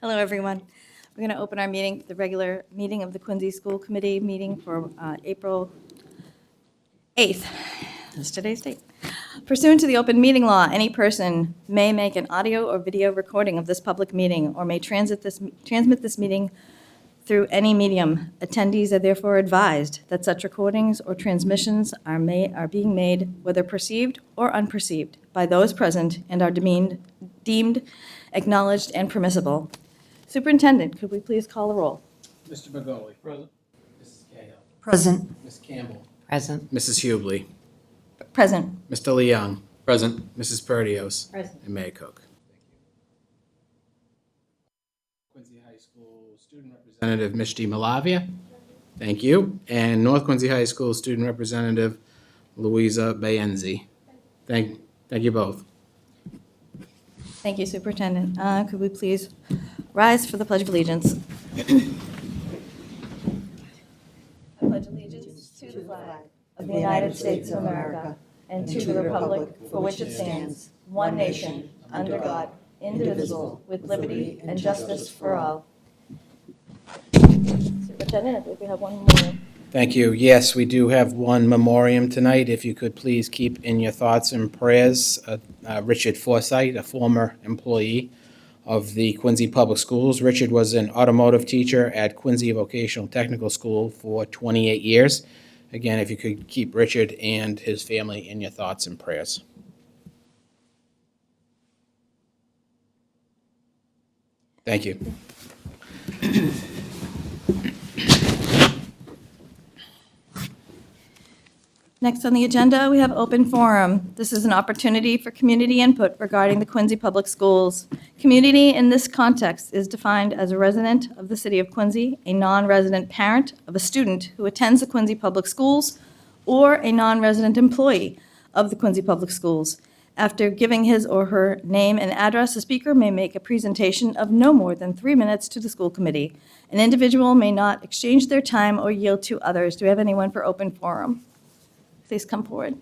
Hello, everyone. We're going to open our meeting, the regular meeting of the Quincy School Committee meeting for April 8th. That's today's date. Pursuant to the open meeting law, any person may make an audio or video recording of this public meeting or may transmit this meeting through any medium. Attendees are therefore advised that such recordings or transmissions are being made, whether perceived or unperceived, by those present and are deemed acknowledged and permissible. Superintendent, could we please call the roll? Mr. Begoli. Present. Mrs. Cahill. Present. Ms. Campbell. Present. Mrs. Hubley. Present. Mr. Leung. Present. Mrs. Perdios. Present. And Mayor Cook. Quincy High School Student Representative Mishti Malavia. Thank you. And North Quincy High School Student Representative Louisa Bayenzi. Thank you both. Thank you, Superintendent. Could we please rise for the Pledge of Allegiance? I pledge allegiance to the flag of the United States of America and to the republic for which it stands, one nation, under God, indivisible, with liberty and justice for all. Superintendent, I believe we have one more. Thank you. Yes, we do have one memoriam tonight. If you could please keep in your thoughts and prayers Richard Forsythe, a former employee of the Quincy Public Schools. Richard was an automotive teacher at Quincy Vocational Technical School for 28 years. Again, if you could keep Richard and his family in your thoughts and prayers. Thank you. Next on the agenda, we have open forum. This is an opportunity for community input regarding the Quincy Public Schools. Community in this context is defined as a resident of the city of Quincy, a non-resident parent of a student who attends the Quincy Public Schools, or a non-resident employee of the Quincy Public Schools. After giving his or her name and address, the speaker may make a presentation of no more than 3 minutes to the school committee. An individual may not exchange their time or yield to others. Do we have anyone for open forum? Please come forward.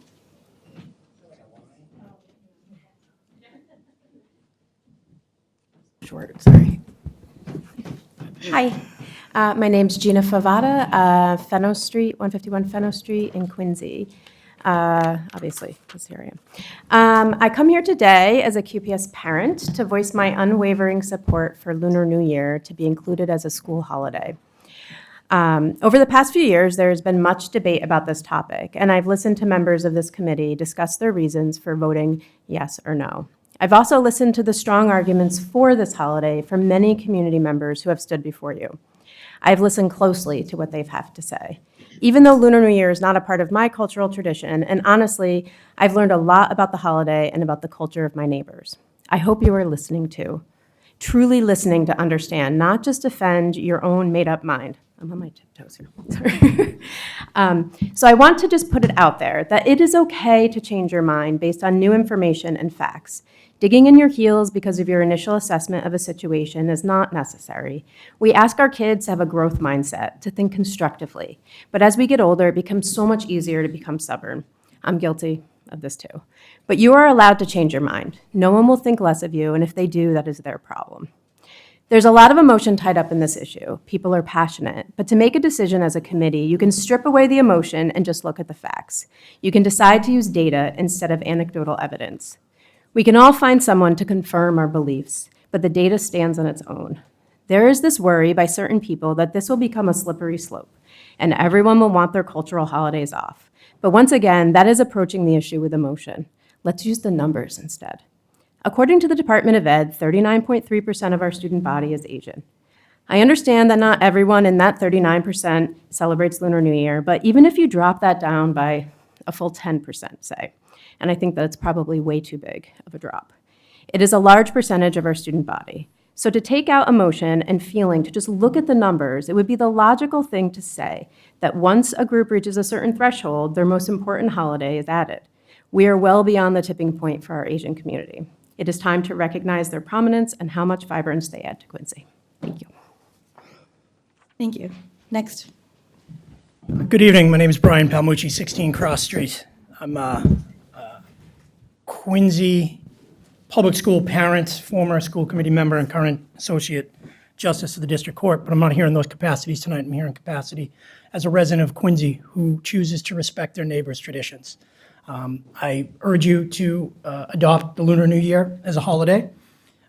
Short, sorry. Hi, my name's Gina Favada, Fenno Street, 151 Fenno Street in Quincy. Obviously, because here I am. I come here today as a QPS parent to voice my unwavering support for Lunar New Year to be included as a school holiday. Over the past few years, there has been much debate about this topic, and I've listened to members of this committee discuss their reasons for voting yes or no. I've also listened to the strong arguments for this holiday from many community members who have stood before you. I've listened closely to what they have to say. Even though Lunar New Year is not a part of my cultural tradition, and honestly, I've learned a lot about the holiday and about the culture of my neighbors. I hope you are listening too. Truly listening to understand, not just defend your own made-up mind. I'm on my tiptoes here. Sorry. So I want to just put it out there that it is okay to change your mind based on new information and facts. Digging in your heels because of your initial assessment of a situation is not necessary. We ask our kids to have a growth mindset, to think constructively. But as we get older, it becomes so much easier to become stubborn. I'm guilty of this too. But you are allowed to change your mind. No one will think less of you, and if they do, that is their problem. There's a lot of emotion tied up in this issue. People are passionate, but to make a decision as a committee, you can strip away the emotion and just look at the facts. You can decide to use data instead of anecdotal evidence. We can all find someone to confirm our beliefs, but the data stands on its own. There is this worry by certain people that this will become a slippery slope, and everyone will want their cultural holidays off. But once again, that is approaching the issue with emotion. Let's use the numbers instead. According to the Department of Ed, 39.3% of our student body is Asian. I understand that not everyone in that 39% celebrates Lunar New Year, but even if you drop that down by a full 10%, say, and I think that's probably way too big of a drop, it is a large percentage of our student body. So to take out emotion and feeling, to just look at the numbers, it would be the logical thing to say that once a group reaches a certain threshold, their most important holiday is added. We are well beyond the tipping point for our Asian community. It is time to recognize their prominence and how much vibrance they add to Quincy. Thank you. Thank you. Next. Good evening. My name is Brian Palmucci, 16 Cross Street. I'm a Quincy public school parent, former school committee member, and current associate justice of the district court, but I'm not here in those capacities tonight. I'm here in capacity as a resident of Quincy who chooses to respect their neighbors' traditions. I urge you to adopt the Lunar New Year as a holiday.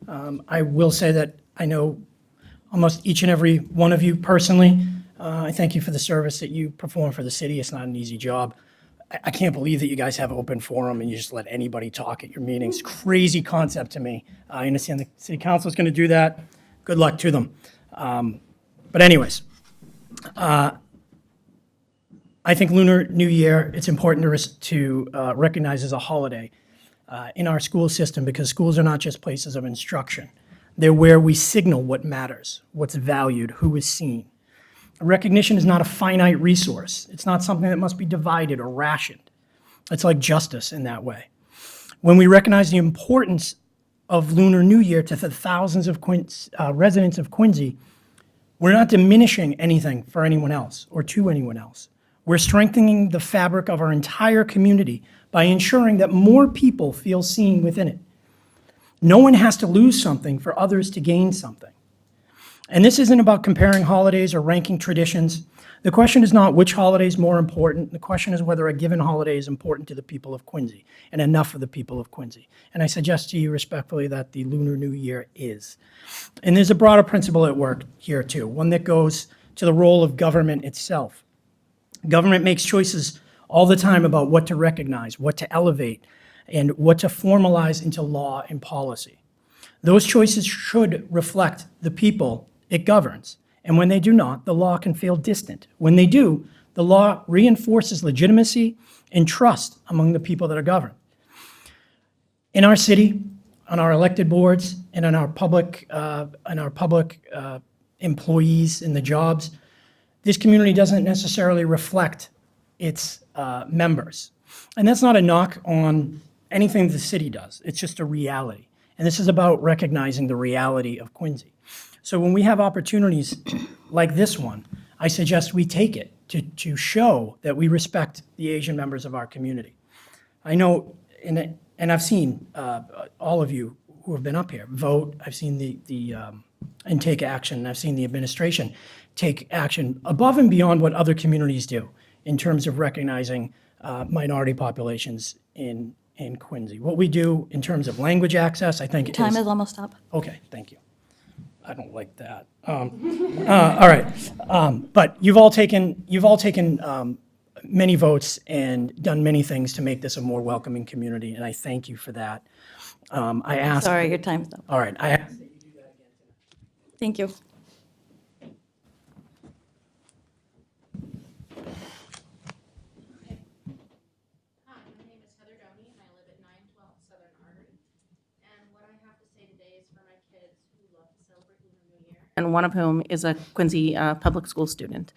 I will say that I know almost each and every one of you personally. I thank you for the service that you perform for the city. It's not an easy job. I can't believe that you guys have open forum and you just let anybody talk at your meetings. Crazy concept to me. I understand the city council is going to do that. Good luck to them. But anyways, I think Lunar New Year, it's important to recognize as a holiday in our school system, because schools are not just places of instruction. They're where we signal what matters, what's valued, who is seen. Recognition is not a finite resource. It's not something that must be divided or rationed. It's like justice in that way. When we recognize the importance of Lunar New Year to the thousands of residents of Quincy, we're not diminishing anything for anyone else or to anyone else. We're strengthening the fabric of our entire community by ensuring that more people feel seen within it. No one has to lose something for others to gain something. And this isn't about comparing holidays or ranking traditions. The question is not which holiday is more important. The question is whether a given holiday is important to the people of Quincy and enough for the people of Quincy. And I suggest to you respectfully that the Lunar New Year is. And there's a broader principle at work here too, one that goes to the role of government itself. Government makes choices all the time about what to recognize, what to elevate, and what to formalize into law and policy. Those choices should reflect the people it governs. And when they do not, the law can feel distant. When they do, the law reinforces legitimacy and trust among the people that are governed. In our city, on our elected boards, and on our public employees in the jobs, this community doesn't necessarily reflect its members. And that's not a knock on anything the city does. It's just a reality. And this is about recognizing the reality of Quincy. So when we have opportunities like this one, I suggest we take it to show that we respect the Asian members of our community. I know, and I've seen all of you who have been up here vote. I've seen and take action. I've seen the administration take action above and beyond what other communities do in terms of recognizing minority populations in Quincy. What we do in terms of language access, I think Time is almost up. Okay, thank you. I don't like that. All right. But you've all taken many votes and done many things to make this a more welcoming community, and I thank you for that. I ask. Sorry, your time's up. All right. I ask that you do that again. Thank you. Hi, my name is Heather Downey, and I live at 912 Southern Artery. And what I have to say today is for my kids who love to celebrate Lunar New Year, and one of whom is a Quincy public school student.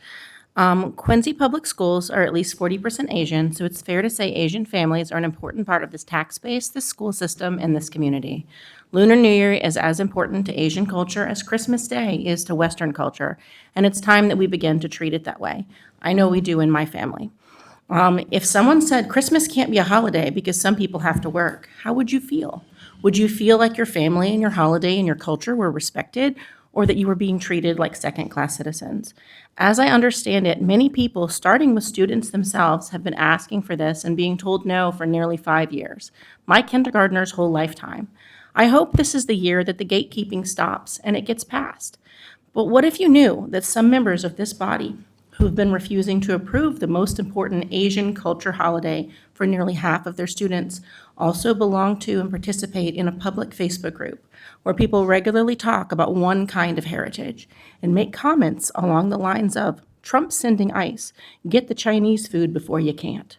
Quincy public schools are at least 40% Asian, so it's fair to say Asian families are an important part of this tax base, this school system, and this community. Lunar New Year is as important to Asian culture as Christmas Day is to Western culture, and it's time that we begin to treat it that way. I know we do in my family. If someone said Christmas can't be a holiday because some people have to work, how would you feel? Would you feel like your family and your holiday and your culture were respected, or that you were being treated like second-class citizens? As I understand it, many people, starting with students themselves, have been asking for this and being told no for nearly 5 years, my kindergartner's whole lifetime. I hope this is the year that the gatekeeping stops and it gets passed. But what if you knew that some members of this body who've been refusing to approve the most important Asian culture holiday for nearly half of their students also belong to and participate in a public Facebook group where people regularly talk about one kind of heritage and make comments along the lines of, Trump sending ICE, get the Chinese food before you can't?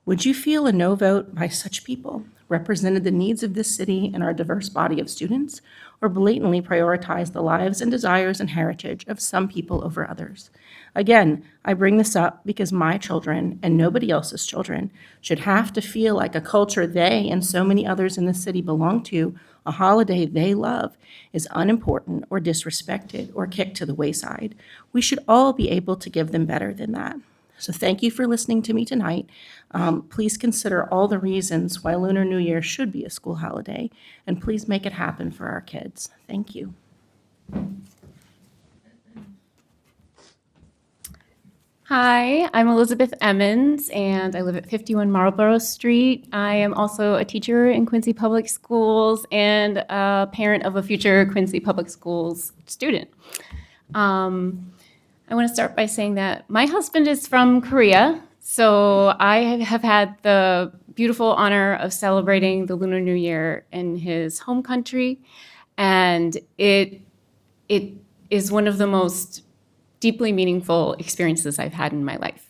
Would you feel a no vote by such people represented the needs of this city and our diverse body of students, or blatantly prioritize the lives and desires and heritage of some people over others? Again, I bring this up because my children and nobody else's children should have to feel like a culture they and so many others in the city belong to, a holiday they love, is unimportant or disrespected or kicked to the wayside. We should all be able to give them better than that. So thank you for listening to me tonight. Please consider all the reasons why Lunar New Year should be a school holiday, and please make it happen for our kids. Thank you. Hi, I'm Elizabeth Emmons, and I live at 51 Marlborough Street. I am also a teacher in Quincy Public Schools and a parent of a future Quincy Public Schools student. I want to start by saying that my husband is from Korea, so I have had the beautiful honor of celebrating the Lunar New Year in his home country, and it is one of the most deeply meaningful experiences I've had in my life.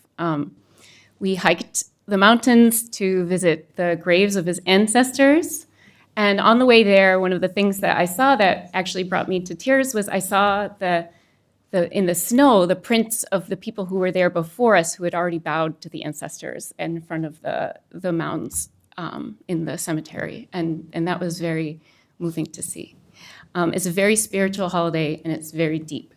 We hiked the mountains to visit the graves of his ancestors. And on the way there, one of the things that I saw that actually brought me to tears was I saw in the snow the prints of the people who were there before us who had already bowed to the ancestors in front of the mounds in the cemetery. And that was very moving to see. It's a very spiritual holiday, and it's very deep.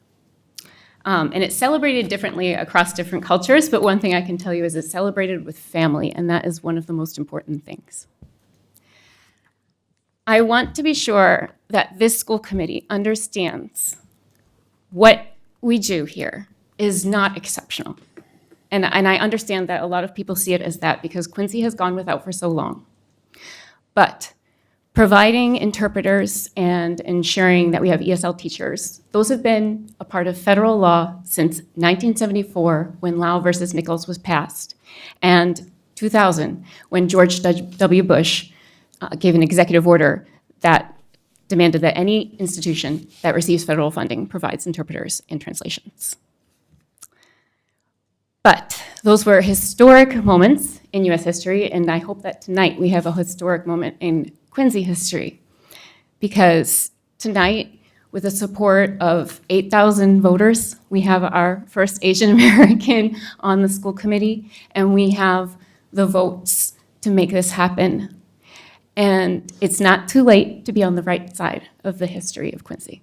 And it's celebrated differently across different cultures, but one thing I can tell you is it's celebrated with family, and that is one of the most important things. I want to be sure that this school committee understands what we do here is not exceptional. And I understand that a lot of people see it as that because Quincy has gone without for so long. But providing interpreters and ensuring that we have ESL teachers, those have been a part of federal law since 1974 when Lau versus Nichols was passed, and 2000 when George W. Bush gave an executive order that demanded that any institution that receives federal funding provides interpreters and translations. But those were historic moments in US history, and I hope that tonight we have a historic moment in Quincy history, because tonight, with the support of 8,000 voters, we have our first Asian American on the school committee, and we have the votes to make this happen. And it's not too late to be on the right side of the history of Quincy.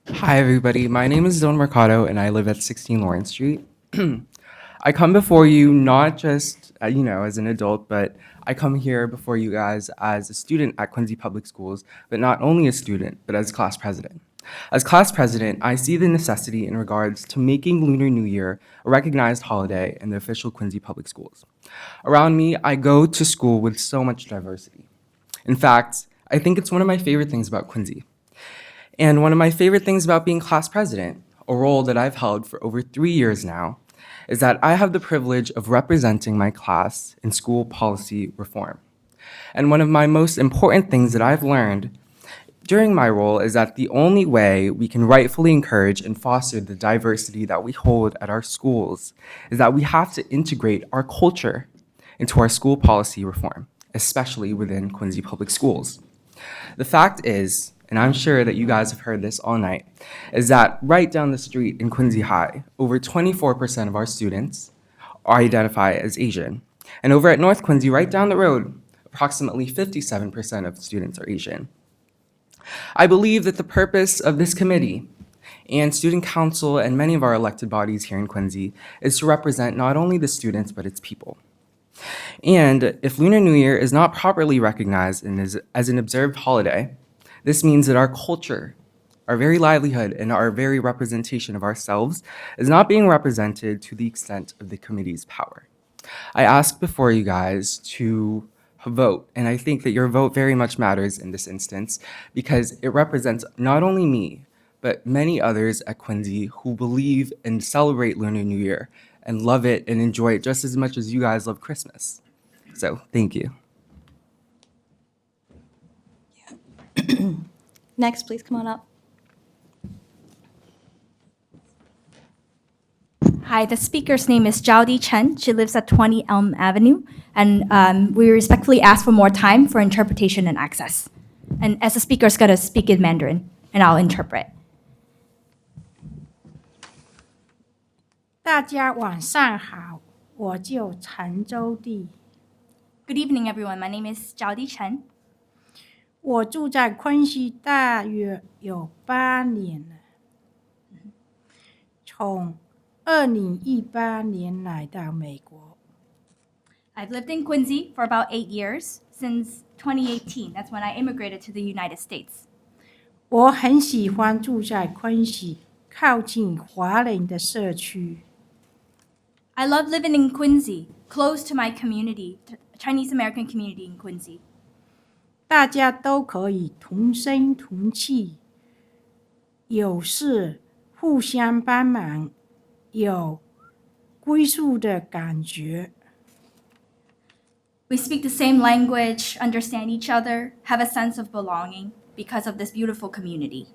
Hi, everybody. My name is Don Mercado, and I live at 16 Lawrence Street. I come before you not just, as an adult, but I come here before you guys as a student at Quincy Public Schools, but not only a student, but as class president. As class president, I see the necessity in regards to making Lunar New Year a recognized holiday in the official Quincy Public Schools. Around me, I go to school with so much diversity. In fact, I think it's one of my favorite things about Quincy. And one of my favorite things about being class president, a role that I've held for over 3 years now, is that I have the privilege of representing my class in school policy reform. And one of my most important things that I've learned during my role is that the only way we can rightfully encourage and foster the diversity that we hold at our schools is that we have to integrate our culture into our school policy reform, especially within Quincy Public Schools. The fact is, and I'm sure that you guys have heard this all night, is that right down the street in Quincy High, over 24% of our students identify as Asian. And over at North Quincy, right down the road, approximately 57% of students are Asian. I believe that the purpose of this committee and student council and many of our elected bodies here in Quincy is to represent not only the students, but its people. And if Lunar New Year is not properly recognized and as an observed holiday, this means that our culture, our very livelihood, and our very representation of ourselves is not being represented to the extent of the committee's power. I ask before you guys to vote, and I think that your vote very much matters in this instance because it represents not only me, but many others at Quincy who believe and celebrate Lunar New Year and love it and enjoy it just as much as you guys love Christmas. So, thank you. Next, please come on up. Hi, the speaker's name is Jiaodi Chen. She lives at 20 Elm Avenue, and we respectfully ask for more time for interpretation and access. And as the speaker's going to speak in Mandarin, and I'll interpret. 大家晚上好，我叫陈周地， Good evening, everyone. My name is Jiaodi Chen. 我住在昆西大约有8年了，从2018年来到美国。 I've lived in Quincy for about 8 years, since 2018. That's when I immigrated to the United States. 我很喜欢住在昆西，靠近华人的社区。 I love living in Quincy, close to my community, Chinese American community in Quincy. 大家都可以同声同气，有事互相帮忙，有归属的感觉。 We speak the same language, understand each other, have a sense of belonging because of this beautiful community.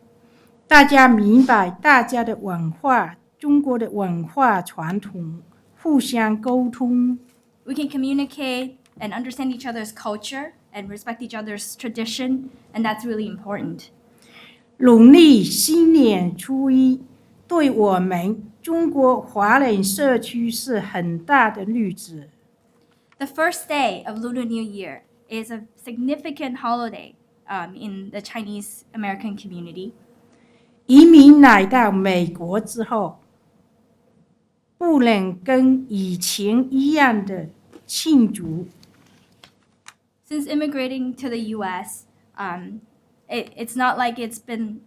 大家明白大家的文化，中国的文化传统，互相沟通。 We can communicate and understand each other's culture and respect each other's tradition, and that's really important. 农历新年初一，对我们中国华人社区是很大的日子。 The first day of Lunar New Year is a significant holiday in the Chinese American community. 移民来到美国之后，不能跟以前一样的庆祝。 Since immigrating to the U.S., it's not like it's been.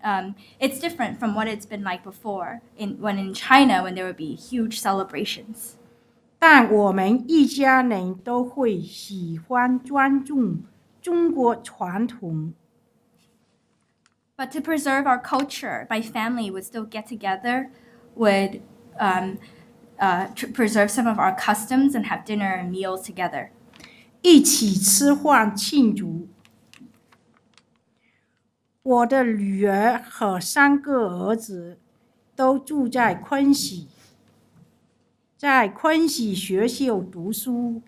It's different from what it's been like before. When in China, when there would be huge celebrations. 但我们一家人都会喜欢尊重中国传统。 But to preserve our culture, my family would still get together, would preserve some of our customs and have dinner and meals together. 一起吃饭庆祝。我的女儿和3个儿子都住在昆西，在昆西学校读书。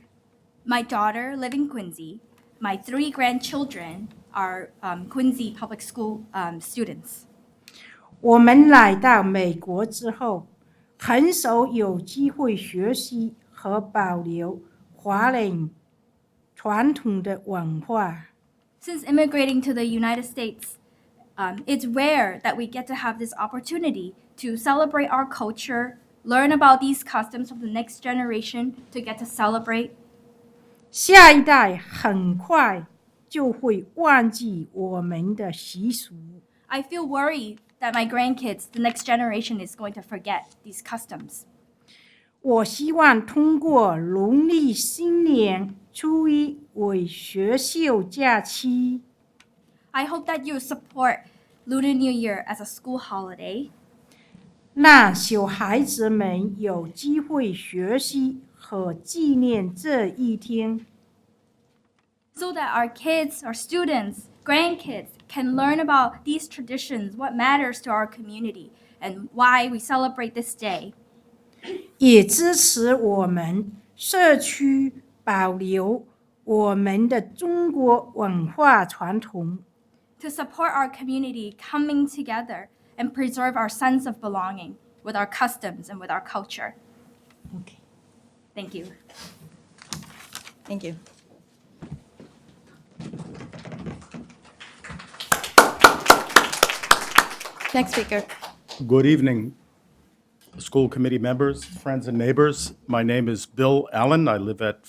My daughter live in Quincy. My 3 grandchildren are Quincy Public School students. 我们来到美国之后，很少有机会学习和保留华人传统的文化。 Since immigrating to the United States, it's rare that we get to have this opportunity to celebrate our culture, learn about these customs from the next generation, to get to celebrate. 下一代很快就会忘记我们的习俗。 I feel worried that my grandkids, the next generation, is going to forget these customs. 我希望通过农历新年初一为学校假期， I hope that you support Lunar New Year as a school holiday, 让小孩子们有机会学习和纪念这一天。 so that our kids, our students, grandkids can learn about these traditions, what matters to our community, and why we celebrate this day. 也支持我们社区保留我们的中国文化传统。 To support our community coming together and preserve our sense of belonging with our customs and with our culture. Okay. Thank you. Thank you. Next speaker. Good evening, school committee members, friends and neighbors. My name is Bill Allen. I live at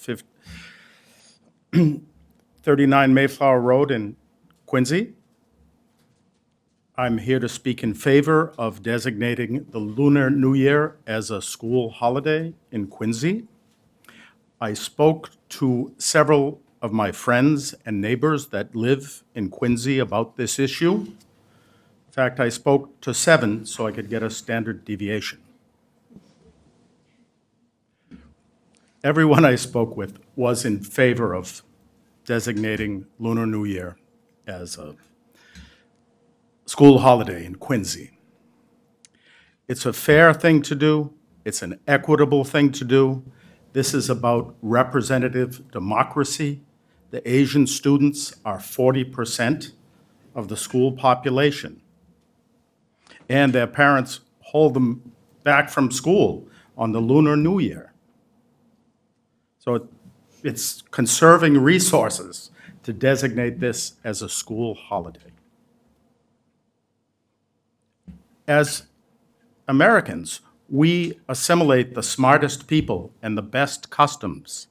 39 Mayflower Road in Quincy. I'm here to speak in favor of designating the Lunar New Year as a school holiday in Quincy. I spoke to several of my friends and neighbors that live in Quincy about this issue. In fact, I spoke to 7 so I could get a standard deviation. Everyone I spoke with was in favor of designating Lunar New Year as a school holiday in Quincy. It's a fair thing to do. It's an equitable thing to do. This is about representative democracy. The Asian students are 40% of the school population. And their parents hold them back from school on the Lunar New Year. So it's conserving resources to designate this as a school holiday. As Americans, we assimilate the smartest people and the best customs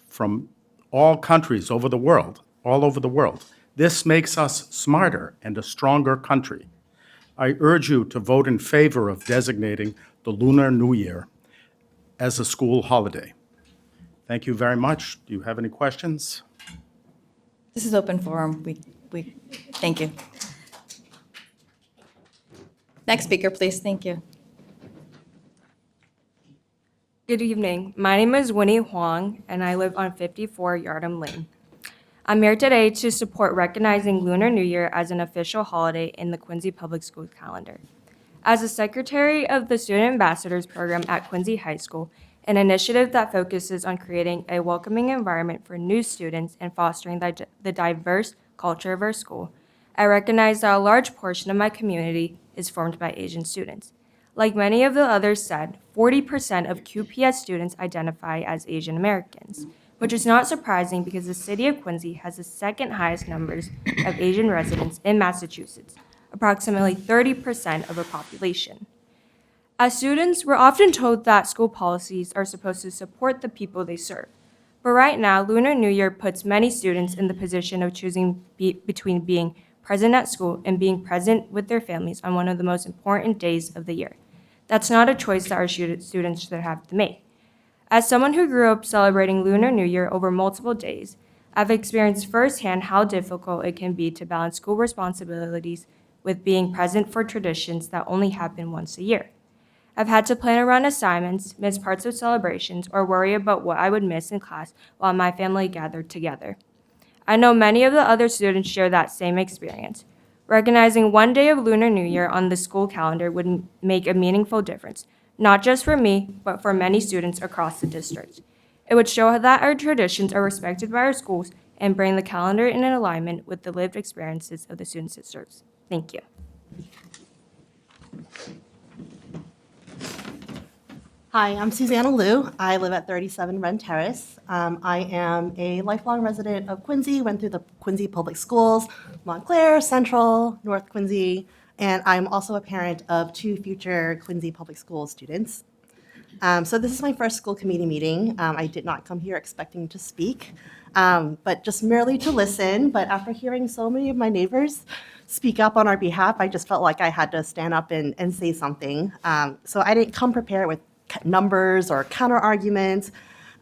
from all countries over the world, all over the world. This makes us smarter and a stronger country. I urge you to vote in favor of designating the Lunar New Year as a school holiday. Thank you very much. Do you have any questions? This is open forum. Thank you. Next speaker, please. Thank you. Good evening. My name is Winnie Huang, and I live on 54 Yardham Lane. I'm here today to support recognizing Lunar New Year as an official holiday in the Quincy Public Schools calendar. As the secretary of the Student Ambassadors Program at Quincy High School, an initiative that focuses on creating a welcoming environment for new students and fostering the diverse culture of our school, I recognize that a large portion of my community is formed by Asian students. Like many of the others said, 40% of QPS students identify as Asian Americans, which is not surprising because the city of Quincy has the second highest numbers of Asian residents in Massachusetts, approximately 30% of the population. As students, we're often told that school policies are supposed to support the people they serve. But right now, Lunar New Year puts many students in the position of choosing between being present at school and being present with their families on one of the most important days of the year. That's not a choice that our students should have to make. As someone who grew up celebrating Lunar New Year over multiple days, I've experienced firsthand how difficult it can be to balance school responsibilities with being present for traditions that only happen once a year. I've had to plan around assignments, miss parts of celebrations, or worry about what I would miss in class while my family gathered together. I know many of the other students share that same experience. Recognizing one day of Lunar New Year on the school calendar would make a meaningful difference, not just for me, but for many students across the district. It would show that our traditions are respected by our schools and bring the calendar in alignment with the lived experiences of the students it serves. Thank you. Hi, I'm Susanna Liu. I live at 37 Wren Terrace. I am a lifelong resident of Quincy, went through the Quincy Public Schools, Montclair, Central, North Quincy, and I'm also a parent of 2 future Quincy Public Schools students. So this is my first school committee meeting. I did not come here expecting to speak, but just merely to listen. But after hearing so many of my neighbors speak up on our behalf, I just felt like I had to stand up and say something. So I didn't come prepared with numbers or counter arguments,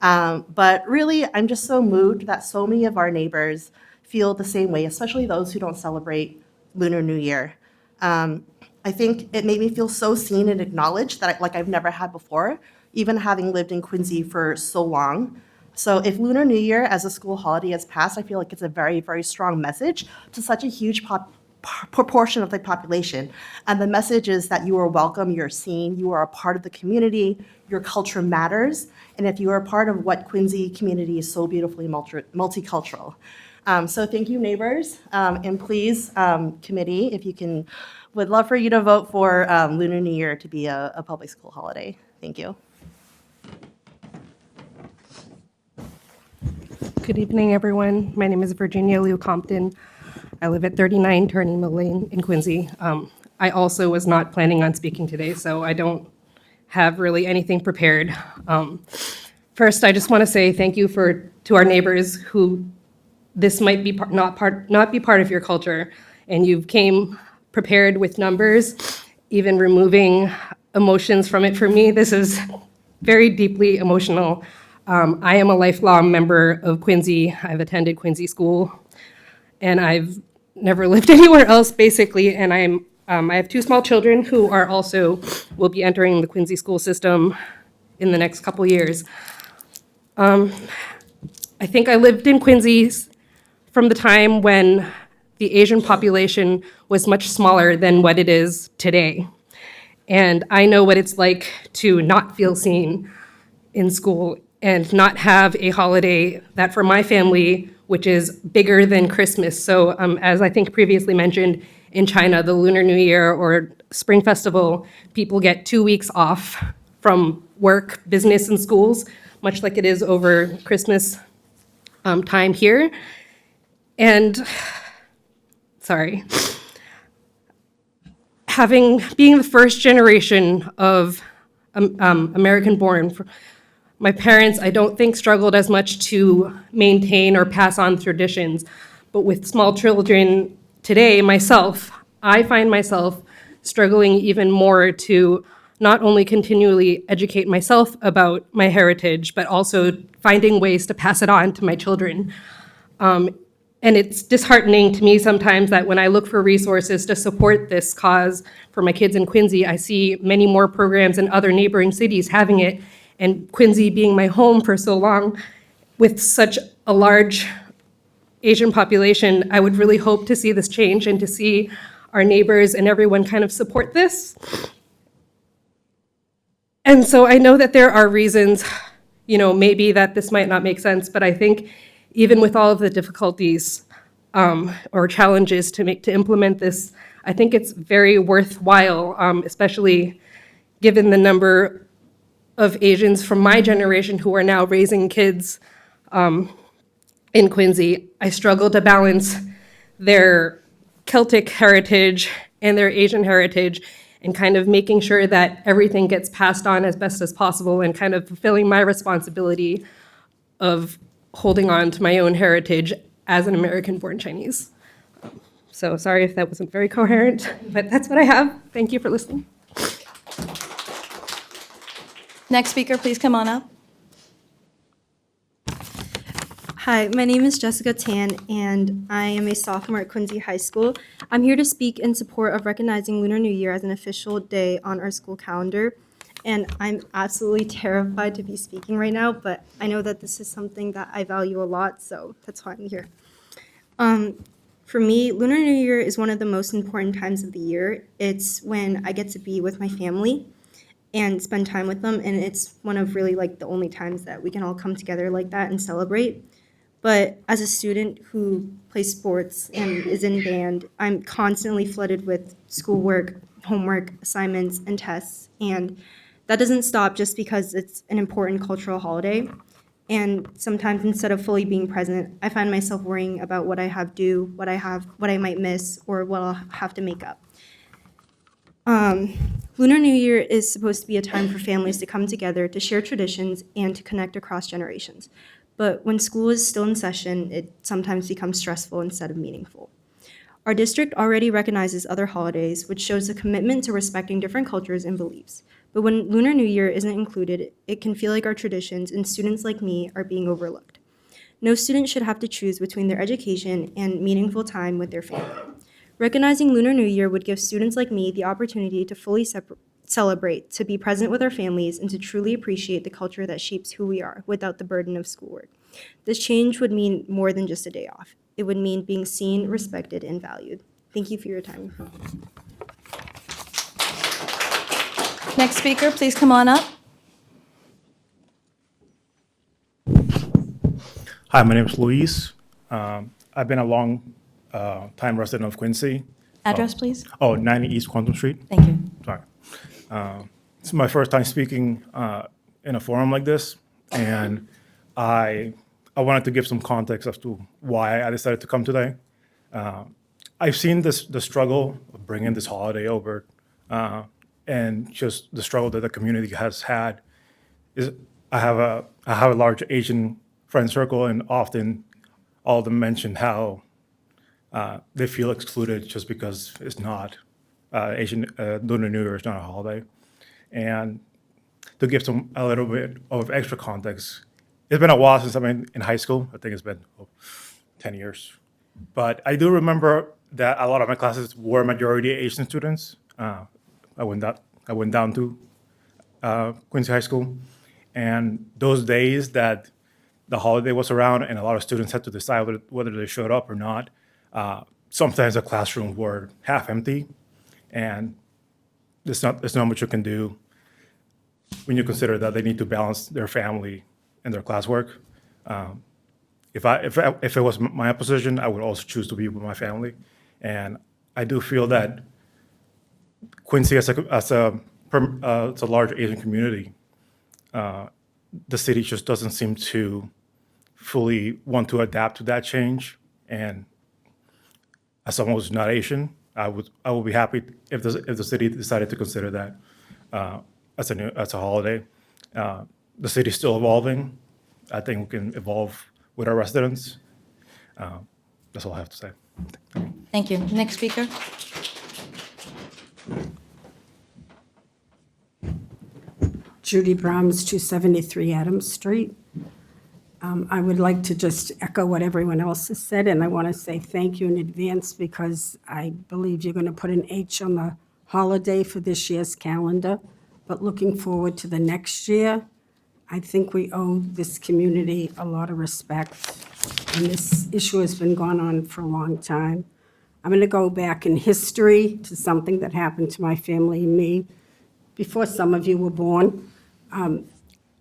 but really I'm just so moved that so many of our neighbors feel the same way, especially those who don't celebrate Lunar New Year. I think it made me feel so seen and acknowledged that I've never had before, even having lived in Quincy for so long. So if Lunar New Year as a school holiday has passed, I feel like it's a very, very strong message to such a huge proportion of the population. And the message is that you are welcome, you're seen, you are a part of the community, your culture matters, and if you are a part of what Quincy community is so beautifully multicultural. So thank you, neighbors, and please, committee, if you can, would love for you to vote for Lunar New Year to be a public school holiday. Thank you. Good evening, everyone. My name is Virginia Liu Compton. I live at 39 Turning Mill Lane in Quincy. I also was not planning on speaking today, so I don't have really anything prepared. First, I just want to say thank you to our neighbors who this might be not be part of your culture, and you've came prepared with numbers, even removing emotions from it. For me, this is very deeply emotional. I am a lifelong member of Quincy. I've attended Quincy school, and I've never lived anywhere else, basically, and I have 2 small children who are also will be entering the Quincy school system in the next couple years. I think I lived in Quincy from the time when the Asian population was much smaller than what it is today. And I know what it's like to not feel seen in school and not have a holiday that for my family, which is bigger than Christmas. So as I think previously mentioned, in China, the Lunar New Year or Spring Festival, people get 2 weeks off from work, business, and schools, much like it is over Christmas time here. And, sorry, being the first generation of American-born, my parents, I don't think, struggled as much to maintain or pass on traditions. But with small children today, myself, I find myself struggling even more to not only continually educate myself about my heritage, but also finding ways to pass it on to my children. And it's disheartening to me sometimes that when I look for resources to support this cause for my kids in Quincy, I see many more programs in other neighboring cities having it. And Quincy being my home for so long, with such a large Asian population, I would really hope to see this change and to see our neighbors and everyone kind of support this. And so I know that there are reasons, maybe that this might not make sense, but I think even with all of the difficulties or challenges to implement this, I think it's very worthwhile, especially given the number of Asians from my generation who are now raising kids in Quincy. I struggle to balance their Celtic heritage and their Asian heritage and kind of making sure that everything gets passed on as best as possible and kind of fulfilling my responsibility of holding on to my own heritage as an American-born Chinese. So sorry if that wasn't very coherent, but that's what I have. Thank you for listening. Next speaker, please come on up. Hi, my name is Jessica Tan, and I am a sophomore at Quincy High School. I'm here to speak in support of recognizing Lunar New Year as an official day on our school calendar. And I'm absolutely terrified to be speaking right now, but I know that this is something that I value a lot, so that's why I'm here. For me, Lunar New Year is one of the most important times of the year. It's when I get to be with my family and spend time with them, and it's one of really like the only times that we can all come together like that and celebrate. But as a student who plays sports and is in band, I'm constantly flooded with schoolwork, homework, assignments, and tests. And that doesn't stop just because it's an important cultural holiday. And sometimes instead of fully being present, I find myself worrying about what I have due, what I might miss, or what I'll have to make up. Lunar New Year is supposed to be a time for families to come together, to share traditions, and to connect across generations. But when school is still in session, it sometimes becomes stressful instead of meaningful. Our district already recognizes other holidays, which shows a commitment to respecting different cultures and beliefs. But when Lunar New Year isn't included, it can feel like our traditions and students like me are being overlooked. No student should have to choose between their education and meaningful time with their family. Recognizing Lunar New Year would give students like me the opportunity to fully celebrate, to be present with our families, and to truly appreciate the culture that shapes who we are without the burden of schoolwork. This change would mean more than just a day off. It would mean being seen, respected, and valued. Thank you for your time. Next speaker, please come on up. Hi, my name is Luis. I've been a long time resident of Quincy. Address, please. 90 East Quantum Street. Thank you. Sorry. It's my first time speaking in a forum like this, and I wanted to give some context as to why I decided to come today. I've seen the struggle of bringing this holiday over, and just the struggle that the community has had. I have a large Asian friend circle, and often all of them mention how they feel excluded just because it's not Lunar New Year is not a holiday. And to give a little bit of extra context, it's been a while since I've been in high school. I think it's been 10 years. But I do remember that a lot of my classes were majority Asian students. I went down to Quincy High School. And those days that the holiday was around and a lot of students had to decide whether they showed up or not, sometimes the classrooms were half empty. And there's not much you can do when you consider that they need to balance their family and their classwork. If it was my position, I would also choose to be with my family. And I do feel that Quincy, as a large Asian community, the city just doesn't seem to fully want to adapt to that change. And as someone who's not Asian, I would be happy if the city decided to consider that as a holiday. The city's still evolving. I think we can evolve with our residents. That's all I have to say. Thank you. Next speaker. Judy Brahms, 273 Adams Street. I would like to just echo what everyone else has said, and I want to say thank you in advance because I believe you're going to put an H on the holiday for this year's calendar. But looking forward to the next year, I think we owe this community a lot of respect. And this issue has been going on for a long time. I'm going to go back in history to something that happened to my family and me before some of you were born.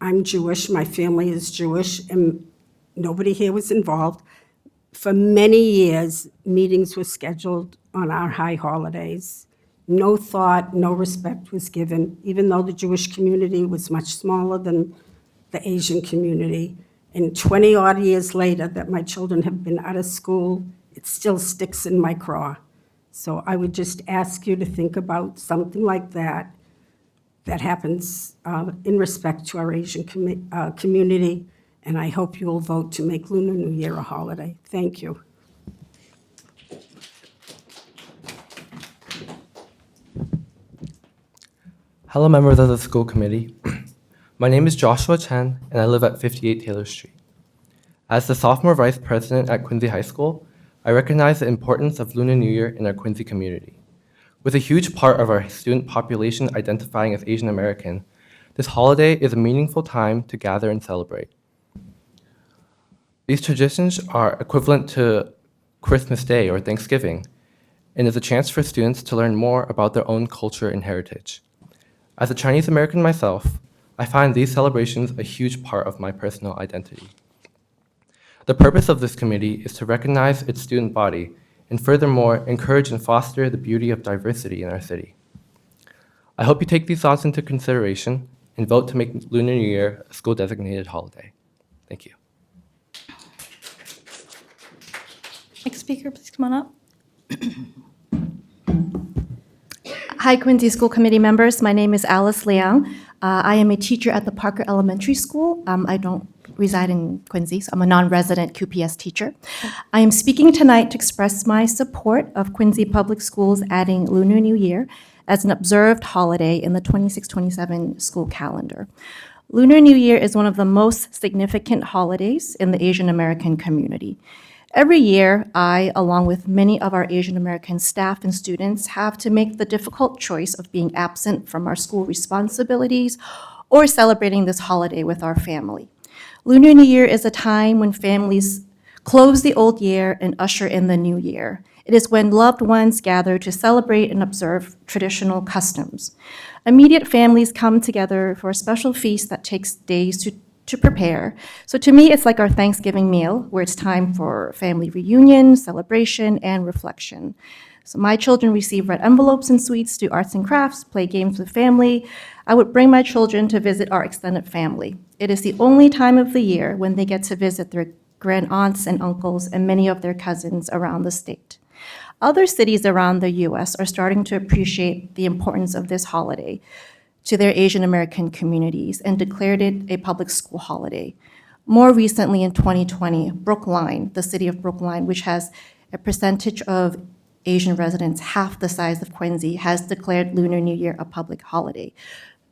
I'm Jewish, my family is Jewish, and nobody here was involved. For many years, meetings were scheduled on our high holidays. No thought, no respect was given, even though the Jewish community was much smaller than the Asian community. And 20-odd years later that my children have been out of school, it still sticks in my craw. So I would just ask you to think about something like that happens in respect to our Asian community, and I hope you will vote to make Lunar New Year a holiday. Thank you. Hello, members of the school committee. My name is Joshua Chen, and I live at 58 Taylor Street. As the sophomore vice president at Quincy High School, I recognize the importance of Lunar New Year in our Quincy community. With a huge part of our student population identifying as Asian American, this holiday is a meaningful time to gather and celebrate. These traditions are equivalent to Christmas Day or Thanksgiving, and is a chance for students to learn more about their own culture and heritage. As a Chinese American myself, I find these celebrations a huge part of my personal identity. The purpose of this committee is to recognize its student body and furthermore, encourage and foster the beauty of diversity in our city. I hope you take these thoughts into consideration and vote to make Lunar New Year a school-designated holiday. Thank you. Next speaker, please come on up. Hi, Quincy School Committee members. My name is Alice Liang. I am a teacher at the Parker Elementary School. I don't reside in Quincy, so I'm a non-resident QPS teacher. I am speaking tonight to express my support of Quincy Public Schools adding Lunar New Year as an observed holiday in the 26-27 school calendar. Lunar New Year is one of the most significant holidays in the Asian American community. Every year, I, along with many of our Asian American staff and students, have to make the difficult choice of being absent from our school responsibilities or celebrating this holiday with our family. Lunar New Year is a time when families close the old year and usher in the new year. It is when loved ones gather to celebrate and observe traditional customs. Immediate families come together for a special feast that takes days to prepare. So to me, it's like our Thanksgiving meal, where it's time for family reunion, celebration, and reflection. So my children receive red envelopes and sweets, do arts and crafts, play games with family. I would bring my children to visit our extended family. It is the only time of the year when they get to visit their grand aunts and uncles and many of their cousins around the state. Other cities around the U.S. are starting to appreciate the importance of this holiday to their Asian American communities and declared it a public school holiday. More recently, in 2020, Brookline, the city of Brookline, which has a percentage of Asian residents half the size of Quincy, has declared Lunar New Year a public holiday.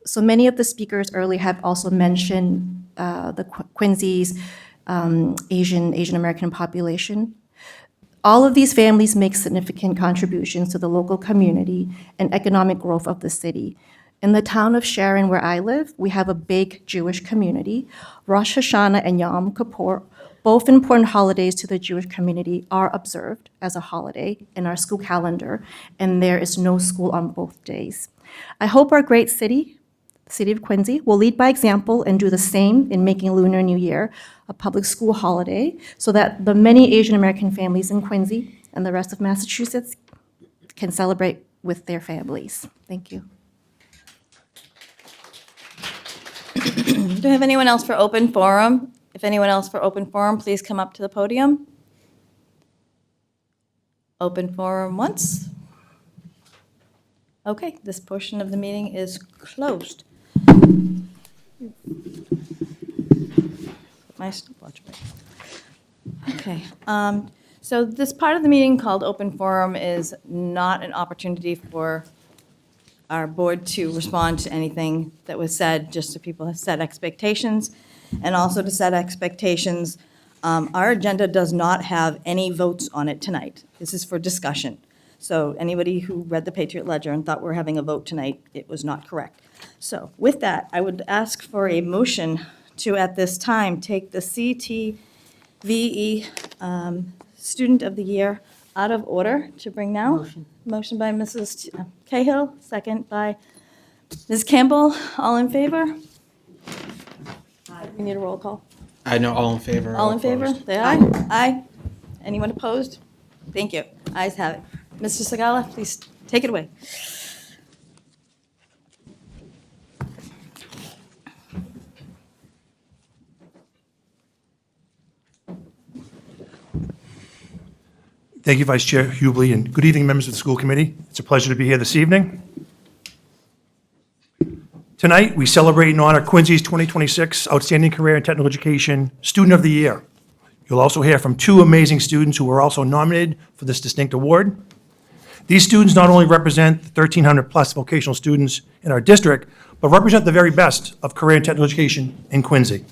So many of the speakers earlier have also mentioned the Quincy's Asian American population. All of these families make significant contributions to the local community and economic growth of the city. In the town of Sharon, where I live, we have a big Jewish community. Rosh Hashanah and Yom Kippur, both important holidays to the Jewish community, are observed as a holiday in our school calendar, and there is no school on both days. I hope our great city, the city of Quincy, will lead by example and do the same in making Lunar New Year a public school holiday so that the many Asian American families in Quincy and the rest of Massachusetts can celebrate with their families. Thank you. Do we have anyone else for open forum? If anyone else for open forum, please come up to the podium. Open forum once. Okay, this portion of the meeting is closed. My stopwatch break. Okay, So this part of the meeting called open forum is not an opportunity for our board to respond to anything that was said, just so people have set expectations. And also to set expectations, our agenda does not have any votes on it tonight. This is for discussion. So anybody who read the Patriot Ledger and thought we're having a vote tonight, it was not correct. So with that, I would ask for a motion to, at this time, take the CTVE Student of the Year out of order to bring now. Motion by Mrs. Cahill, second by Ms. Campbell. All in favor? We need a roll call. I know, all in favor? All in favor? opposed? Say aye. Aye. Anyone opposed? Thank you. Ayes have it. Mr. Segalla, please take it away. Thank you, Vice Chair Hubley, and good evening, members of the school committee. It's a pleasure to be here this evening. Tonight, we celebrate and honor Quincy's 2026 Outstanding Career and Technical Education Student of the Year. You'll also hear from two amazing students who were also nominated for this distinct award. These students not only represent the 1,300-plus vocational students in our district, but represent the very best of career and technical education in Quincy.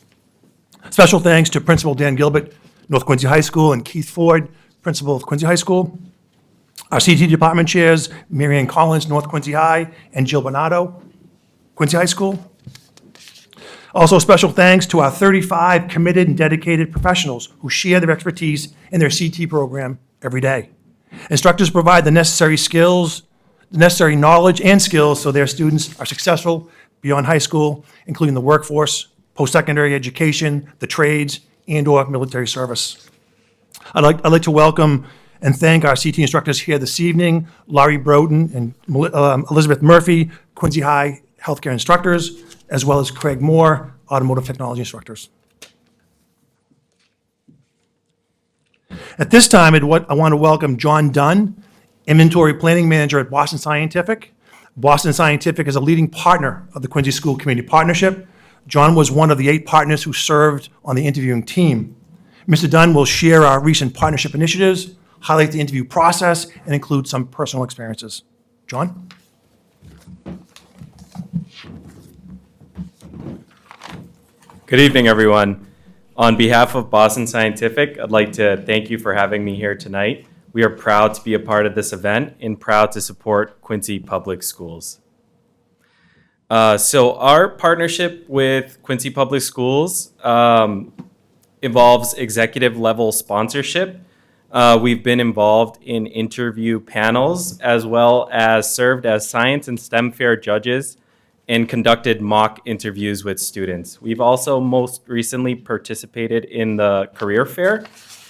Special thanks to Principal Dan Gilbert, North Quincy High School, and Keith Ford, Principal of Quincy High School. Our CT department chairs, Marianne Collins, North Quincy High, and Jill Bernardo, Quincy High School. Also, special thanks to our 35 committed and dedicated professionals who share their expertise in their CT program every day. Instructors provide the necessary skills, the necessary knowledge and skills so their students are successful beyond high school, including the workforce, post-secondary education, the trades, and/or military service. I'd like to welcome and thank our CT instructors here this evening, Laurie Broughton and Elizabeth Murphy, Quincy High healthcare instructors, as well as Craig Moore, automotive technology instructors. At this time, I want to welcome John Dunn, inventory planning manager at Boston Scientific. Boston Scientific is a leading partner of the Quincy School Community Partnership. John was one of the 8 partners who served on the interviewing team. Mr. Dunn will share our recent partnership initiatives, highlight the interview process, and include some personal experiences. John? Good evening, everyone. On behalf of Boston Scientific, I'd like to thank you for having me here tonight. We are proud to be a part of this event and proud to support Quincy Public Schools. So our partnership with Quincy Public Schools involves executive level sponsorship. We've been involved in interview panels as well as served as science and STEM fair judges and conducted mock interviews with students. We've also most recently participated in the career fair,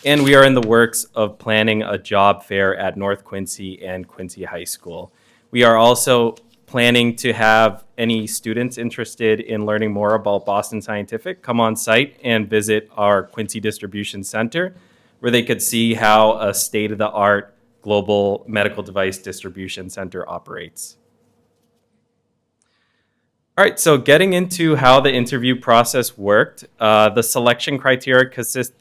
and we are in the works of planning a job fair at North Quincy and Quincy High School. We are also planning to have any students interested in learning more about Boston Scientific come on site and visit our Quincy Distribution Center, where they could see how a state-of-the-art global medical device distribution center operates. All right, so getting into how the interview process worked, the selection criteria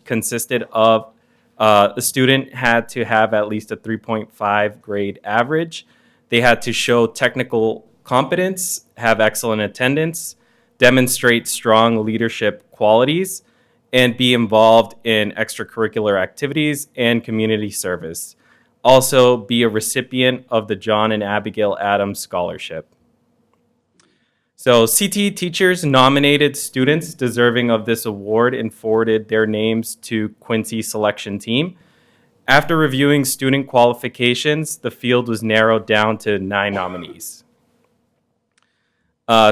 consisted of the student had to have at least a 3.5 grade average. They had to show technical competence, have excellent attendance, demonstrate strong leadership qualities, and be involved in extracurricular activities and community service. Also, be a recipient of the John and Abigail Adams Scholarship. So CTE teachers nominated students deserving of this award and forwarded their names to Quincy selection team. After reviewing student qualifications, the field was narrowed down to 9 nominees.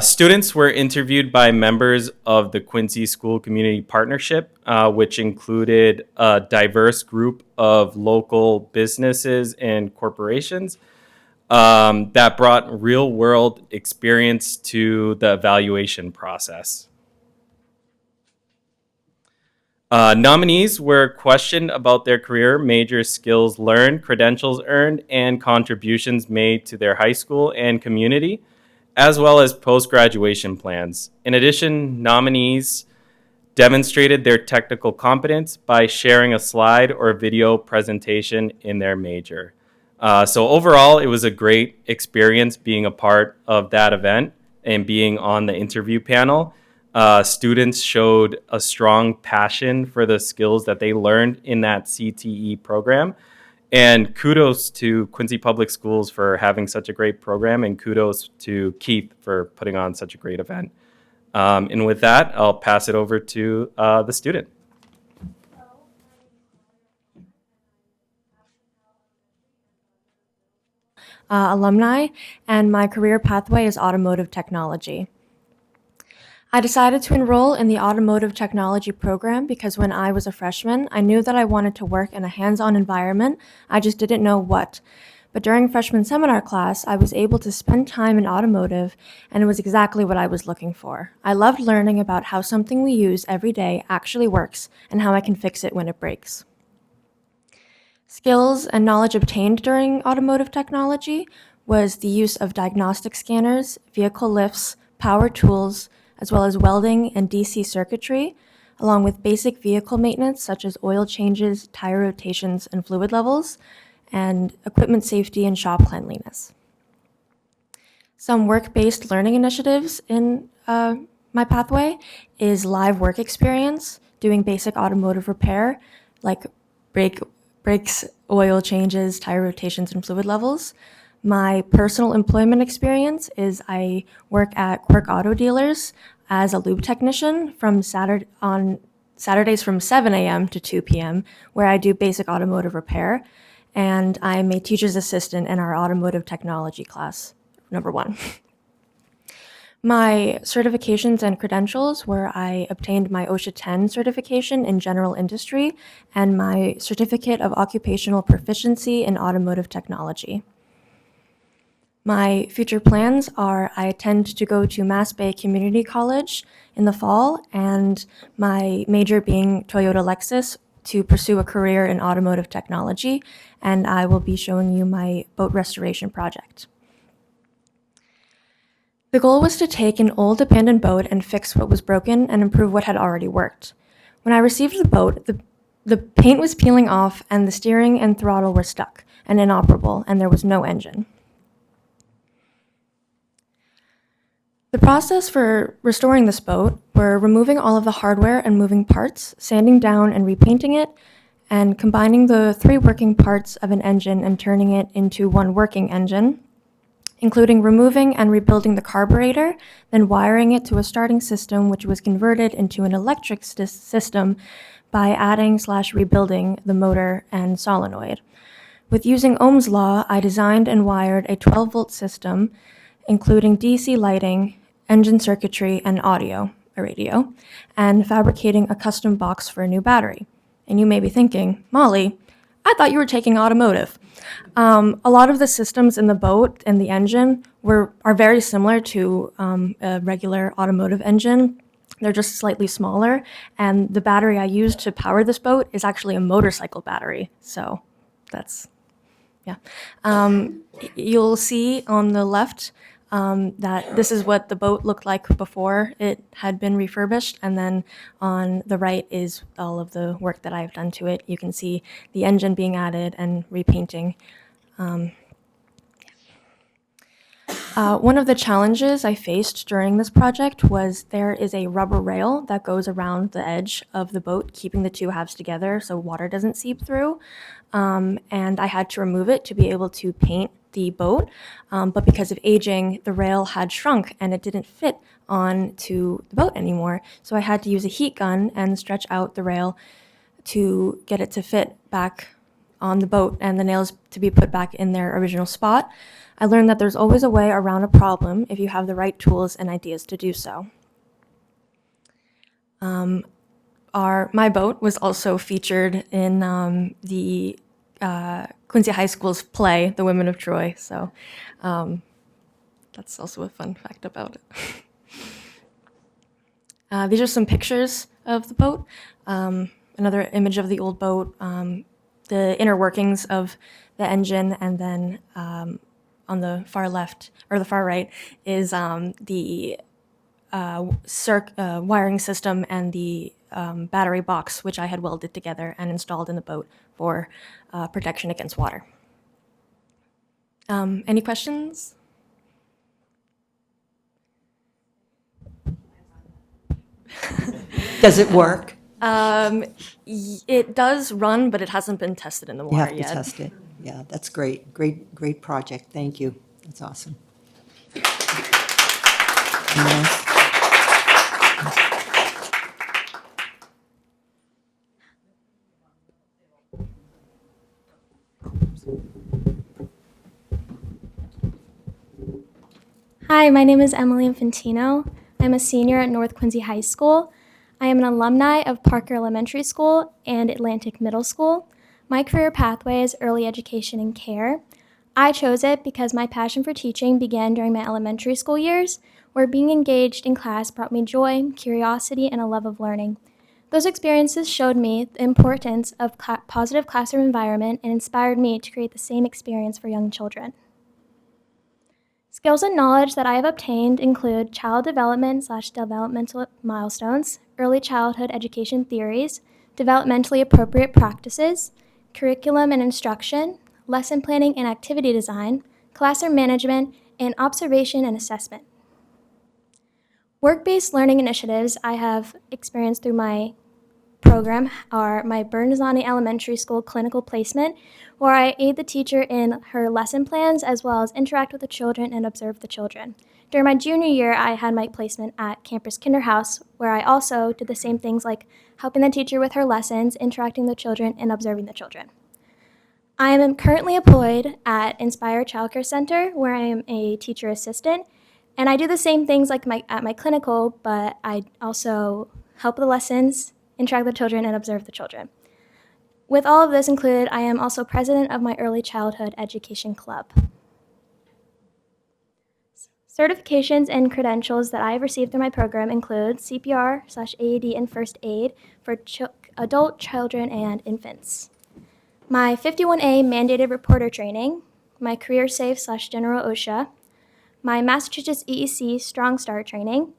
Students were interviewed by members of the Quincy School Community Partnership, which included a diverse group of local businesses and corporations that brought real-world experience to the evaluation process. Nominees were questioned about their career, major skills learned, credentials earned, and contributions made to their high school and community, as well as post-graduation plans. In addition, nominees demonstrated their technical competence by sharing a slide or video presentation in their major. So overall, it was a great experience being a part of that event and being on the interview panel. Students showed a strong passion for the skills that they learned in that CTE program. And kudos to Quincy Public Schools for having such a great program, and kudos to Keith for putting on such a great event. And with that, I'll pass it over to the student. Alumni, and my career pathway is automotive technology. I decided to enroll in the automotive technology program because when I was a freshman, I knew that I wanted to work in a hands-on environment. I just didn't know what. But during freshman seminar class, I was able to spend time in automotive, and it was exactly what I was looking for. I loved learning about how something we use every day actually works and how I can fix it when it breaks. Skills and knowledge obtained during automotive technology was the use of diagnostic scanners, vehicle lifts, power tools, as well as welding and DC circuitry, along with basic vehicle maintenance such as oil changes, tire rotations, and fluid levels, and equipment safety and shop cleanliness. Some work-based learning initiatives in my pathway is live work experience, doing basic automotive repair, like brakes, oil changes, tire rotations, and fluid levels. My personal employment experience is I work at Quirk Auto Dealers as a lube technician on Saturdays from 7 a.m. to 2 p.m., where I do basic automotive repair, and I'm a teacher's assistant in our automotive technology class, number 1. My certifications and credentials were I obtained my OSHA 10 certification in general industry and my certificate of occupational proficiency in automotive technology. My future plans are I intend to go to Mass Bay Community College in the fall, and my major being Toyota Lexus to pursue a career in automotive technology, and I will be showing you my boat restoration project. The goal was to take an old abandoned boat and fix what was broken and improve what had already worked. When I received the boat, the paint was peeling off and the steering and throttle were stuck and inoperable, and there was no engine. The process for restoring this boat were removing all of the hardware and moving parts, sanding down and repainting it, and combining the 3 working parts of an engine and turning it into one working engine, including removing and rebuilding the carburetor, then wiring it to a starting system which was converted into an electric system by adding/rebuilding the motor and solenoid. With using Ohm's law, I designed and wired a 12-volt system, including DC lighting, engine circuitry, and audio, a radio, and fabricating a custom box for a new battery. And you may be thinking, Molly, I thought you were taking automotive. A lot of the systems in the boat and the engine are very similar to a regular automotive engine. They're just slightly smaller, and the battery I used to power this boat is actually a motorcycle battery. So that's, yeah. You'll see on the left that this is what the boat looked like before it had been refurbished, and then on the right is all of the work that I've done to it. You can see the engine being added and repainting. One of the challenges I faced during this project was there is a rubber rail that goes around the edge of the boat, keeping the 2 halves together so water doesn't seep through, and I had to remove it to be able to paint the boat, but because of aging, the rail had shrunk and it didn't fit onto the boat anymore, so I had to use a heat gun and stretch out the rail to get it to fit back on the boat and the nails to be put back in their original spot. I learned that there's always a way around a problem if you have the right tools and ideas to do so. My boat was also featured in the Quincy High School's play, The Women of Troy, so that's also a fun fact about it. These are some pictures of the boat. Another image of the old boat, the inner workings of the engine, and then on the far left, or the far right, is the wiring system and the battery box, which I had welded together and installed in the boat for protection against water. Any questions? Does it work? It does run, but it hasn't been tested in the You water have to yet. test it. Yeah, that's great. Great project. Thank you. That's awesome. Anyone else? Hi, my name is Emily Infantino. I'm a senior at North Quincy High School. I am an alumni of Parker Elementary School and Atlantic Middle School. My career pathway is early education and care. I chose it because my passion for teaching began during my elementary school years, where being engaged in class brought me joy, curiosity, and a love of learning. Those experiences showed me the importance of positive classroom environment and inspired me to create the same experience for young children. Skills and knowledge that I have obtained include child development/developmental milestones, early childhood education theories, developmentally appropriate practices, curriculum and instruction, lesson planning and activity design, classroom management, and observation and assessment. Work-based learning initiatives I have experienced through my program are my Bernazani Elementary School clinical placement, where I aid the teacher in her lesson plans as well as interact with the children and observe the children. During my junior year, I had my placement at Campus Kinderhouse, where I also did the same things like helping the teacher with her lessons, interacting with the children, and observing the children. I am currently employed at Inspire Childcare Center, where I am a teacher assistant, and I do the same things like at my clinical, but I also help with the lessons, interact with the children, and observe the children. With all of this included, I am also president of my early childhood education club. Certifications and credentials that I have received through my program include CPR/AED and first aid for adult, children, and infants. My 51A mandated reporter training, my career safe/general OSHA, my Massachusetts EEC Strong Start training,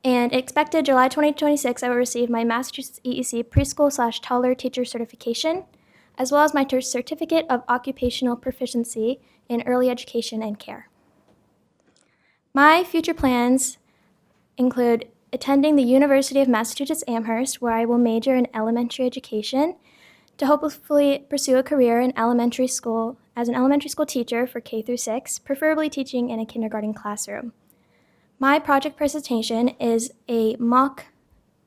and expected July 2026, I will receive my Massachusetts EEC preschool/toddler teacher certification, as well as my certificate of occupational proficiency in early education and care. My future plans include attending the University of Massachusetts Amherst, where I will major in elementary education to hopefully pursue a career in elementary school as an elementary school teacher for K through 6, preferably teaching in a kindergarten classroom. My project presentation is a mock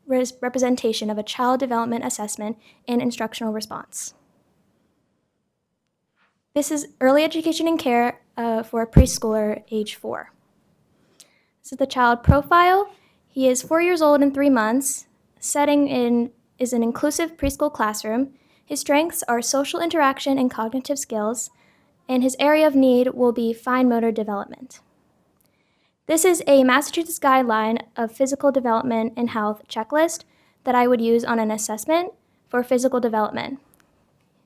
representation of a child development assessment and instructional response. This is early education and care for a preschooler age 4. This is the child profile. He is 4 years old and 3 months. Setting is an inclusive preschool classroom. His strengths are social interaction and cognitive skills, and his area of need will be fine motor development. This is a Massachusetts guideline of physical development and health checklist that I would use on an assessment for physical development.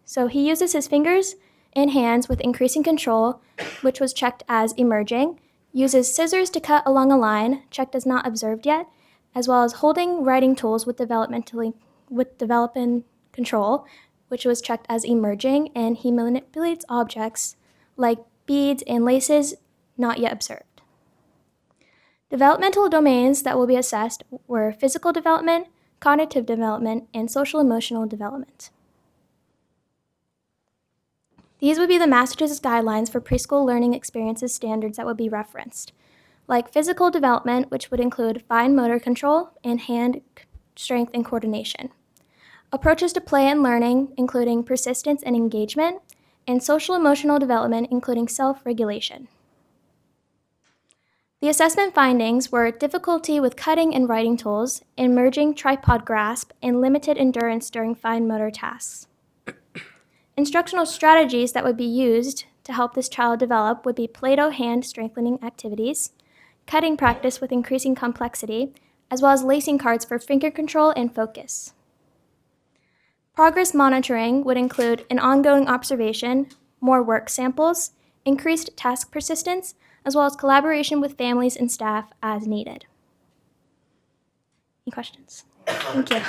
So he uses his fingers and hands with increasing control, which was checked as emerging, uses scissors to cut along a line, checked as not observed yet, as well as holding writing tools with development control, which was checked as emerging, and he manipulates objects like beads and laces not yet observed. Developmental domains that will be assessed were physical development, cognitive development, and social emotional development. These would be the Massachusetts guidelines for preschool learning experiences standards that would be referenced, like physical development, which would include fine motor control and hand strength and coordination. Approaches to play and learning, including persistence and engagement, and social emotional development, including self-regulation. The assessment findings were difficulty with cutting and writing tools, emerging tripod grasp, and limited endurance during fine motor tasks. Instructional strategies that would be used to help this child develop would be Play-Doh hand strengthening activities, cutting practice with increasing complexity, as well as lacing cards for finger control and focus. Progress monitoring would include an ongoing observation, more work samples, increased task persistence, as well as collaboration with families and staff as needed. Any questions? Thank you.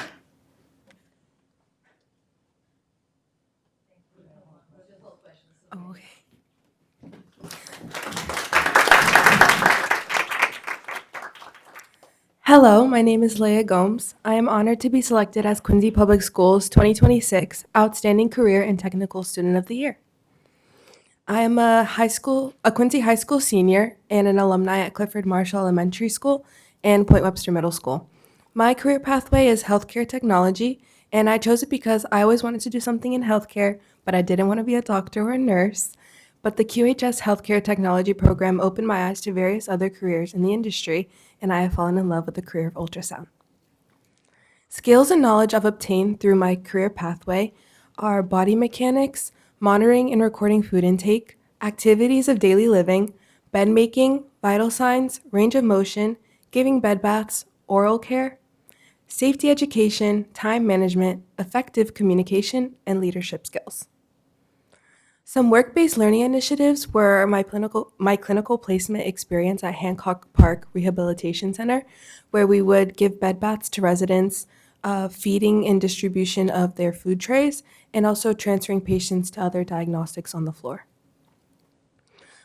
Hello, my name is Leah Gomes. I am honored to be selected as Quincy Public Schools 2026 Outstanding Career and Technical Student of the Year. I am a Quincy High School senior and an alumni at Clifford Marshall Elementary School and Point Webster Middle School. My career pathway is healthcare technology, and I chose it because I always wanted to do something in healthcare, but I didn't want to be a doctor or a nurse. But the QHS Healthcare Technology program opened my eyes to various other careers in the industry, and I have fallen in love with the career of ultrasound. Skills and knowledge I've obtained through my career pathway are body mechanics, monitoring and recording food intake, activities of daily living, bed making, vital signs, range of motion, giving bed baths, oral care, safety education, time management, effective communication, and leadership skills. Some work-based learning initiatives were my clinical placement experience at Hancock Park Rehabilitation Center, where we would give bed baths to residents, feeding and distribution of their food trays, and also transferring patients to other diagnostics on the floor.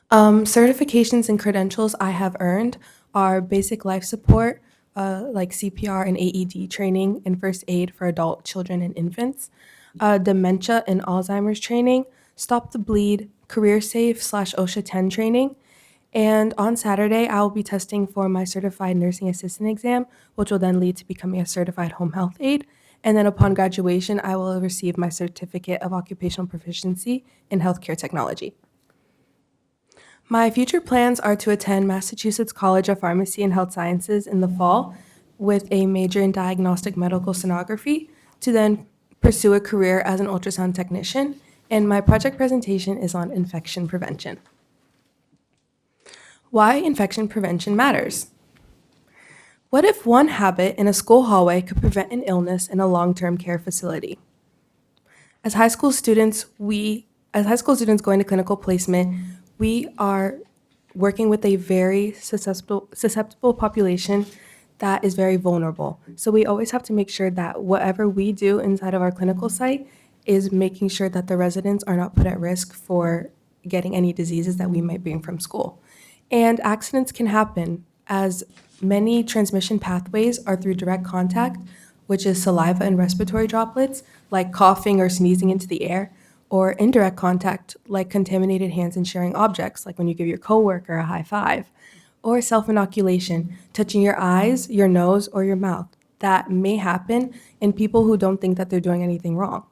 Certifications and credentials I have earned are basic life support, like CPR and AED training and first aid for adult children and infants, dementia and Alzheimer's training, Stop the Bleed, Career Safe / OSHA 10 training. And on Saturday, I will be testing for my certified nursing assistant exam, which will then lead to becoming a certified home health aide. And then upon graduation, I will receive my certificate of occupational proficiency in healthcare technology. My future plans are to attend Massachusetts College of Pharmacy and Health Sciences in the fall with a major in diagnostic medical sonography to then pursue a career as an ultrasound technician. And my project presentation is on infection prevention. Why infection prevention matters. What if one habit in a school hallway could prevent an illness in a long-term care facility? As high school students going to clinical placement, we are working with a very susceptible population that is very vulnerable. So we always have to make sure that whatever we do inside of our clinical site is making sure that the residents are not put at risk for getting any diseases that we might bring from school. And accidents can happen, as many transmission pathways are through direct contact, which is saliva and respiratory droplets, like coughing or sneezing into the air, or indirect contact, like contaminated hands and sharing objects, like when you give your coworker a high five, or self-inoculation, touching your eyes, your nose, or your mouth. That may happen in people who don't think that they're doing anything wrong.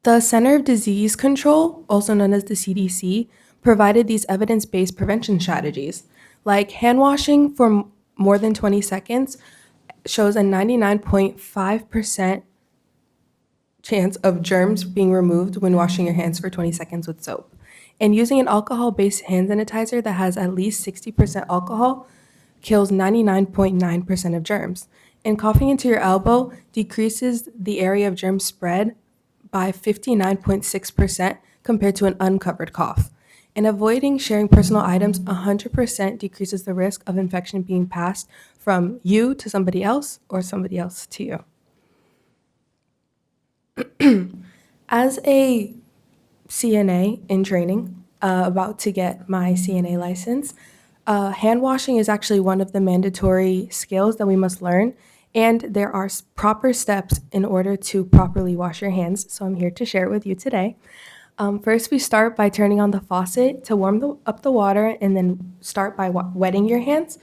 The Center of Disease Control, also known as the CDC, provided these evidence-based prevention strategies, like hand washing for more than 20 seconds shows a 99.5% chance of germs being removed when washing your hands for 20 seconds with soap. And using an alcohol-based hand sanitizer that has at least 60% alcohol kills 99.9% of germs. And coughing into your elbow decreases the area of germ spread by 59.6% compared to an uncovered cough. And avoiding sharing personal items 100% decreases the risk of infection being passed from you to somebody else or somebody else to you. As a CNA in training, about to get my CNA license, hand washing is actually one of the mandatory skills that we must learn, and there are proper steps in order to properly wash your hands, so I'm here to share it with you today. First, we start by turning on the faucet to warm up the water, and then start by wetting your hands,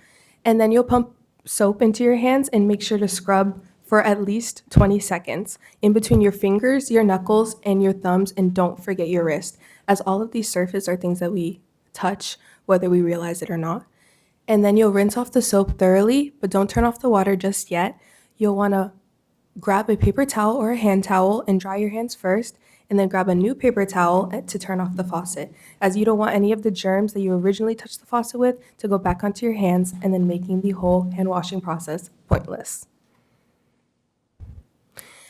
and then you'll pump soap into your hands and make sure to scrub for at least 20 seconds in between your fingers, your knuckles, and your thumbs, and don't forget your wrist, as all of these surfaces are things that we touch, whether we realize it or not. And then you'll rinse off the soap thoroughly, but don't turn off the water just yet. You'll want to grab a paper towel or a hand towel and dry your hands first, and then grab a new paper towel to turn off the faucet, as you don't want any of the germs that you originally touched the faucet with to go back onto your hands and then making the whole hand washing process pointless.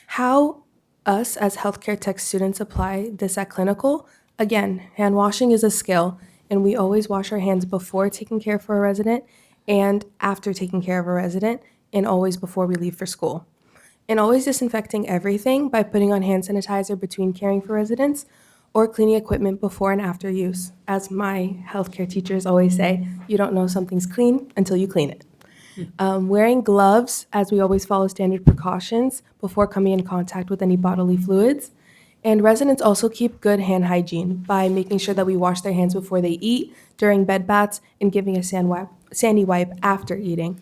How us as healthcare tech students apply this at clinical? Again, hand washing is a skill, and we always wash our hands before taking care for a resident and after taking care of a resident, and always before we leave for school. And always disinfecting everything by putting on hand sanitizer between caring for residents or cleaning equipment before and after use. As my healthcare teachers always say, you don't know something's clean until you clean it. Wearing gloves, as we always follow standard precautions before coming in contact with any bodily fluids. And residents also keep good hand hygiene by making sure that we wash their hands before they eat, during bed baths, and giving a sandy wipe after eating.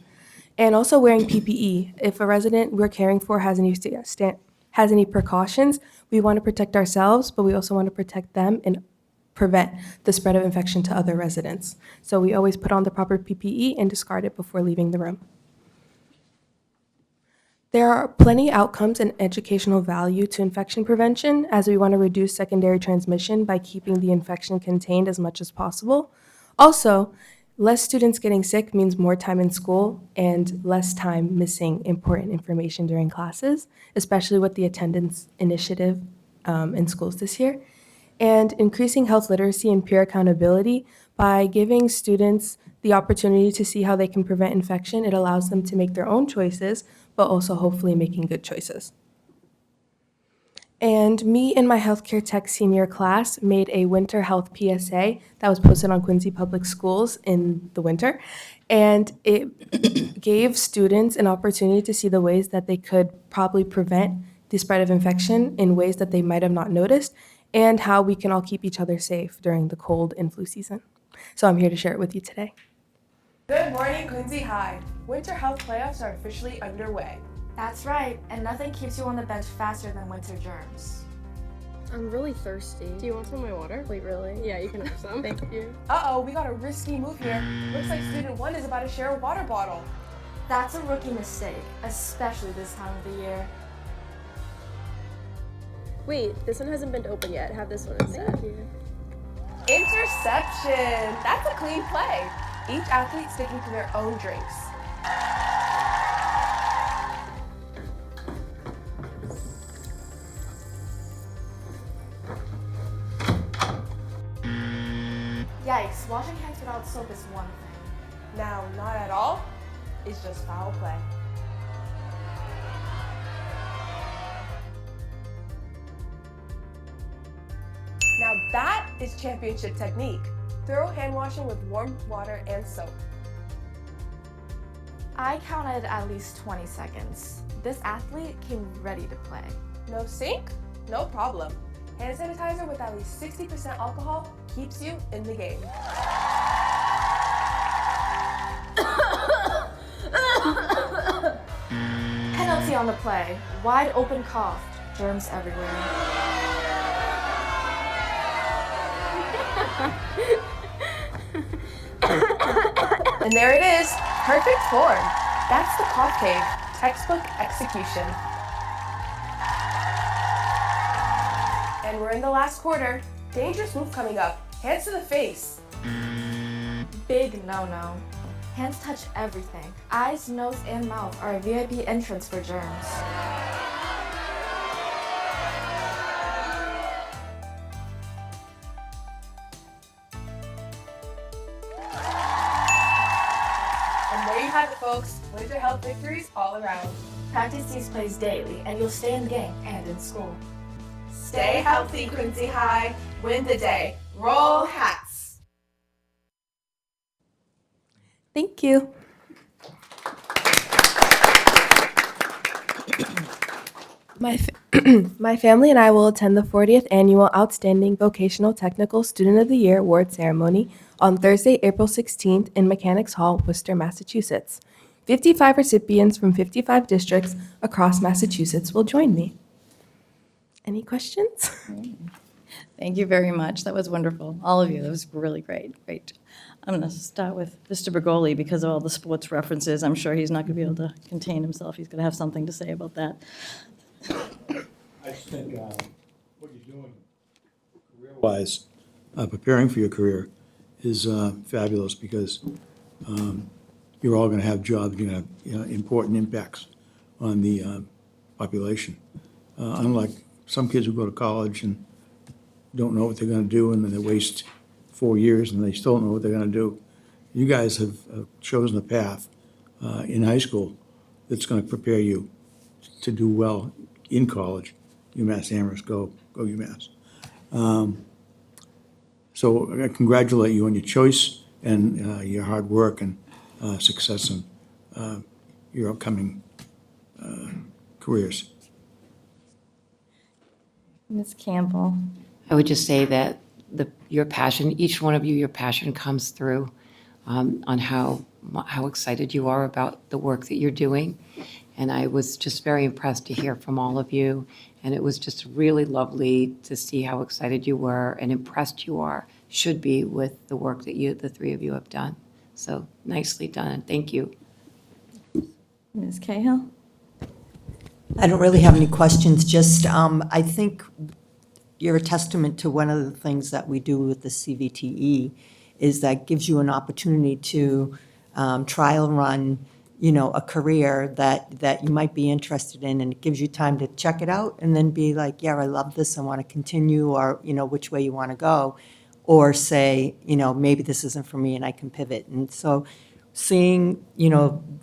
And also wearing PPE. If a resident we're caring for has any precautions, we want to protect ourselves, but we also want to protect them and prevent the spread of infection to other residents. So we always put on the proper PPE and discard it before leaving the room. There are plenty outcomes and educational value to infection prevention, as we want to reduce secondary transmission by keeping the infection contained as much as possible. Also, less students getting sick means more time in school and less time missing important information during classes, especially with the attendance initiative in schools this year. And increasing health literacy and peer accountability by giving students the opportunity to see how they can prevent infection. It allows them to make their own choices, but also hopefully making good choices. And me and my healthcare tech senior class made a winter health PSA that was posted on Quincy Public Schools in the winter. And it gave students an opportunity to see the ways that they could probably prevent the spread of infection in ways that they might have not noticed, and how we can all keep each other safe during the cold and flu season. So I'm here to share it with you today. Good morning, Quincy High. Winter health playoffs are officially underway. That's right, and nothing keeps you on the bench faster than winter germs. I'm really thirsty. Do you want some of my water? Wait, really? Yeah, you can have some. Thank you. Uh-oh, we got a risky move here. Looks like student 1 is about to share a water bottle. That's a rookie mistake, especially this time of the year. Wait, this one hasn't been opened yet. Have this one instead. Thank you. Interception! That's a clean play. Each athlete sticking to their own drinks. Yikes, washing hands without soap is one thing. Now, not at all. It's just foul play. Now that is championship technique. Thorough hand washing with warm water and soap. I counted at least 20 seconds. This athlete came ready to play. No sink? No problem. Hand sanitizer with at least 60% alcohol keeps you in the game. Penalty on the play. Wide open cough. Germs everywhere. And there it is, perfect form. That's the cough cave, textbook execution. And we're in the last quarter. Dangerous move coming up. Hands to the face. Big no-no. Hands touch everything. Eyes, nose, and mouth are a VIP entrance for germs. And there you have it, folks. Winter health victories all around. Practice these plays daily, and you'll stay in the game and in school. Stay healthy, Quincy High. Win the day. Roll hats. Thank you. My family and I will attend the 40th Annual Outstanding Vocational Technical Student of the Year Award Ceremony on Thursday, April 16th in Mechanics Hall, Worcester, Massachusetts. 55 recipients from 55 districts across Massachusetts will join me. Any questions? Thank you very much. That was wonderful. All of you, that was really great. Great. I'm going to start with Mr. Bergoli because of all the sports references. I'm sure he's not going to be able to contain himself. He's going to have something to say about that. I just think what you're doing career-wise, preparing for your career is fabulous because you're all going to have jobs, you're going to have important impacts on the population. Unlike some kids who go to college and don't know what they're going to do, and then they waste 4 years and they still don't know what they're going to do. you guys have chosen a path in high school that's going to prepare you to do well in college. UMass Amherst, go UMass. So I congratulate you on your choice and your hard work and success in your upcoming careers. Ms. Campbell. I would just say that your passion, each one of you, your passion comes through on how excited you are about the work that you're doing. And I was just very impressed to hear from all of you. And it was just really lovely to see how excited you were and impressed you should be with the work that the three of you have done. So nicely done. Thank you. Ms. Cahill? I don't really have any questions, just I think you're a testament to one of the things that we do with the CVTE is that gives you an opportunity to trial run, a career that you might be interested in, and it gives you time to check it out and then be like, yeah, I love this, I want to continue, or, which way you want to go, or say, maybe this isn't for me and I can pivot. And so seeing,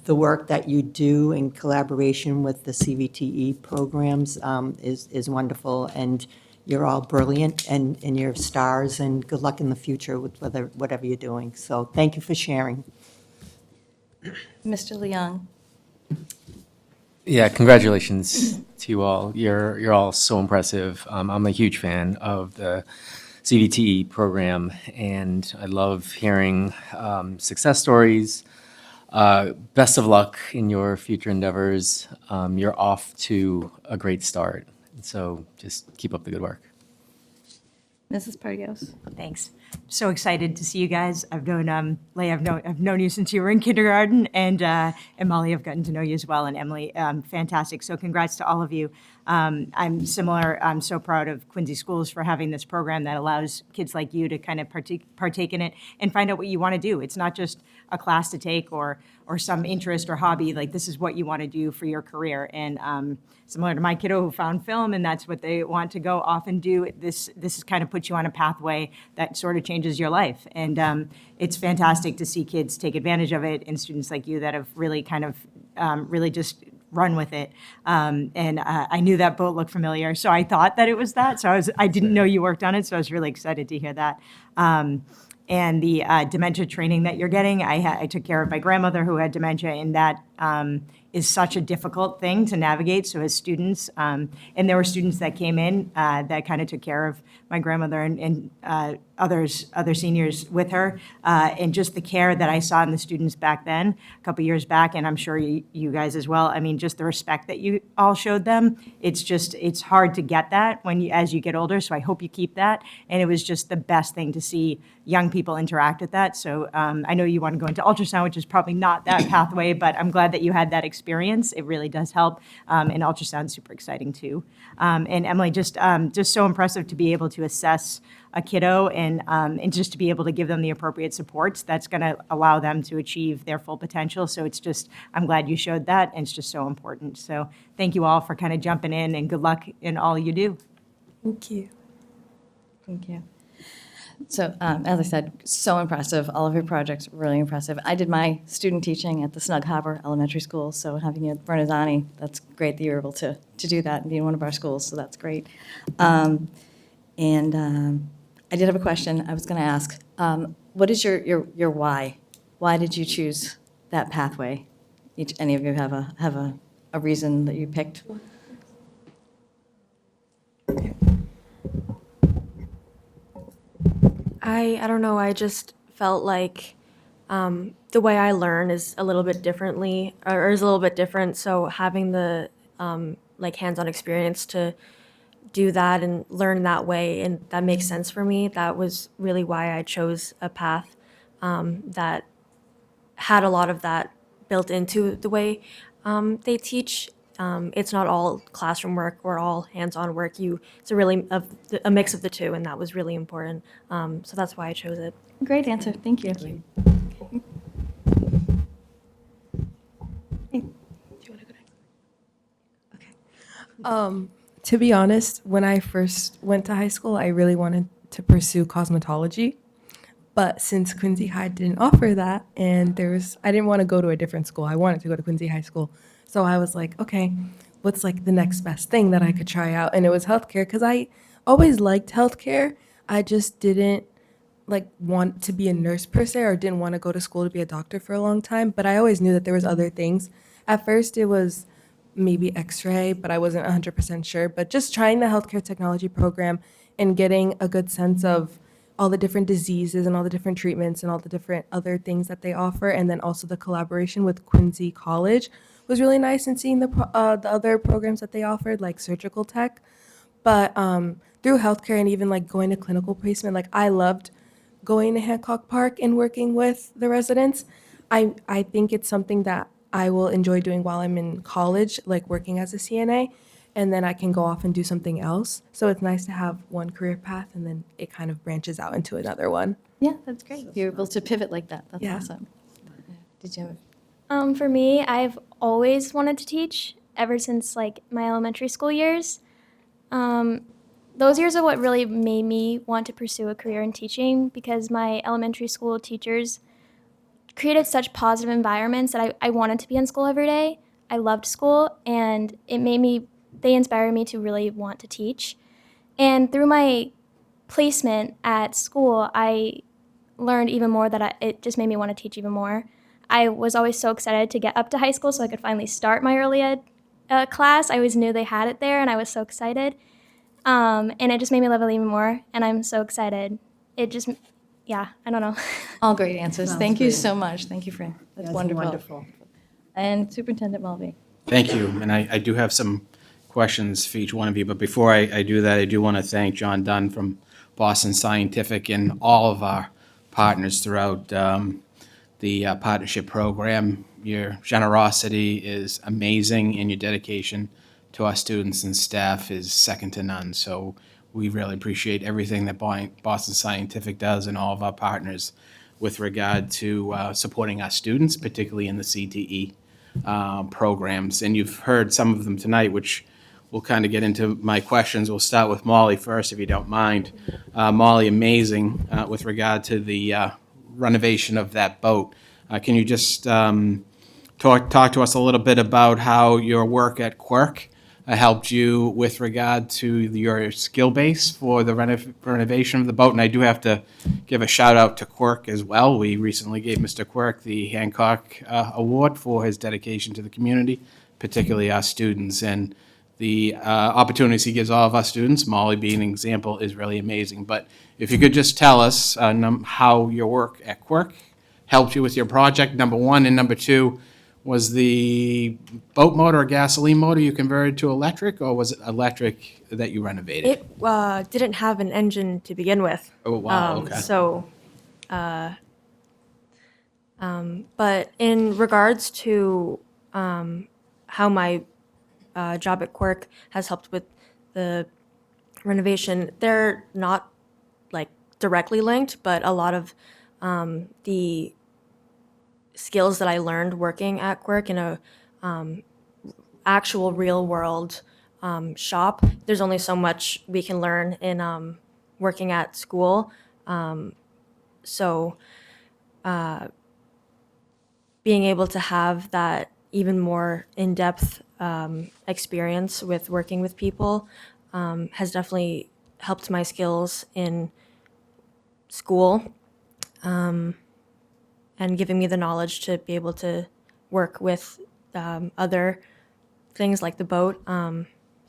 the work that you do in collaboration with the CVTE programs is wonderful, and you're all brilliant, and you're stars, and good luck in the future with whatever you're doing. So thank you for sharing. Mr. Leung? Yeah, congratulations to you all. You're all so impressive. I'm a huge fan of the CVTE program, and I love hearing success stories. Best of luck in your future endeavors. You're off to a great start, so just keep up the good work. Mrs. Pardios? Thanks. So excited to see you guys. I've known Leigh. I've known you since you were in kindergarten, and Molly, I've gotten to know you as well, and Emily, fantastic. So congrats to all of you. I'm similar. I'm so proud of Quincy Schools for having this program that allows kids like you to kind of partake in it and find out what you want to do. It's not just a class to take or some interest or hobby. Like, this is what you want to do for your career. And similar to my kiddo who found film, and that's what they want to go off and do. This kind of puts you on a pathway that sort of changes your life. And it's fantastic to see kids take advantage of it, and students like you that have really kind of really just run with it. And I knew that boat looked familiar, so I thought that it was that. So I didn't know you worked on it, so I was really excited to hear that. And the dementia training that you're getting, I took care of my grandmother who had dementia, and that is such a difficult thing to navigate. So as students, and there were students that came in that kind of took care of my grandmother and other seniors with her, and just the care that I saw in the students back then, a couple years back, and I'm sure you guys as well. I mean, just the respect that you all showed them. It's hard to get that as you get older. So I hope you keep that. And it was just the best thing to see young people interact with that. So I know you want to go into ultrasound, which is probably not that pathway, but I'm glad that you had that experience. It really does help. And ultrasound's super exciting too. And Emily, just so impressive to be able to assess a kiddo and just to be able to give them the appropriate supports that's going to allow them to achieve their full potential. So it's just, I'm glad you showed that, and it's just so important. So thank you all for kind of jumping in, and good luck in all you do. Thank you. Thank you. So, as I said, so impressive. All of your projects, really impressive. I did my student teaching at the Snug Harbor Elementary School, so having you at Bernazani, that's great that you're able to do that and be in one of our schools, so that's great. I did have a question I was going to ask. What is your why? Why did you choose that pathway? Any of you have a reason that you picked? I don't know, I just felt like the way I learn is a little bit differently, or is a little bit different, so having the like hands-on experience to do that and learn that way, and that makes sense for me. That was really why I chose a path that had a lot of that built into the way they teach. It's not all classroom work or all hands-on work. It's a mix of the two, and that was really important. So that's why I chose it. Great answer. Thank you. To be honest, when I first went to high school, I really wanted to pursue cosmetology, But since Quincy High didn't offer that, and I didn't want to go to a different school. I wanted to go to Quincy High School. So I was like, okay, what's like the next best thing that I could try out? And it was healthcare because I always liked healthcare. I just didn't like want to be a nurse per se, or didn't want to go to school to be a doctor for a long time. But I always knew that there was other things. At first, it was maybe X-ray, but I wasn't 100% sure. But just trying the healthcare technology program and getting a good sense of all the different diseases and all the different treatments and all the different other things that they offer, and then also the collaboration with Quincy College was really nice, and seeing the other programs that they offered, like surgical tech. But through healthcare and even like going to clinical placement, like I loved going to Hancock Park and working with the residents. I think it's something that I will enjoy doing while I'm in college, like working as a CNA, and then I can go off and do something else. So it's nice to have one career path and then it kind of branches out into another one. Yeah, that's great. You're able to pivot like that. That's Yeah. awesome. Did you have? For me, I've always wanted to teach ever since like my elementary school years. Those years are what really made me want to pursue a career in teaching, because my elementary school teachers created such positive environments that I wanted to be in school every day. I loved school, and they inspired me to really want to teach. And through my placement at school, I learned even more that it just made me want to teach even more. I was always so excited to get up to high school so I could finally start my early ed class. I always knew they had it there, and I was so excited. And it just made me love it even more, and I'm so excited. It just, yeah, I don't know. All great answers. Sounds Thank you great. so much. Thank you, Fran. That's That's wonderful. wonderful. And Superintendent Mulvey. Thank you, and I do have some questions for each one of you, but before I do that, I do want to thank John Dunn from Boston Scientific and all of our partners throughout the partnership program. Your generosity is amazing, and your dedication to our students and staff is second to none. So we really appreciate everything that Boston Scientific does and all of our partners with regard to supporting our students, particularly in the CTE programs. And you've heard some of them tonight, which we'll kind of get into my questions. We'll start with Molly first, if you don't mind. Molly, amazing with regard to the renovation of that boat. Can you just talk to us a little bit about how your work at Quirk helped you with regard to your skill base for the renovation of the boat? And I do have to give a shout out to Quirk as well. We recently gave Mr. Quirk the Hancock Award for his dedication to the community, particularly our students. And the opportunities he gives all of our students, Molly being an example, is really amazing. But if you could just tell us how your work at Quirk helped you with your project, number one, and number two, was the boat motor or gasoline motor you converted to electric, or was it electric that you renovated? It didn't have an engine to begin with. Oh, wow, okay. But in regards to how my job at Quirk has helped with the renovation, they're not like directly linked, but a lot of the skills that I learned working at Quirk in a actual real world shop, there's only so much we can learn in working at school. So being able to have that even more in-depth experience with working with people has definitely helped my skills in school, and giving me the knowledge to be able to work with other things like the boat.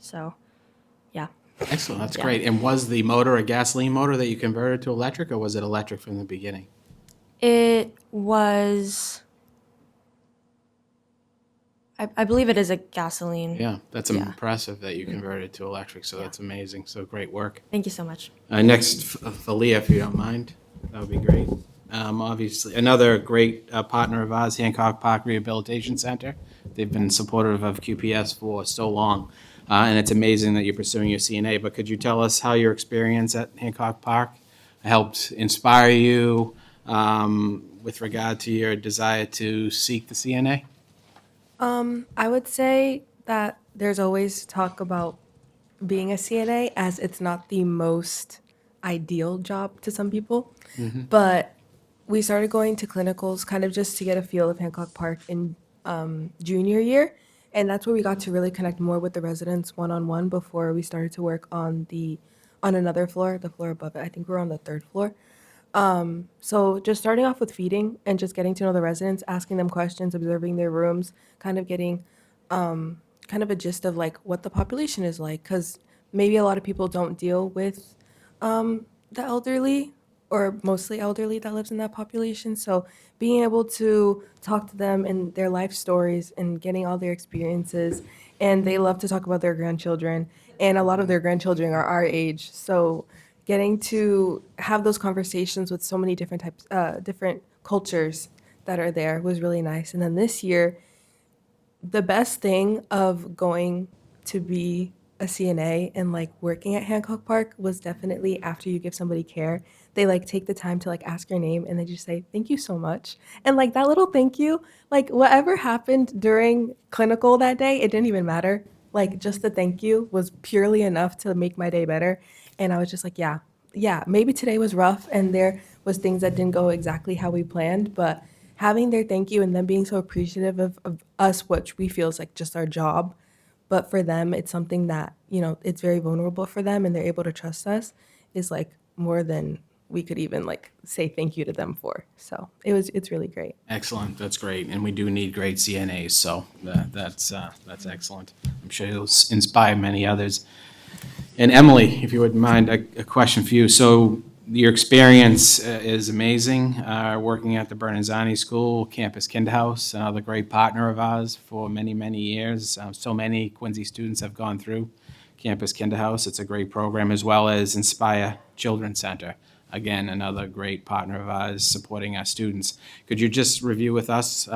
So, yeah. Excellent, that's Yeah. great. And was the motor a gasoline motor that you converted to electric, or was it electric from the beginning? It was, I believe it is a gasoline. Yeah, that's Yeah. impressive that you converted to electric, so that's amazing. So great work. Thank you so much. Next, Thalia, if you don't mind, that would be great. Obviously, another great partner of ours, Hancock Park Rehabilitation Center. They've been supportive of QPS for so long, and it's amazing that you're pursuing your CNA. But could you tell us how your experience at Hancock Park helped inspire you with regard to your desire to seek the CNA? I would say that there's always talk about being a CNA, as it's not the most ideal job to some people. But we started going to clinicals kind of just to get a feel of Hancock Park in junior year. And that's where we got to really connect more with the residents one-on-one before we started to work on another floor, the floor above it. I think we're on the third floor. So just starting off with feeding and just getting to know the residents, asking them questions, observing their rooms, kind of getting kind of a gist of like what the population is like, because maybe a lot of people don't deal with the elderly or mostly elderly that lives in that population. So being able to talk to them and their life stories and getting all their experiences, and they love to talk about their grandchildren, and a lot of their grandchildren are our age. So getting to have those conversations with so many different types, different cultures that are there was really nice. And then this year, the best thing of going to be a CNA and like working at Hancock Park was definitely after you give somebody care, they like take the time to like ask your name and they just say, "Thank you so much." And like that little thank you, like whatever happened during clinical that day, it didn't even matter. Like just the thank you was purely enough to make my day better. And I was just like, yeah, maybe today was rough and there was things that didn't go exactly how we planned, but having their thank you and them being so appreciative of us, which we feel is like just our job, but for them, it's something that, you know, it's very vulnerable for them and they're able to trust us, is like more than we could even like say thank you to them for. So it's really great. Excellent, that's great, and we do need great CNAs, so that's excellent. I'm sure it'll inspire many others. And Emily, if you wouldn't mind, a question for you. So your experience is amazing, working at the Bernanzani School, Campus Kinderhouse, another great partner of ours for many, many years. So many Quincy students have gone through Campus Kinderhouse. It's a great program, as well as Inspire Children's Center. Again, another great partner of ours supporting our students. Could you just review with us,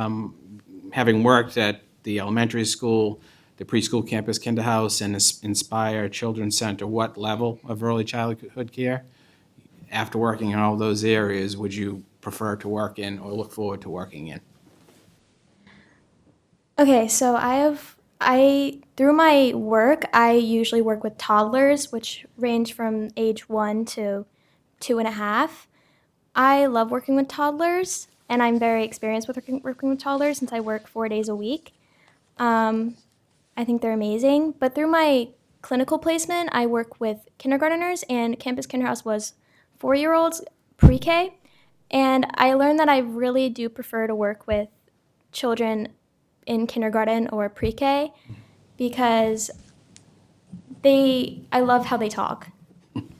having worked at the elementary school, the preschool Campus Kinderhouse, and Inspire Children's Center, what level of early childhood care, after working in all those areas, would you prefer to work in or look forward to working in? Okay, so through my work, I usually work with toddlers, which range from age 1 to 2.5. I love working with toddlers, and I'm very experienced with working with toddlers since I work 4 days a week. I think they're amazing. But through my clinical placement, I work with kindergarteners, and Campus Kinderhouse was 4-year-olds, pre-K. And I learned that I really do prefer to work with children in kindergarten or pre-K because I love how they talk.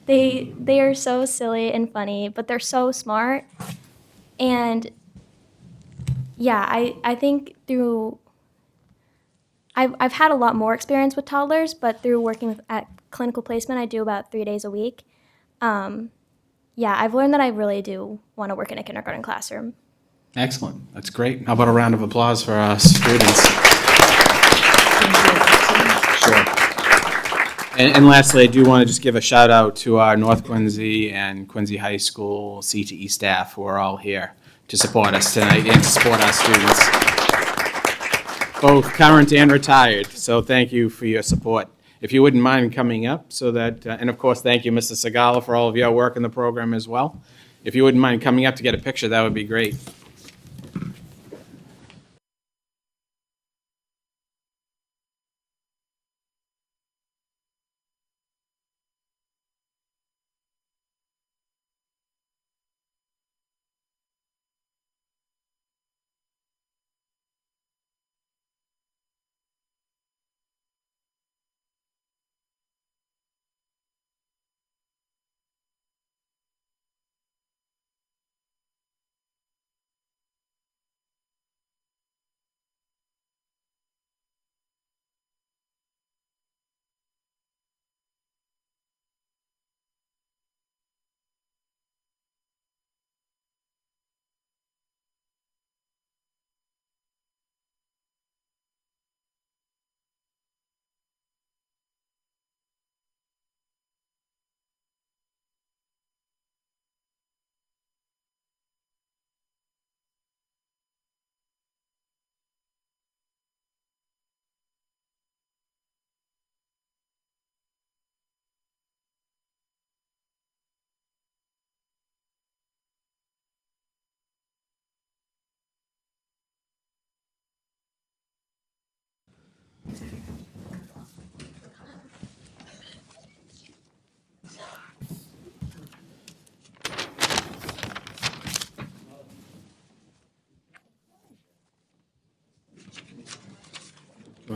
They are so silly and funny, but they're so smart. And yeah, I think I've had a lot more experience with toddlers, but through working at clinical placement, I do about 3 days a week. Yeah, I've learned that I really do want to work in a kindergarten classroom. Excellent, that's great. How about a round of applause for our students? Sure. And lastly, I do want to just give a shout out to our North Quincy and Quincy High School CTE staff who are all here to support us tonight and to support our students, both current and retired. So thank you for your support. If you wouldn't mind coming up so that, and of course, thank you, Mr. Segalla, for all of your work in the program as well. If you wouldn't mind coming up to get a picture, that would be great.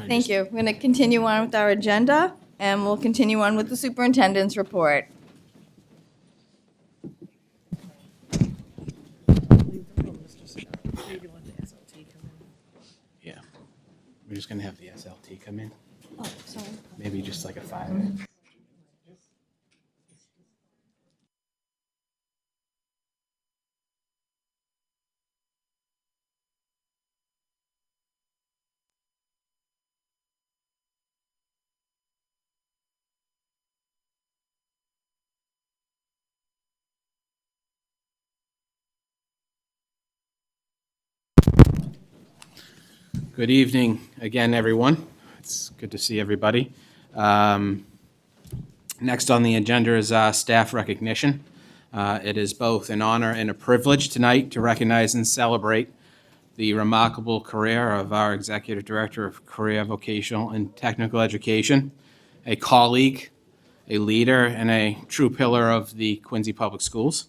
Thank you. We're going to continue on with our agenda, and we'll continue on with the superintendent's report. Yeah. We're just going to have the SLT come in. Oh, sorry. Maybe just like a 5-minute. Good evening again, everyone. It's good to see everybody. Next on the agenda is staff recognition. It is both an honor and a privilege tonight to recognize and celebrate the remarkable career of our Executive Director of Career, Vocational, and Technical Education, a colleague, a leader, and a true pillar of the Quincy Public Schools.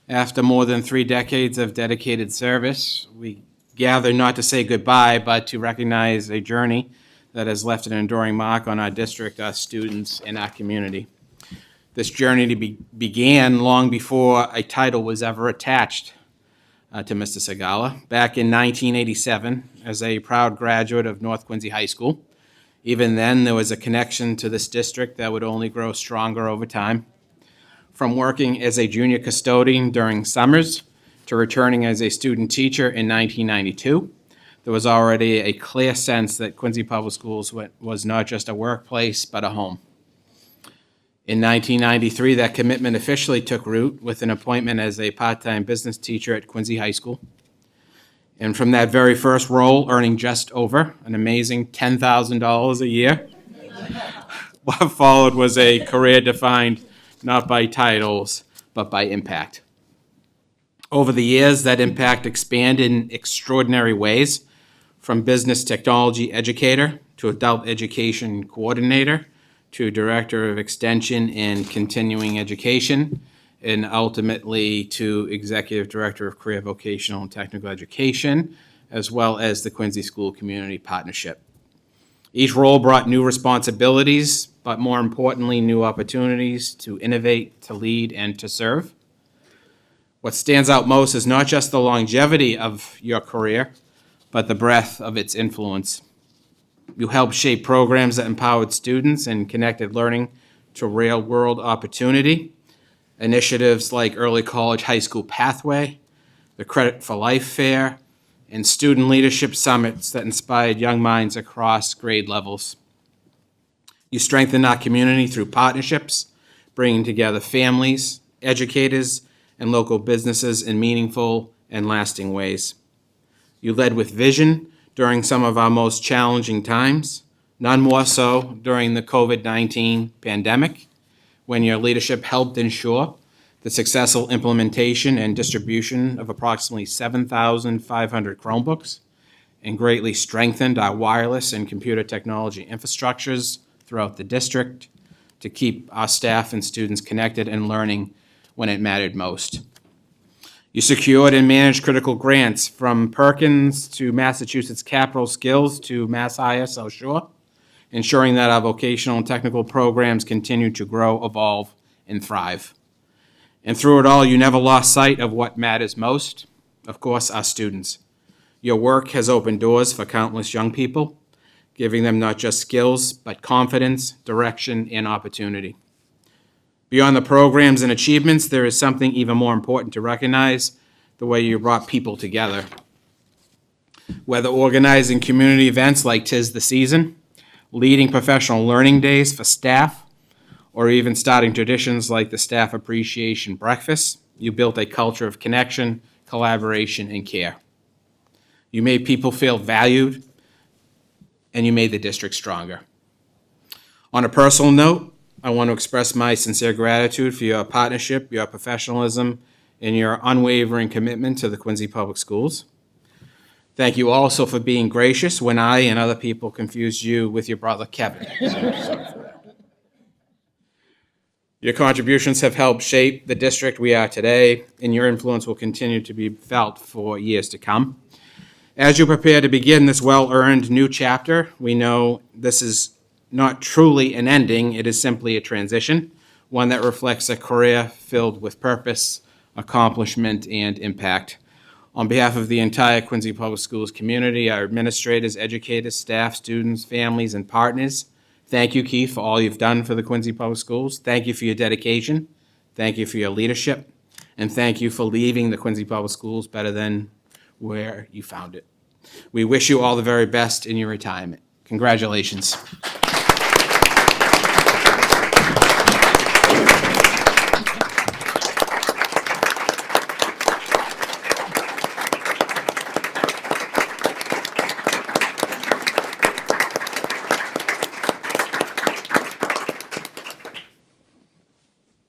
After more than 3 decades of dedicated service, we gather not to say goodbye, but to recognize a journey that has left an enduring mark on our district, our students, and our community. This journey began long before a title was ever attached to Mr. Segalla. Back in 1987, as a proud graduate of North Quincy High School, even then there was a connection to this district that would only grow stronger over time. From working as a junior custodian during summers to returning as a student teacher in 1992, there was already a clear sense that Quincy Public Schools was not just a workplace, but a home. In 1993, that commitment officially took root with an appointment as a part-time business teacher at Quincy High School. And from that very first role, earning just over an amazing $10,000 a year, what followed was a career defined not by titles, but by impact. Over the years, that impact expanded in extraordinary ways, from business technology educator to adult education coordinator to director of extension and continuing education, and ultimately to executive director of career, vocational, and technical education, as well as the Quincy School Community Partnership. Each role brought new responsibilities, but more importantly, new opportunities to innovate, to lead, and to serve. What stands out most is not just the longevity of your career, but the breadth of its influence. You helped shape programs that empowered students and connected learning to real-world opportunity. Initiatives like Early College High School Pathway, the Credit for Life Fair, and student leadership summits that inspired young minds across grade levels. You strengthened our community through partnerships, bringing together families, educators, and local businesses in meaningful and lasting ways. You led with vision during some of our most challenging times, none more so during the COVID-19 pandemic, when your leadership helped ensure the successful implementation and distribution of approximately 7,500 Chromebooks and greatly strengthened our wireless and computer technology infrastructures throughout the district to keep our staff and students connected and learning when it mattered most. You secured and managed critical grants from Perkins to Massachusetts Capital Skills to Mass Higher South Shore, ensuring that our vocational and technical programs continue to grow, evolve, and thrive. And through it all, you never lost sight of what matters most, of course, our students. Your work has opened doors for countless young people, giving them not just skills, but confidence, direction, and opportunity. Beyond the programs and achievements, there is something even more important to recognize: the way you brought people together. Whether organizing community events like 'Tis the Season, leading professional learning days for staff, or even starting traditions like the Staff Appreciation Breakfast, you built a culture of connection, collaboration, and care. You made people feel valued, and you made the district stronger. On a personal note, I want to express my sincere gratitude for your partnership, your professionalism, and your unwavering commitment to the Quincy Public Schools. Thank you also for being gracious when I and other people confused you with your brother Kevin. Your contributions have helped shape the district we are today, and your influence will continue to be felt for years to come. As you prepare to begin this well-earned new chapter, we know this is not truly an ending, it is simply a transition, one that reflects a career filled with purpose, accomplishment, and impact. On behalf of the entire Quincy Public Schools community, our administrators, educators, staff, students, families, and partners, thank you, Keith, for all you've done for the Quincy Public Schools. Thank you for your dedication. Thank you for your leadership. And thank you for leaving the Quincy Public Schools better than where you found it. We wish you all the very best in your retirement. Congratulations.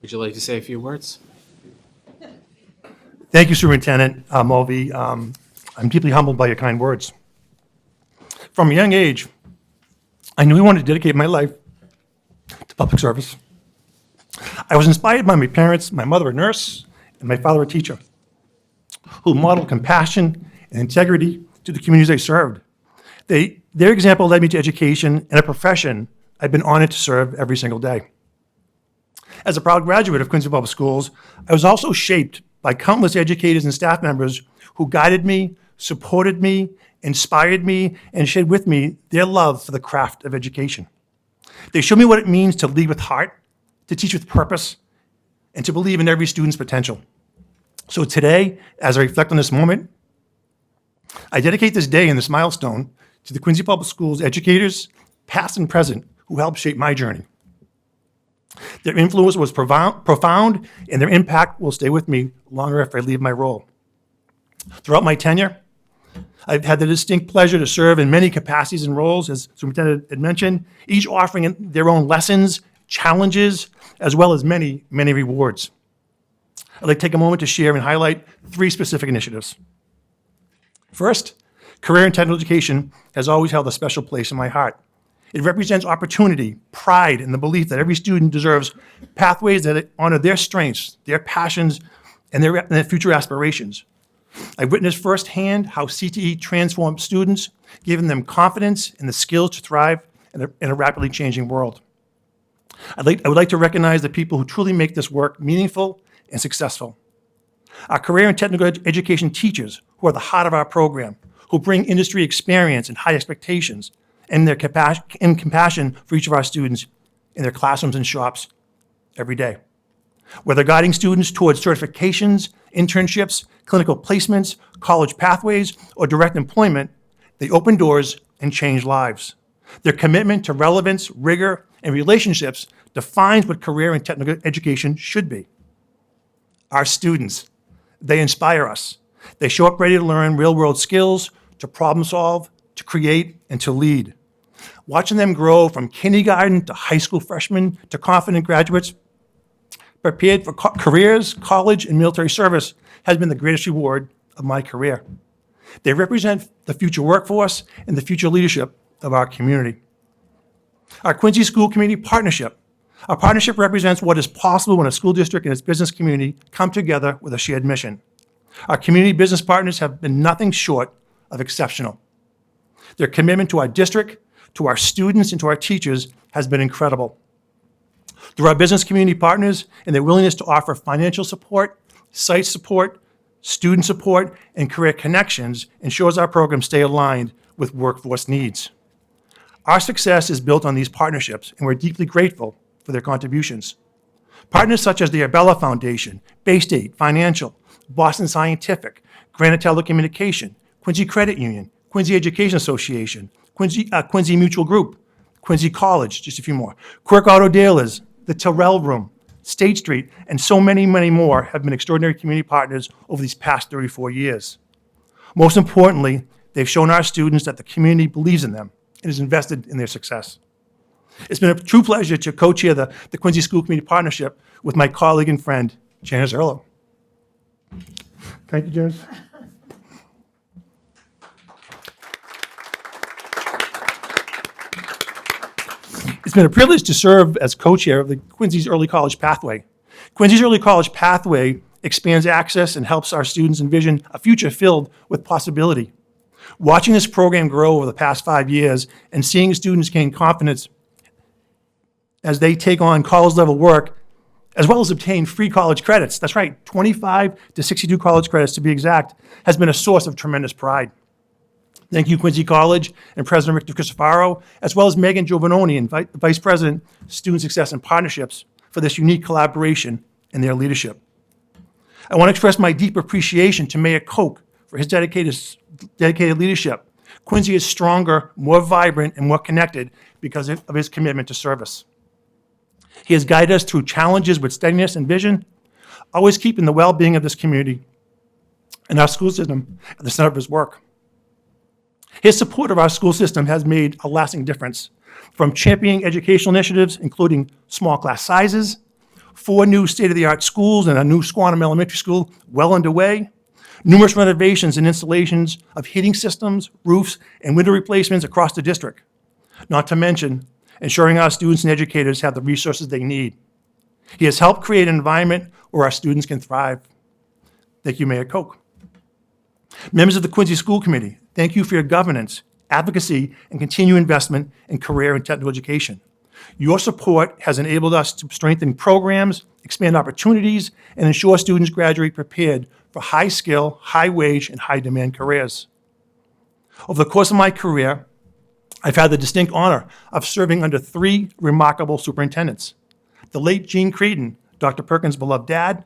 Would you like to say a few words? Thank you, Superintendent Mulvey. I'm deeply humbled by your kind words. From a young age, I knew I wanted to dedicate my life to public service. I was inspired by my parents, my mother a nurse, and my father a teacher, who modeled compassion and integrity to the communities they served. Their example led me to education and a profession I've been honored to serve every single day. As a proud graduate of Quincy Public Schools, I was also shaped by countless educators and staff members who guided me, supported me, inspired me, and shared with me their love for the craft of education. They showed me what it means to lead with heart, to teach with purpose, and to believe in every student's potential. So today, as I reflect on this moment, I dedicate this day and this milestone to the Quincy Public Schools educators, past and present, who helped shape my journey. Their influence was profound, and their impact will stay with me longer after I leave my role. Throughout my tenure, I've had the distinct pleasure to serve in many capacities and roles, as Superintendent had mentioned, each offering their own lessons, challenges, as well as many, many rewards. I'd like to take a moment to share and highlight 3 specific initiatives. First, career and technical education has always held a special place in my heart. It represents opportunity, pride, and the belief that every student deserves pathways that honor their strengths, their passions, and their future aspirations. I've witnessed firsthand how CTE transforms students, giving them confidence and the skills to thrive in a rapidly changing world. I would like to recognize the people who truly make this work meaningful and successful. Our career and technical education teachers, who are the heart of our program, who bring industry experience and high expectations, and their compassion for each of our students in their classrooms and shops every day. Whether guiding students towards certifications, internships, clinical placements, college pathways, or direct employment, they open doors and change lives. Their commitment to relevance, rigor, and relationships defines what career and technical education should be. Our students, they inspire us. They show up ready to learn real-world skills, to problem solve, to create, and to lead. Watching them grow from kindergarten to high school freshmen to confident graduates prepared for careers, college, and military service has been the greatest reward of my career. They represent the future workforce and the future leadership of our community. Our Quincy School Community Partnership. Our partnership represents what is possible when a school district and its business community come together with a shared mission. Our community business partners have been nothing short of exceptional. Their commitment to our district, to our students, and to our teachers has been incredible. Through our business community partners and their willingness to offer financial support, site support, student support, and career connections ensures our programs stay aligned with workforce needs. Our success is built on these partnerships, and we're deeply grateful for their contributions. Partners such as the Arbella Foundation, Bay State Financial, Boston Scientific, Granite Telecommunication, Quincy Credit Union, Quincy Education Association, Quincy Mutual Group, Quincy College, just a few more, Quirk Auto Dealers, the Terrell Room, State Street, and so many, many more have been extraordinary community partners over these past 34 years. Most importantly, they've shown our students that the community believes in them and is invested in their success. It's been a true pleasure to co-chair the Quincy School Community Partnership with my colleague and friend, Janice Earlo. Thank you, Janice. It's been a privilege to serve as co-chair of the Quincy's Early College Pathway. Quincy's Early College Pathway expands access and helps our students envision a future filled with possibility. Watching this program grow over the past 5 years and seeing students gain confidence as they take on college-level work, as well as obtain free college credits, that's right, 25 to 62 college credits to be exact, has been a source of tremendous pride. Thank you, Quincy College and President Rick DeCristofaro, as well as Megan Giovannoni and Vice President, Student Success and Partnerships for this unique collaboration and their leadership. I want to express my deep appreciation to Mayor Koch for his dedicated leadership. Quincy is stronger, more vibrant, and more connected because of his commitment to service. He has guided us through challenges with steadiness and vision, always keeping the well-being of this community and our school system at the center of his work. His support of our school system has made a lasting difference, from championing educational initiatives, including small class sizes, 4 new state-of-the-art schools and a new Squantum Elementary School well underway, numerous renovations and installations of heating systems, roofs, and window replacements across the district, not to mention ensuring our students and educators have the resources they need. He has helped create an environment where our students can thrive. Thank you, Mayor Koch. Members of the Quincy School Committee, thank you for your governance, advocacy, and continued investment in career and technical education. Your support has enabled us to strengthen programs, expand opportunities, and ensure students graduate prepared for high-skill, high-wage, and high-demand careers. Over the course of my career, I've had the distinct honor of serving under 3 remarkable superintendents: the late Gene Creedon, Dr. Perkins' beloved dad,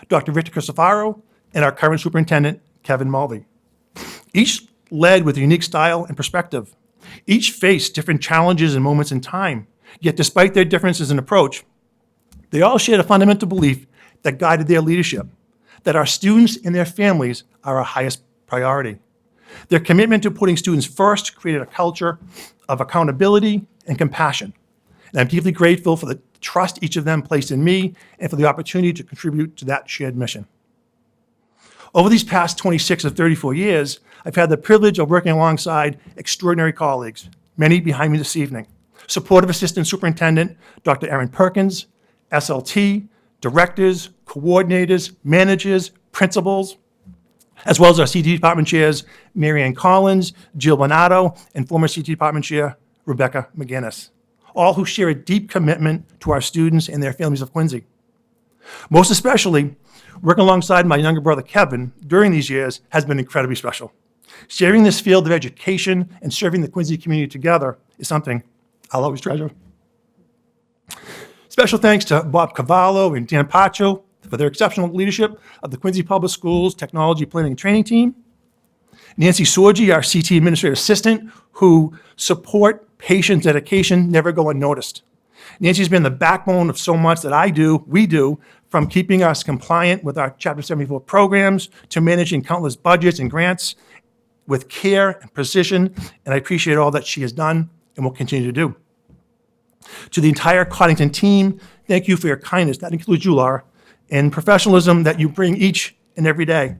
Dr. Victor Cristofaro, and our current superintendent, Kevin Mulvey. Each led with a unique style and perspective. Each faced different challenges and moments in time, yet despite their differences in approach, they all shared a fundamental belief that guided their leadership, that our students and their families are our highest priority. Their commitment to putting students first created a culture of accountability and compassion. And I'm deeply grateful for the trust each of them placed in me and for the opportunity to contribute to that shared mission. Over these past 26 of 34 years, I've had the privilege of working alongside extraordinary colleagues, many behind me this evening. Supportive Assistant Superintendent Dr. Erin Perkins, SLT, directors, coordinators, managers, principals, as well as our CT department chairs, Mary Ann Collins, Jill Bonato, and former CT department chair, Rebecca McGinnis, all who share a deep commitment to our students and their families of Quincy. Most especially, working alongside my younger brother, Kevin, during these years has been incredibly special. Sharing this field of education and serving the Quincy community together is something I'll always treasure. Special thanks to Bob Cavallo and Dan Pacho for their exceptional leadership of the Quincy Public Schools Technology Planning and Training Team. Nancy Sorgi, our CT Administrative Assistant, who support, patience, dedication never go unnoticed. Nancy's been the backbone of so much that we do, from keeping us compliant with our Chapter 74 programs to managing countless budgets and grants with care and precision, and I appreciate all that she has done and will continue to do. To the entire Coddington team, thank you for your kindness, that includes you, Laura, and professionalism that you bring each and every day.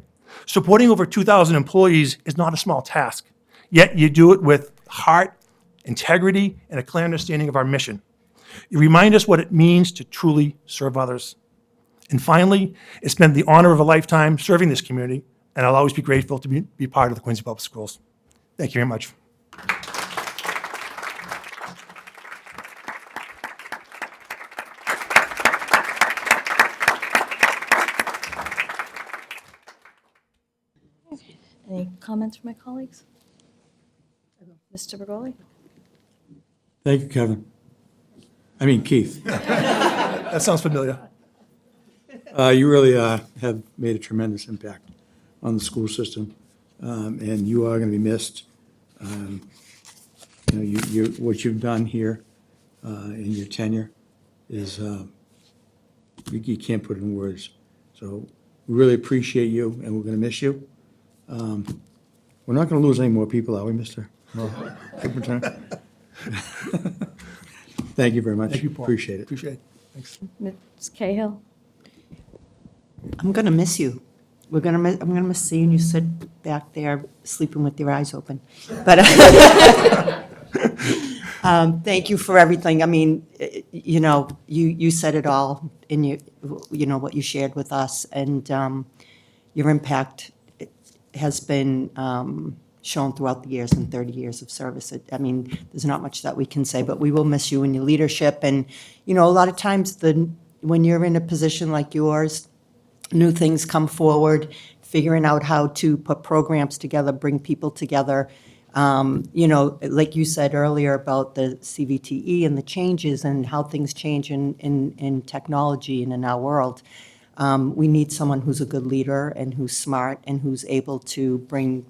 Supporting over 2,000 employees is not a small task, yet you do it with heart, integrity, and a clear understanding of our mission. You remind us what it means to truly serve others. And finally, it's been the honor of a lifetime serving this community, and I'll always be grateful to be part of the Quincy Public Schools. Thank you very much. Any comments from my colleagues? Mr. Bergoli? Thank you, Kevin. I mean, Keith. That sounds familiar. You really have made a tremendous impact on the school system, and you are going to be missed. What you've done here in your tenure is you can't put it in words. So we really appreciate you, and we're going to miss you. We're not going to lose any more people, are we, Mr. Superintendent? Thank you very much. Thank you, Paul. Appreciate it. Appreciate it. Thanks. Ms. Cahill? I'm going to miss you. I'm going to miss seeing you sit back there sleeping with your eyes open. But Thank you for everything. I mean, you know, you said it all in your, you know, what you shared with us, and your impact has been shown throughout the years and 30 years of service. I mean, there's not much that we can say, but we will miss you and your leadership. And, you know, a lot of times when you're in a position like yours, new things come forward, figuring out how to put programs together, bring people together. You know, like you said earlier about the CVTE and the changes and how things change in technology and in our world. We need someone who's a good leader and who's smart and who's able to bring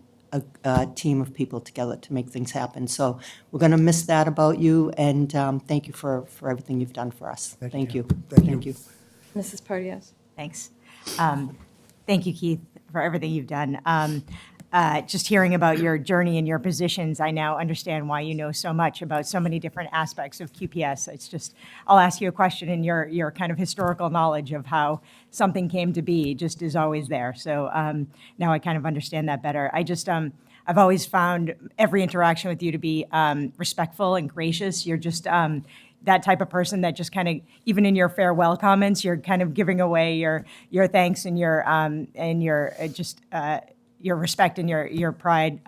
a team of people together to make things happen. So we're going to miss that about you, and thank you for everything you've done for us. Thank you. Thank you. Mrs. Pardias. Thanks. Thank you, Keith, for everything you've done. Just hearing about your journey and your positions, I now understand why you know so much about so many different aspects of QPS. It's just, I'll ask you a question, and your kind of historical knowledge of how something came to be just is always there. So now I kind of understand that better. I've always found every interaction with you to be respectful and gracious. You're just that type of person that just kind of, even in your farewell comments, you're kind of giving away your thanks and your your respect and your pride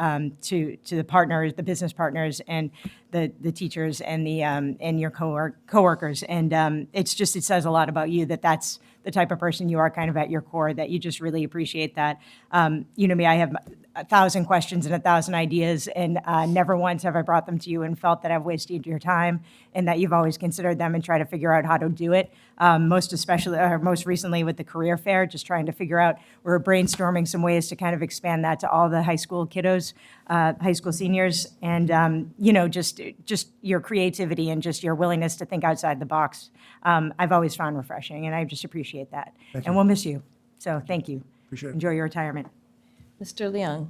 to the partners, the business partners, and the teachers and your coworkers. And it says a lot about you that's the type of person you are, kind of at your core, that you just really appreciate that. You know me, I have 1,000 questions and 1,000 ideas, and never once have I brought them to you and felt that I've wasted your time, and that you've always considered them and tried to figure out how to do it. Most recently with the career fair, just trying to figure out, we're brainstorming some ways to kind of expand that to all the high school kiddos, high school seniors, and you know, just your creativity and just your willingness to think outside the box. I've always found refreshing, and I just appreciate that. Thank And you. we'll miss you. So thank you. Appreciate it. Enjoy your retirement. Mr. Leung.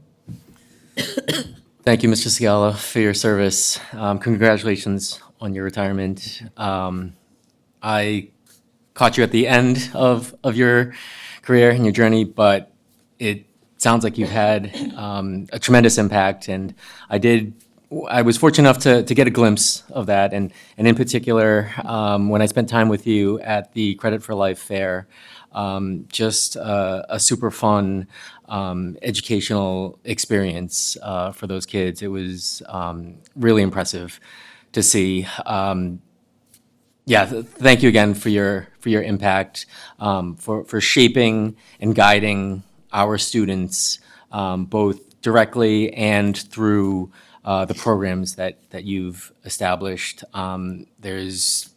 Thank you, Mr. Segalla, for your service. Congratulations on your retirement. I caught you at the end of your career and your journey, but it sounds like you've had a tremendous impact, and I was fortunate enough to get a glimpse of that, and in particular, when I spent time with you at the Credit for Life Fair, just a super fun educational experience for those kids. It was really impressive to see. Thank you again for your impact, for shaping and guiding our students, both directly and through the programs that you've established. There's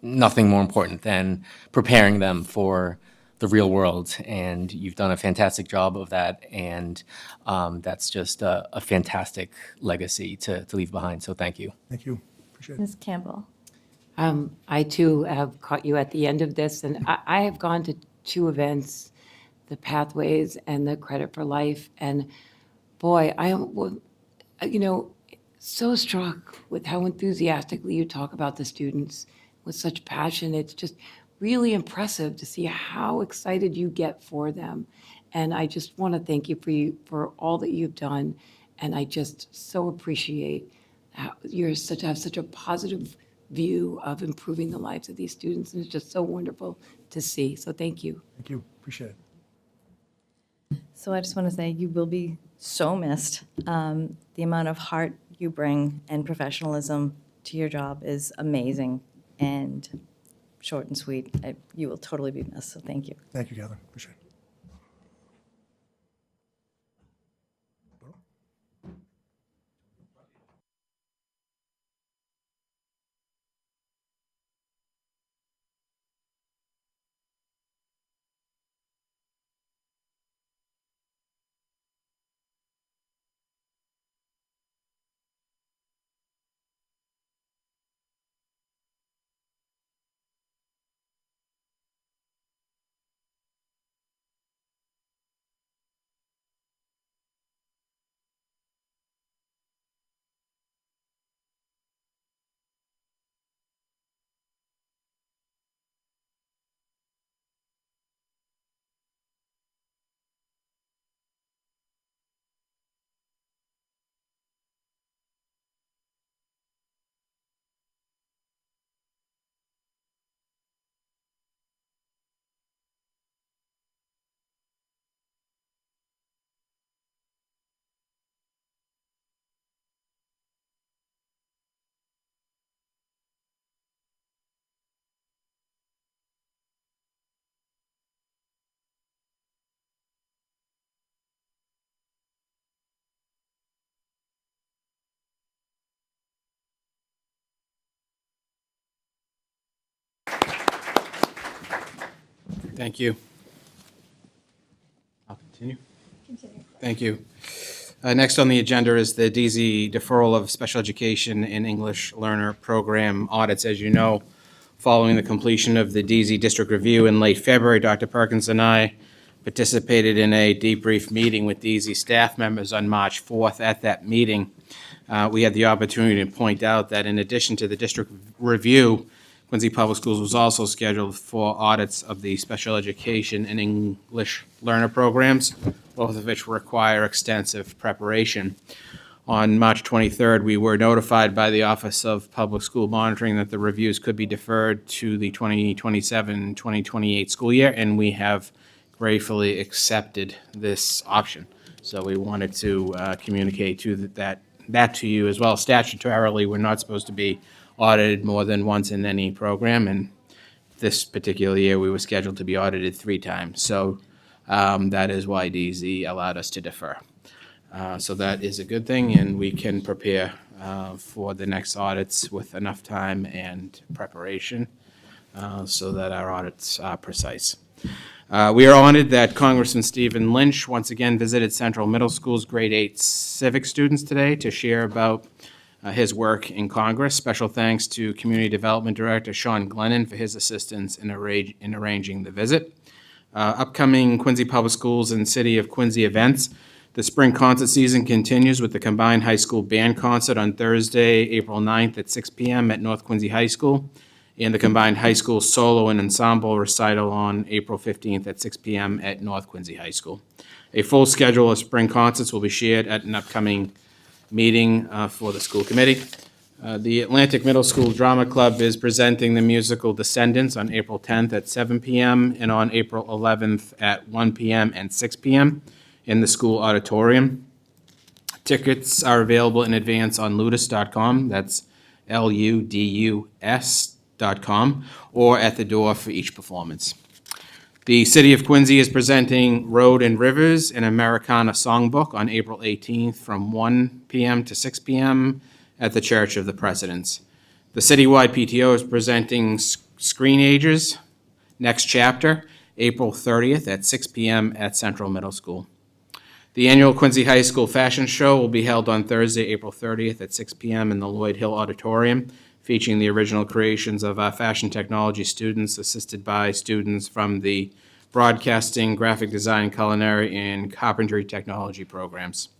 nothing more important than preparing them for the real world, and you've done a fantastic job of that, and that's just a fantastic legacy to leave behind, so thank you. Thank you. Appreciate it. Ms. Campbell. I too have caught you at the end of this, and I have gone to 2 events, the Pathways and the Credit for Life, and boy, I am, you know, so struck with how enthusiastically you talk about the students with such passion. It's just really impressive to see how excited you get for them. And I just want to thank you for all that you've done. And I just so appreciate how have such a positive view of improving the lives of these students. And it's just so wonderful to see. So thank you. Thank you. Appreciate it. So I just want to say you will be so missed. The amount of heart you bring and professionalism to your job is amazing and short and sweet. You will totally be missed, so thank you. Thank you, Catherine. Appreciate it. Thank you. I'll continue. Thank you. Next on the agenda is the DZ deferral of special education and English learner program audits. As you know, following the completion of the DZ district review in late February, Dr. Perkins and I participated in a debrief meeting with DZ staff members on March 4th. At that meeting, we had the opportunity to point out that in addition to the district review, Quincy Public Schools was also scheduled for audits of the special education and English learner programs, both of which require extensive preparation. On March 23rd, we were notified by the Office of Public School Monitoring that the reviews could be deferred to the 2027-2028 school year, and we have gratefully accepted this option. So we wanted to communicate that to you as well. Statutorily, we're not supposed to be audited more than once in any program, and this particular year, we were scheduled to be audited 3 times. So that is why DZ allowed us to defer. So that is a good thing, and we can prepare for the next audits with enough time and preparation so that our audits are precise. We are honored that Congressman Stephen Lynch once again visited Central Middle School's grade 8 civic students today to share about his work in Congress. Special thanks to Community Development Director Sean Glennon for his assistance in arranging the visit. Upcoming Quincy Public Schools and City of Quincy events. The spring concert season continues with the combined high school band concert on Thursday, April 9th at 6 p.m. at North Quincy High School, and the combined high school solo and ensemble recital on April 15th at 6 p.m. at North Quincy High School. A full schedule of spring concerts will be shared at an upcoming meeting for the school committee. The Atlantic Middle School Drama Club is presenting the musical Descendants on April 10th at 7 p.m. and on April 11th at 1 p.m. and 6 p.m. in the school auditorium. Tickets are available in advance on ludus.com, that's LUDUS.com, or at the door for each performance. The City of Quincy is presenting Road and Rivers, an Americana songbook on April 18th from 1 p.m. to 6 p.m. at the Church of the Presidents. The citywide PTO is presenting Screenagers, Next Chapter, April 30th at 6 p.m. at Central Middle School. The annual Quincy High School Fashion Show will be held on Thursday, April 30th at 6 p.m. in the Lloyd Hill Auditorium, featuring the original creations of our fashion technology students, assisted by students from the broadcasting, graphic design, culinary, and carpentry technology programs.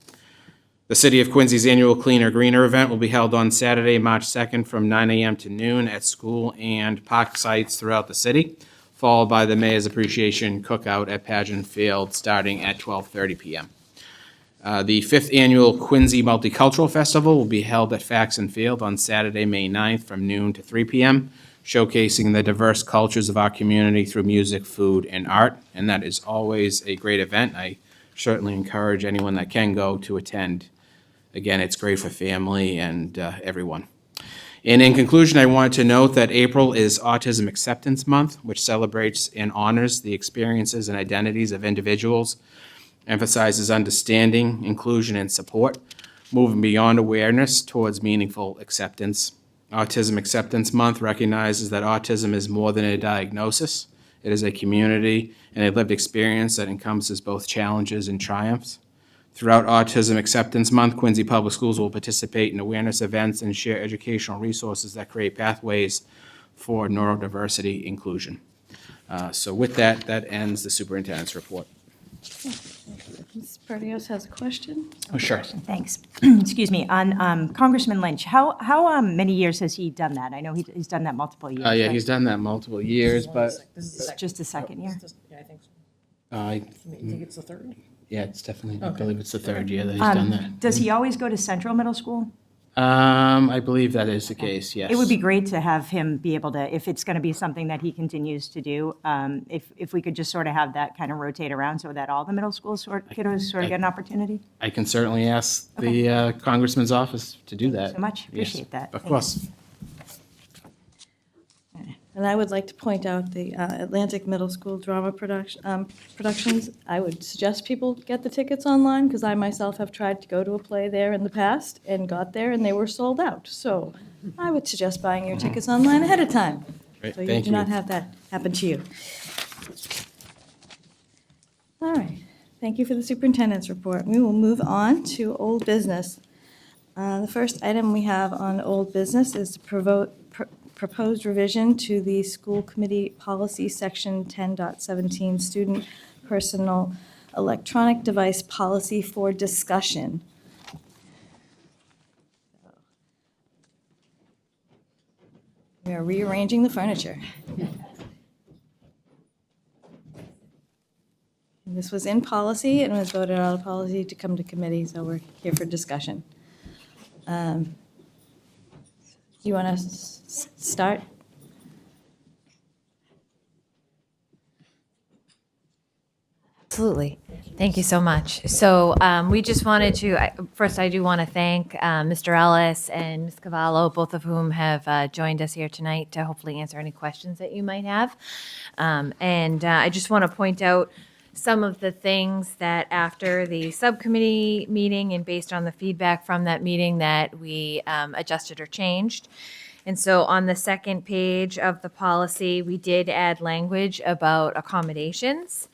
The City of Quincy's annual Cleaner Greener event will be held on Saturday, March 2nd from 9 a.m. to noon at school and park sites throughout the city, followed by the Mayor's Appreciation Cookout at Pageant Field starting at 12:30 p.m. The 5th Annual Quincy Multicultural Festival will be held at Faxon Field on Saturday, May 9th from noon to 3 p.m., showcasing the diverse cultures of our community through music, food, and art, and that is always a great event. I certainly encourage anyone that can go to attend. Again, it's great for family and everyone. And in conclusion, I wanted to note that April is Autism Acceptance Month, which celebrates and honors the experiences and identities of individuals, emphasizes understanding, inclusion, and support, moving beyond awareness towards meaningful acceptance. Autism Acceptance Month recognizes that autism is more than a diagnosis. It is a community and a lived experience that encompasses both challenges and triumphs. Throughout Autism Acceptance Month, Quincy Public Schools will participate in awareness events and share educational resources that create pathways for neurodiversity inclusion. So with that, that ends the superintendent's report. Ms. Perdios has a question. Oh, sure. Thanks. Excuse me. On Congressman Lynch, how many years has he done that? I know he's done that multiple years. Yeah, but he's done that multiple years, but This is just a second year. Yeah, I think so. I You think it's the third? yeah, it's definitely, I Okay. believe it's the 3rd year that he's done that. Does he always go to Central Middle School? I believe that is the case, yes. It would be great to have him be able to, if it's going to be something that he continues to do, if we could just sort of have that kind of rotate around so that all the middle school kiddos sort of get an opportunity. I can certainly ask the Congressman's office to do that. So much. Yes, Appreciate that. Of Thank course. And I would like to point out the Atlantic Middle School drama productions. I would suggest people get the tickets online, because I myself have tried to go to a play there in the past and got there, and they were sold out. So I would suggest buying your tickets online ahead of time. Great, So you thank do not you. have that happen to you. All right, thank you for the superintendent's report. We will move on to old business. The first item we have on old business is proposed revision to the school committee policy section 10.17 student personal electronic device policy for discussion. We are rearranging the furniture. This was in policy and was voted out of policy to come to committee, so we're here for discussion. Do you want to start? Absolutely. Thank you so much. So we just wanted to, first I do want to thank Mr. Ellis and Ms. Cavallo, both of whom have joined us here tonight to hopefully answer any questions that you might have. I just want to point out some of the things that after the subcommittee meeting and based on the feedback from that meeting that we adjusted or changed. And so on the second page of the policy, we did add language about accommodations.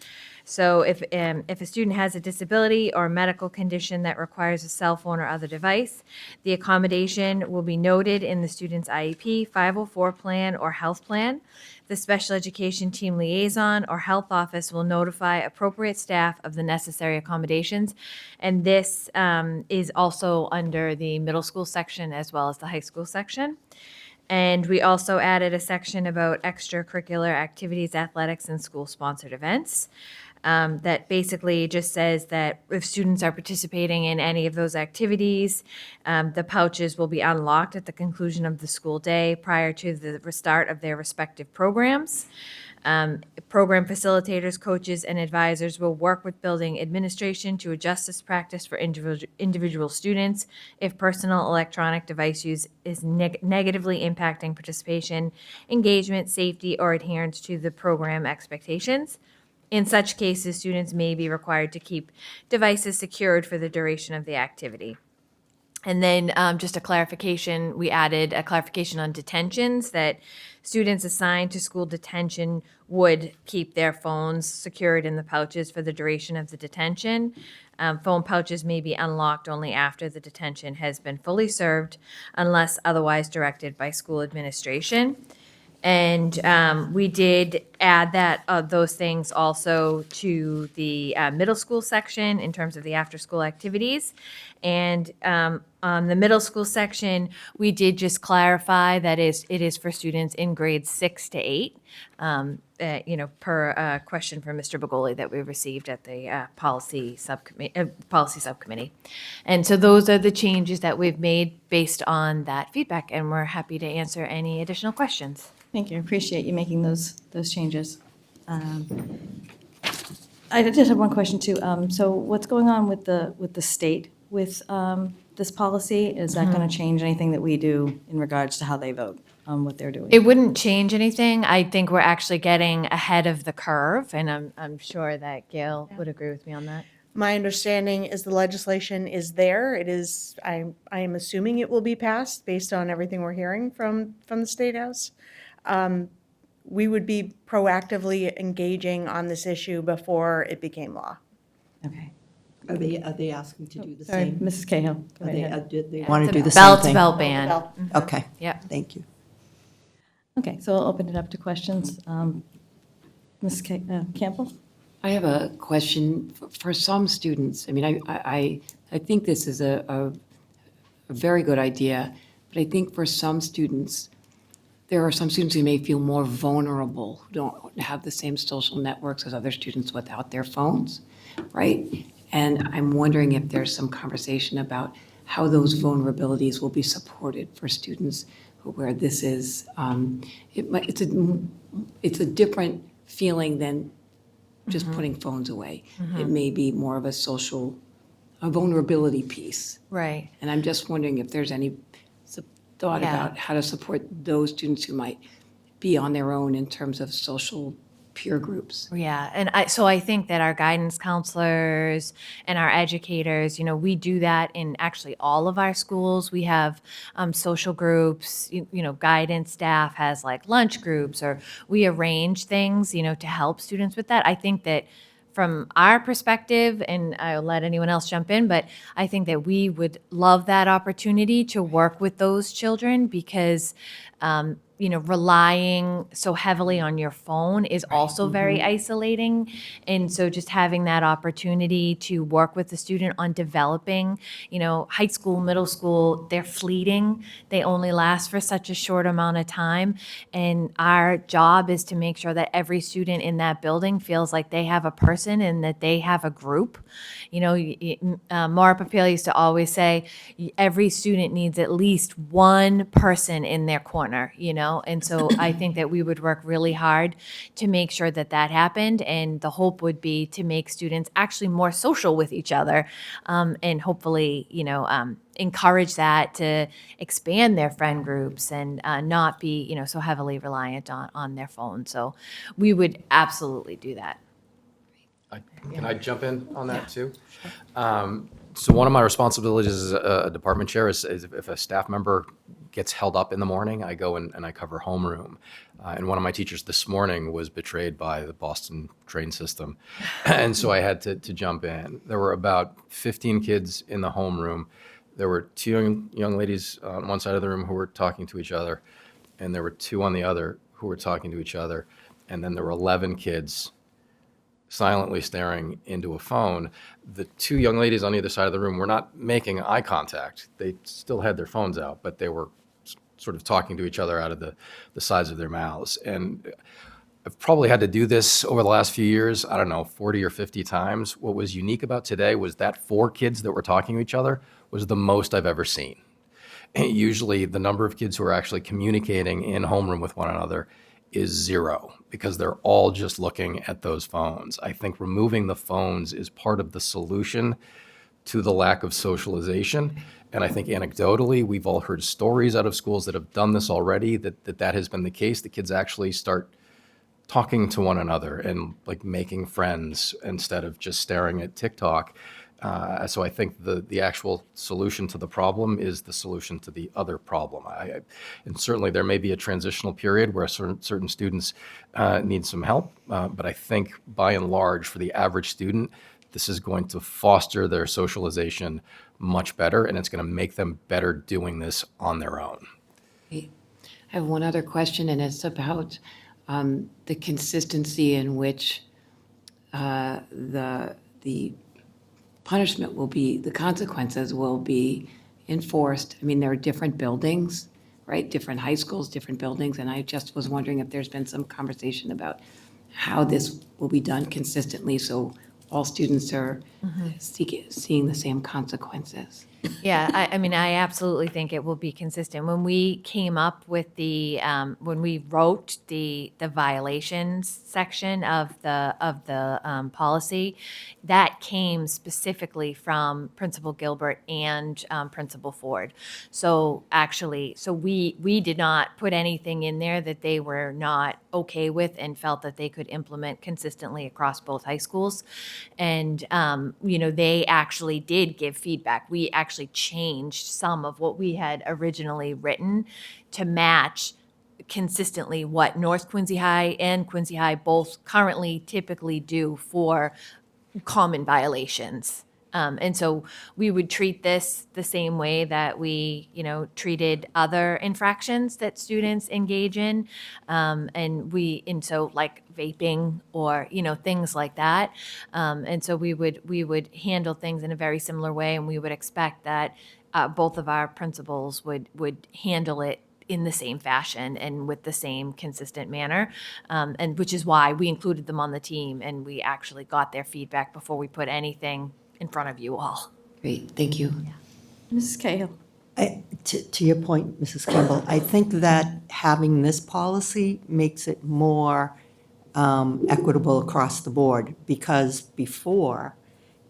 So if a student has a disability or medical condition that requires a cell phone or other device, the accommodation will be noted in the student's IEP, 504 plan, or health plan. The special education team liaison or health office will notify appropriate staff of the necessary accommodations. And this is also under the middle school section as well as the high school section. And we also added a section about extracurricular activities, athletics, and school-sponsored events. That basically just says that if students are participating in any of those activities, the pouches will be unlocked at the conclusion of the school day prior to the restart of their respective programs. Program facilitators, coaches, and advisors will work with building administration to adjust this practice for individual students if personal electronic device use is negatively impacting participation, engagement, safety, or adherence to the program expectations. In such cases, students may be required to keep devices secured for the duration of the activity. And then just a clarification, we added a clarification on detentions that students assigned to school detention would keep their phones secured in the pouches for the duration of the detention. Phone pouches may be unlocked only after the detention has been fully served unless otherwise directed by school administration. And we did add those things also to the middle school section in terms of the after-school activities. And on the middle school section, we did just clarify that it is for students in grades 6 to 8, per a question from Mr. Begoli that we received at the policy subcommittee. And so those are the changes that we've made based on that feedback, and we're happy to answer any additional questions. Thank you. I appreciate you making those changes. I just have one question too. So what's going on with the state with this policy? Is that going to change anything that we do in regards to how they vote on what they're doing? It wouldn't change anything. I think we're actually getting ahead of the curve, and I'm sure that Gail would agree with me on that. My understanding is the legislation is there. It is, I am assuming it will be passed based on everything we're hearing from the State House. We would be proactively engaging on this issue before it became law. Okay. Are they asking to do the Sorry, same? Mrs. Cahill. Go Are they, ahead. do they Yeah, want it's to a do the same thing? bell-to-bell ban. Mhm. Okay. Yeah. Thank you. Okay, so I'll open it up to questions. Mrs. Campbell? I have a question for some students. I mean, I think this is a very good idea, but I think for some students, there are some students who may feel more vulnerable, who don't have the same social networks as other students without their phones, right? And I'm wondering if there's some conversation about how those vulnerabilities will be supported for students where this is, it's a different feeling than just putting phones away. It may be more of a vulnerability piece. Right. And I'm just wondering if there's any thought Yeah. about how to support those students who might be on their own in terms of social peer groups. Yeah, and I think that our guidance counselors and our educators, we do that in actually all of our schools. We have social groups, guidance staff has like lunch groups, or we arrange things, to help students with that. I think that from our perspective, and I'll let anyone else jump in, but I think that we would love that opportunity to work with those children because, relying so heavily on your phone is also very isolating. And so just having that opportunity to work with the student on developing, high school, middle school, they're fleeting. They only last for such a short amount of time. And our job is to make sure that every student in that building feels like they have a person and that they have a group. Maura Papil used to always say, every student needs at least one person in their corner, And so I think that we would work really hard to make sure that that happened. And the hope would be to make students actually more social with each other, and hopefully, encourage that to expand their friend groups and not be, so heavily reliant on their phone. So we would absolutely do that. Can I jump in on that too? So one of my responsibilities as a department chair is if a staff member gets held up in the morning, I go and I cover homeroom. And one of my teachers this morning was betrayed by the Boston train system. And so I had to jump in. There were about 15 kids in the homeroom. There were two young ladies on one side of the room who were talking to each other, and there were two on the other who were talking to each other. And then there were 11 kids silently staring into a phone. The two young ladies on either side of the room were not making eye contact. They still had their phones out, but they were sort of talking to each other out of the sides of their mouths. And I've probably had to do this over the last few years, 40 or 50 times. What was unique about today was that 4 kids that were talking to each other was the most I've ever seen. Usually the number of kids who are actually communicating in homeroom with one another is 0 because they're all just looking at those phones. I think removing the phones is part of the solution to the lack of socialization. And I think anecdotally, we've all heard stories out of schools that have done this already, that has been the case. The kids actually start talking to one another and like making friends instead of just staring at TikTok. So I think the actual solution to the problem is the solution to the other problem. And certainly there may be a transitional period where certain students need some help, but I think by and large for the average student, this is going to foster their socialization much better, and it's going to make them better doing this on their own. I have one other question, and it's about the consistency in which the punishment will be, the consequences will be enforced. I mean, there are different buildings, right? Different high schools, different buildings, and I just was wondering if there's been some conversation about how this will be done consistently so all students are seeing the same consequences. Yeah, I absolutely think it will be consistent. When we came up with when we wrote the violations section of the policy, that came specifically from Principal Gilbert and Principal Ford. So we did not put anything in there that they were not okay with and felt that they could implement consistently across both high schools. And, they actually did give feedback. We actually changed some of what we had originally written to match consistently what North Quincy High and Quincy High both currently typically do for common violations. And so we would treat this the same way that we, treated other infractions that students engage in. And so like vaping or, things like that. And so we would handle things in a very similar way, and we would expect that both of our principals would handle it in the same fashion and with the same consistent manner, and which is why we included them on the team, and we actually got their feedback before we put anything in front of you all. Great, thank you. Mrs. Cahill. To your point, Mrs. Campbell, I think that having this policy makes it more equitable across the board, because before,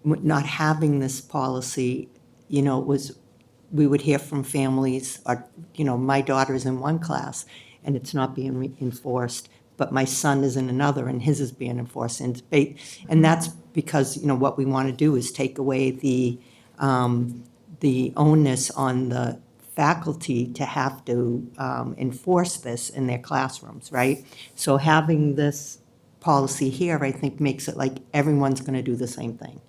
not having this policy, we would hear from families, or, my daughter's in one class and it's not being enforced, but my son is in another and his is being enforced. And that's because, what we want to do is take away the onus on the faculty to have to enforce this in their classrooms, right? So having this policy here, I think, makes it like everyone's going to do the same thing.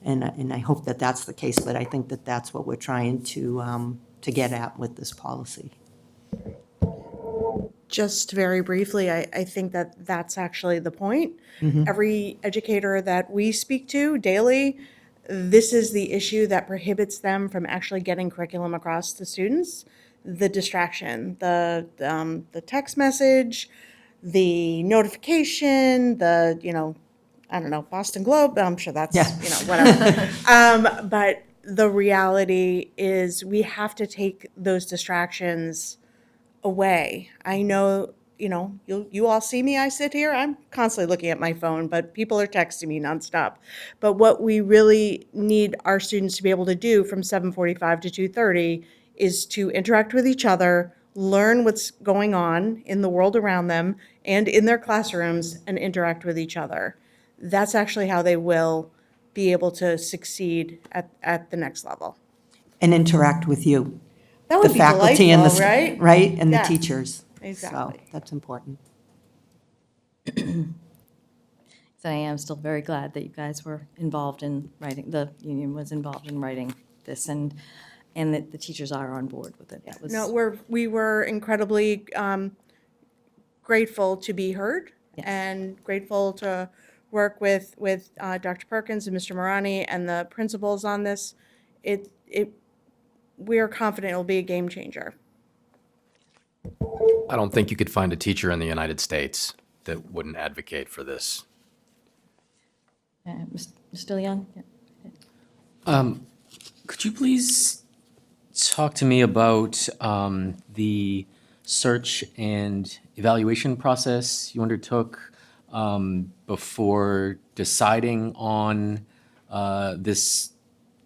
And I hope that that's the case, but I think that that's what we're trying to get at with this policy. Just very briefly, I think that that's actually the point. Mhm. Every educator that we speak to daily, this is the issue that prohibits them from actually getting curriculum across to students. The distraction, the text message, the notification, I don't know, Boston Globe, I'm sure that's, whatever. But the reality is we have to take those distractions away. I know, you all see me, I sit here, I'm constantly looking at my phone, but people are texting me nonstop. But what we really need our students to be able to do from 7:45 to 2:30 is to interact with each other, learn what's going on in the world around them and in their classrooms, and interact with each other. That's actually how they will be able to succeed at the next level. And interact with you. That would the be faculty and the delightful, right? Right, and Yes, the teachers. exactly. So that's important. So I am still very glad that you guys were involved in writing, the union was involved in writing this, and that the teachers are on board with it. That was- No, we were incredibly grateful to be heard and grateful to work with Dr. Perkins and Mr. Marani and the principals on this. We are confident it will be a game changer. I don't think you could find a teacher in the United States that wouldn't advocate for this. Mr. Leon? Yeah. Could you please talk to me about the search and evaluation process you undertook before deciding on this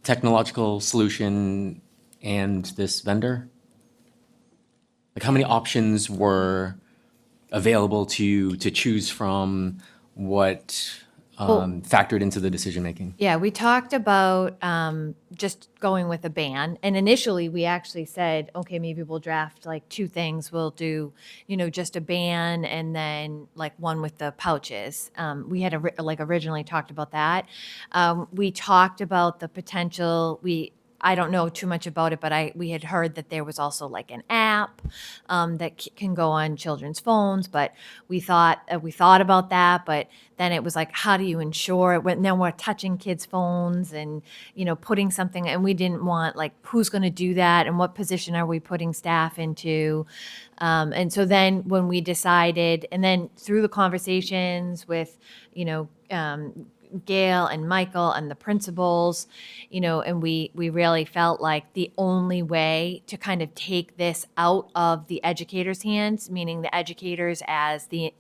technological solution and this vendor? Like, how many options were available to choose from? What factored into the decision-making? Yeah, we talked about just going with a ban. And initially, we actually said, okay, maybe we'll draft like two things. We'll do, just a ban and then like one with the pouches. We had originally talked about that. We talked about the potential, I don't know too much about it, but we had heard that there was also like an app that can go on children's phones. But we thought about that, but then it was like, how do you ensure it? Now we're touching kids' phones and putting something, and we didn't want like who's going to do that and what position are we putting staff into. And so then when we decided, and then through the conversations with Gail and Michael and the principals, and we really felt like the only way to kind of take this out of the educators' hands, meaning the educators as the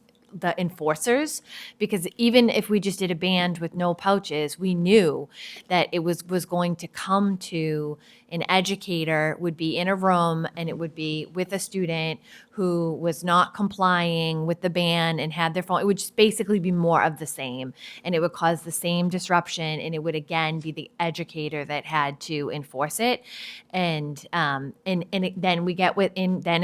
enforcers, because even if we just did a ban with no pouches, we knew that it was going to come to an educator would be in a room and it would be with a student who was not complying with the ban and had their phone. It would just basically be more of the same, and it would cause the same disruption, and it would again be the educator that had to enforce it. And then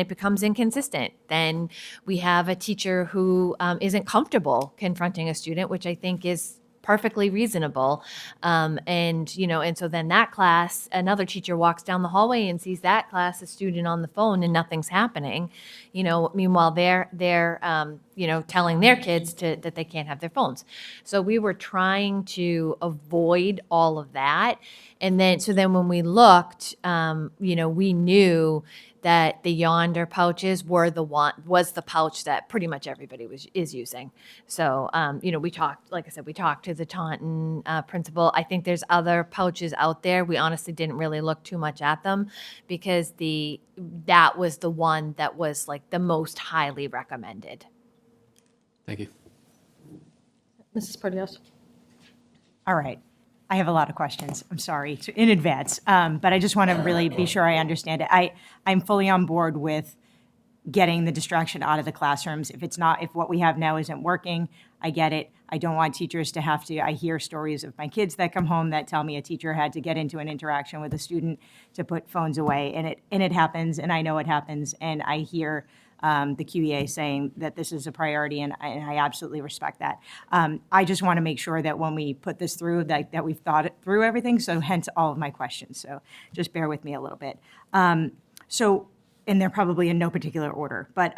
it becomes inconsistent. Then we have a teacher who isn't comfortable confronting a student, which I think is perfectly reasonable. And so then that class, another teacher walks down the hallway and sees that class, a student on the phone, and nothing's happening. Meanwhile they're telling their kids that they can't have their phones. So we were trying to avoid all of that. And then when we looked, we knew that the Yonder pouches was the pouch that pretty much everybody is using. So, we talked, like I said, we talked to the Taunton principal. I think there's other pouches out there. We honestly didn't really look too much at them because that was the one that was like the most highly recommended. Thank you. Mrs. Perdios? All right. I have a lot of questions. I'm sorry in advance, but I just want to really be sure I understand it. I'm fully on board with getting the distraction out of the classrooms. If what we have now isn't working, I get it. I don't want teachers to have to. I hear stories of my kids that come home that tell me a teacher had to get into an interaction with a student to put phones away, and it happens, and I know it happens, and I hear the QEA saying that this is a priority, and I absolutely respect that. I just want to make sure that when we put this through, that we've thought it through everything, so hence all of my questions. So just bear with me a little bit. And they're probably in no particular order, but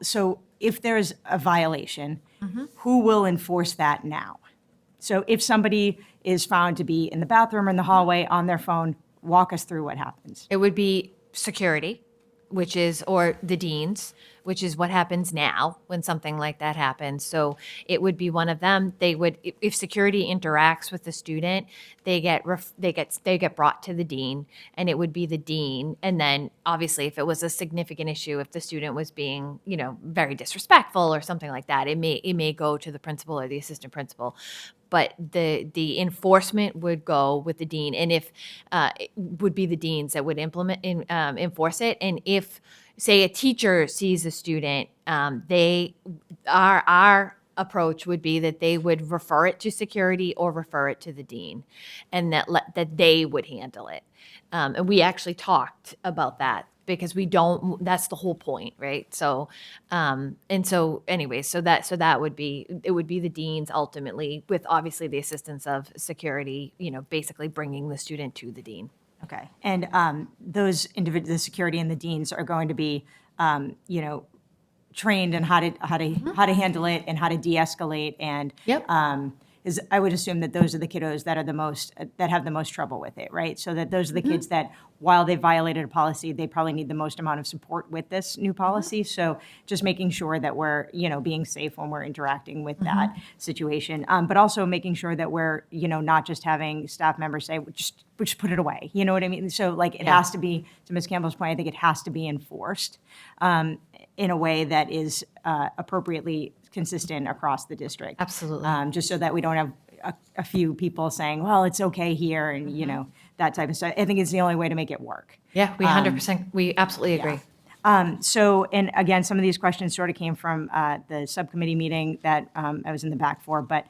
so if there's a violation, who will enforce that now? So if somebody is found to be in the bathroom or in the hallway on their phone, walk us through what happens. It would be security, or the deans, which is what happens now when something like that happens. So it would be one of them. They would, if security interacts with the student, they get brought to the dean, and it would be the dean. And then obviously if it was a significant issue, if the student was being, very disrespectful or something like that, it may go to the principal or the assistant principal. But the enforcement would go with the dean, and if it would be the deans that would enforce it. And if, say, a teacher sees a student, our approach would be that they would refer it to security or refer it to the dean, and that they would handle it. And we actually talked about that, because that's the whole point, right? So, that would be the deans ultimately, with obviously the assistance of security, basically bringing the student to the dean. Okay. And those the security and the deans are going to be, trained in how to handle it and how to de-escalate, and I would assume that those are the kiddos that have the most trouble with it, right? So that those are the kids that, while they violated a policy, they probably need the most amount of support with this new policy. So just making sure that we're, being safe when we're interacting with that situation, but also making sure that we're, not just having staff members say, just put it away. You know what I mean? So it has to be, to Ms. Campbell's point, I think it has to be enforced in a way that is appropriately consistent across the district. Absolutely. Just so that we don't have a few people saying, well, it's okay here, and that type of stuff. I think it's the only way to make it work. Yeah, we 100%, we absolutely agree. So, and again, some of these questions sort of came from the subcommittee meeting that I was in the back for, but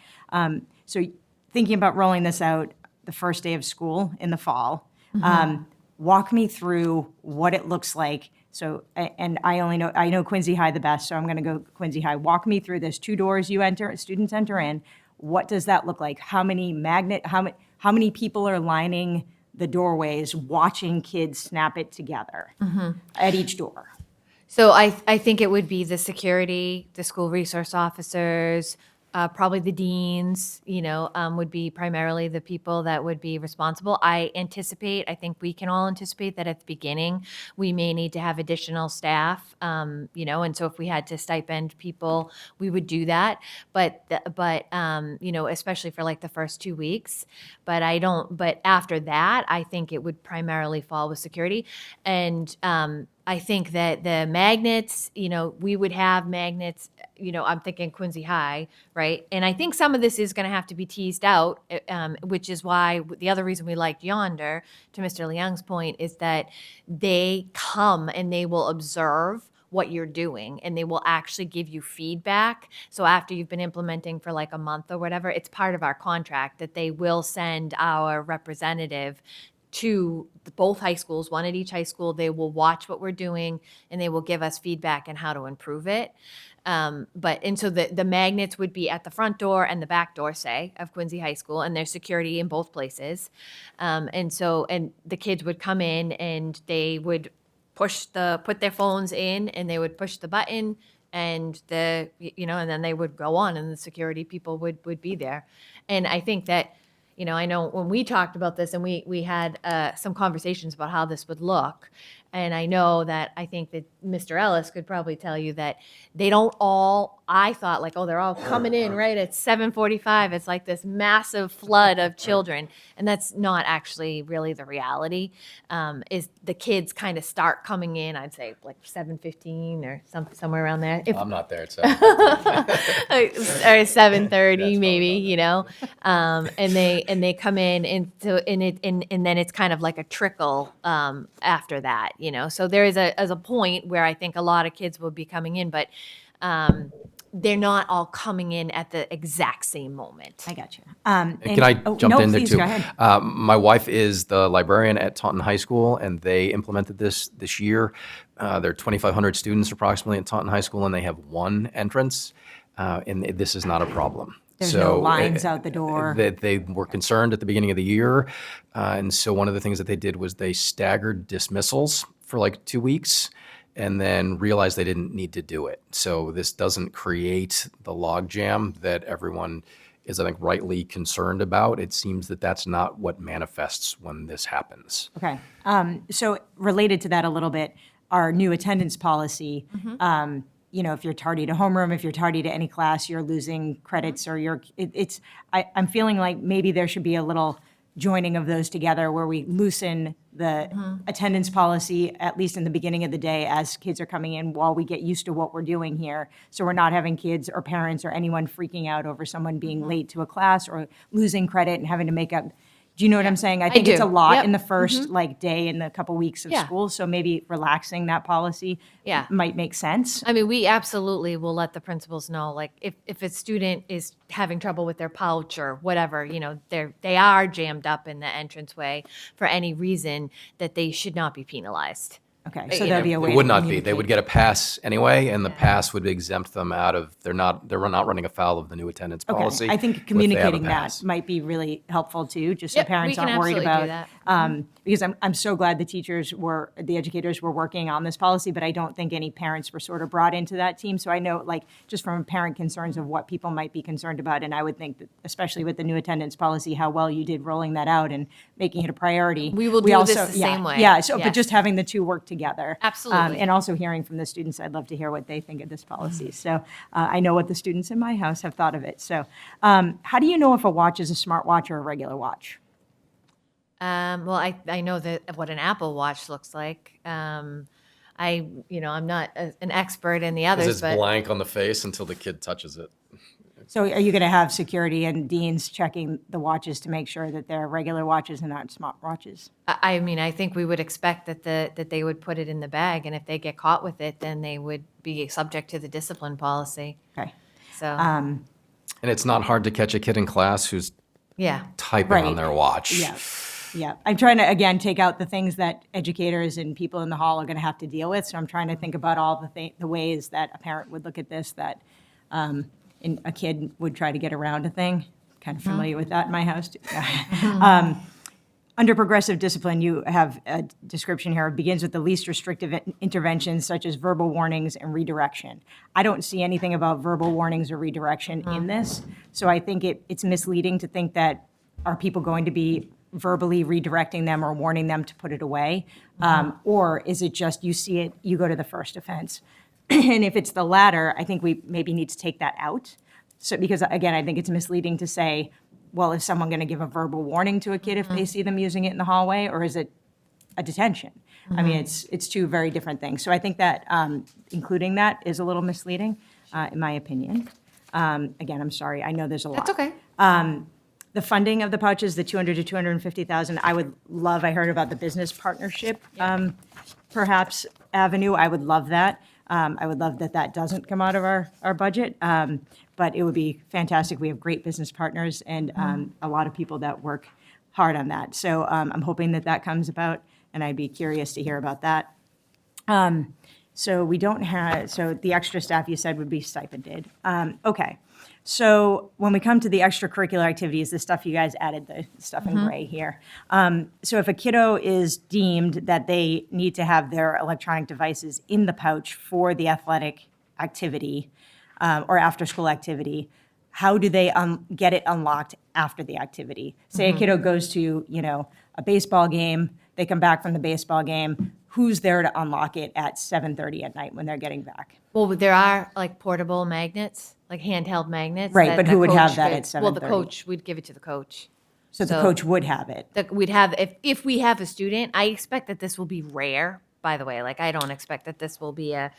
so thinking about rolling this out the first day of school in the fall, walk me through what it looks like. So, and I know Quincy High the best, so I'm going to go Quincy High. Walk me through this. 2 doors students enter in. What does that look like? How many people are lining the doorways watching kids snap it together at each door? So I think it would be the security, the school resource officers, probably the deans, would be primarily the people that would be responsible. I think we can all anticipate that at the beginning, we may need to have additional staff, and so if we had to stipend people, we would do that. But especially for the first 2 weeks. But after that, I think it would primarily fall with security. And I think that the magnets, we would have magnets, I'm thinking Quincy High, right? And I think some of this is going to have to be teased out, which is why the other reason we liked Yonder, to Mr. Liang's point, is that they come and they will observe what you're doing, and they will actually give you feedback. So after you've been implementing for a month or whatever, it's part of our contract that they will send our representative to both high schools, one at each high school. They will watch what we're doing, and they will give us feedback on how to improve it. So the magnets would be at the front door and the back door, say, of Quincy High School, and there's security in both places. And the kids would come in, and they would put their phones in, and they would push the button, and and then they would go on, and the security people would be there. And I think that, I know when we talked about this, and we had some conversations about how this would look, and I know that I think that Mr. Ellis could probably tell you that they don't all, I thought they're all coming in right at 7:45. It's like this massive flood of children, and that's not actually really the reality. Is the kids kind of start coming in, I'd say 7:15 or somewhere around there. I'm not there, so. Or 7:30 maybe, and they come in, and then it's kind of like a trickle after that, So there is a point where I think a lot of kids will be coming in, but they're not all coming in at the exact same moment. I got you. Can I jump in there please, too? go ahead. My wife is the librarian at Taunton High School, and they implemented this year. There are 2,500 students approximately at Taunton High School, and they have one entrance, and this is not a problem. There's no lines out the door. That they were concerned at the beginning of the year, and so one of the things that they did was they staggered dismissals for like 2 weeks, and then realized they didn't need to do it. So this doesn't create the logjam that everyone is, I think, rightly concerned about. It seems that that's not what manifests when this happens. Okay. So related to that a little bit, our new attendance policy, if you're tardy to homeroom, if you're tardy to any class, you're losing credits or I'm feeling like maybe there should be a little joining of those together where we loosen the attendance policy, at least in the beginning of the day as kids are coming in while we get used to what we're doing here. So we're not having kids or parents or anyone freaking out over someone being late to a class or losing credit and having to make up. Do you know what I'm saying? I think it's a lot Yep. in the first day in the couple weeks of Yeah. school. So maybe relaxing that policy might make sense. I mean, we absolutely will let the principals know, like, if a student is having trouble with their pouch or whatever, they are jammed up in the entranceway for any reason, that they should not be penalized. Okay, so there'll be a way It to would not be. They communicate. would get a pass anyway, and the pass would exempt them out of, they're not running afoul of the new attendance policy. Okay, I think if they have a communicating that pass. might be really helpful too, just so Yep, we parents can aren't worried absolutely about. do that. Because I'm so glad the educators were working on this policy, but I don't think any parents were sort of brought into that team. So I know, just from parent concerns of what people might be concerned about, and I would think that, especially with the new attendance policy, how well you did rolling that out and making it a priority. We will do this the same way. Yeah, but Yes. just having the two work together. Absolutely. And also hearing from the students, I'd love to hear what they think of this policy. So I know what the students in my house have thought of it. So how do you know if a watch is a smart watch or a regular watch? Well, I know that what an Apple Watch looks like. I'm not an expert in the Because others, it's but blank on the face until the kid touches it. So are you going to have security and deans checking the watches to make sure that they're regular watches and not smart watches? I mean, I think we would expect that they would put it in the bag, and if they get caught with it, then they would be subject to the discipline policy. Okay. So, And it's not hard to catch a kid in class who's yeah. typing on Right. their watch. Yeah. Yeah. I'm trying to, again, take out the things that educators and people in the hall are going to have to deal with. So I'm trying to think about all the ways that a parent would look at this, that and a kid would try to get around a thing. Kind of familiar with that in my house, too. Under progressive discipline, you have a description here. It begins with the least restrictive interventions, such as verbal warnings and redirection. I don't see anything about verbal warnings or redirection in this. So I think it's misleading to think that are people going to be verbally redirecting them or warning them to put it away? Or is it just you see it, you go to the first offense? And if it's the latter, I think we maybe need to take that out. So, because again, I think it's misleading to say, well, is someone going to give a verbal warning to a kid if they see them using it in the hallway, or is it a detention? I mean, it's two very different things. So I think that including that is a little misleading, in my opinion. Again, I'm sorry. I know there's a lot. That's okay. The funding of the pouches, the 200 to 250,000, I would love. I heard about the business partnership, perhaps avenue. I would love that. I would love that doesn't come out of our budget, but it would be fantastic. We have great business partners and a lot of people that work hard on that. So I'm hoping that comes about, and I'd be curious to hear about that. So we don't have, so the extra staff you said would be stipended. Okay. So when we come to the extracurricular activities, the stuff you guys added, the stuff in gray here. So if a kiddo is deemed that they need to have their electronic devices in the pouch for the athletic activity or after-school activity, how do they get it unlocked after the activity? Say a kiddo goes to, a baseball game, they come back from the baseball game, who's there to unlock it at 7:30 at night when they're getting back? Well, there are like portable magnets, like handheld magnets. Right, that but the who would have coach that could- at Well, the 7:30? coach, we'd give it to the coach. So the coach would have it. We'd have, if we have a student, I expect that this will be rare, by the way. Like, I don't expect that this will be a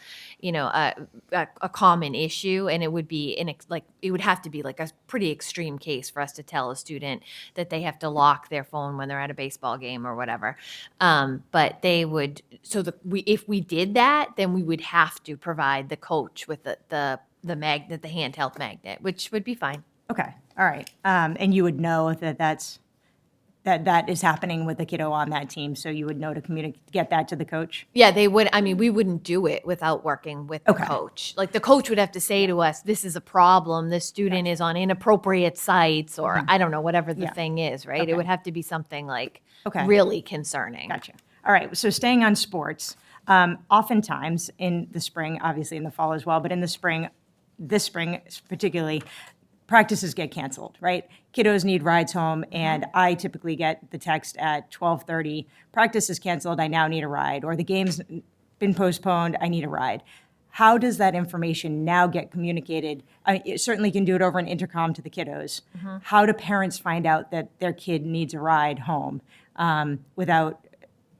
common issue, and it would be it would have to be like a pretty extreme case for us to tell a student that they have to lock their phone when they're at a baseball game or whatever. But they would, if we did that, then we would have to provide the coach with the magnet, the handheld magnet, which would be fine. Okay, all right. And you would know that that's that is happening with the kiddo on that team, so you would know to get that to the coach? Yeah, they would. I mean, we wouldn't do it without working with the coach. Like the coach would have to say to us, this is a problem. This student is on inappropriate sites, or I don't know, whatever the thing is, right? It would have to be something like really concerning. Gotcha. All right, so staying on sports, oftentimes in the spring, obviously in the fall as well, but in the spring, this spring particularly, practices get canceled, right? Kiddos need rides home, and I typically get the text at 12:30, practice is canceled, I now need a ride, or the game's been postponed, I need a ride. How does that information now get communicated? I mean, it certainly can do it over an intercom to the kiddos. How do parents find out that their kid needs a ride home without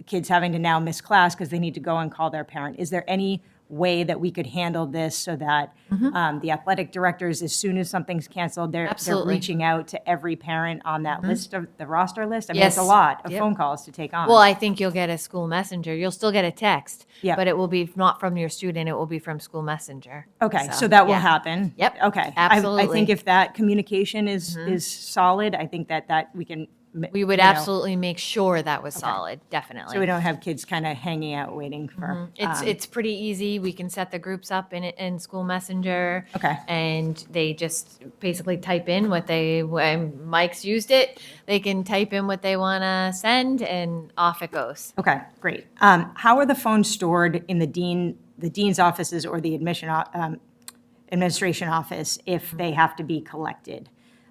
kids having to now miss class because they need to go and call their parent? Is there any way that we could handle this so that the athletic directors, as soon as something's canceled, they're reaching out to every parent on that list, of the roster list? I mean, it's a lot of phone calls to take on. Well, I think you'll get a school messenger. You'll still get a text, but it will be not from your student. It will be from school messenger. Okay, so that will happen. Yep. Okay. Absolutely. I think if that communication is solid, I think that we can. We would absolutely make sure that was solid, definitely. So we don't have kids kind of hanging out waiting for. It's pretty easy. We can set the groups up in School Messenger. Okay. And they just basically type in what when Mike's used it, they can type in what they want to send, and off it goes. Okay, great. How are the phones stored in the dean's offices or the administration office if they have to be collected?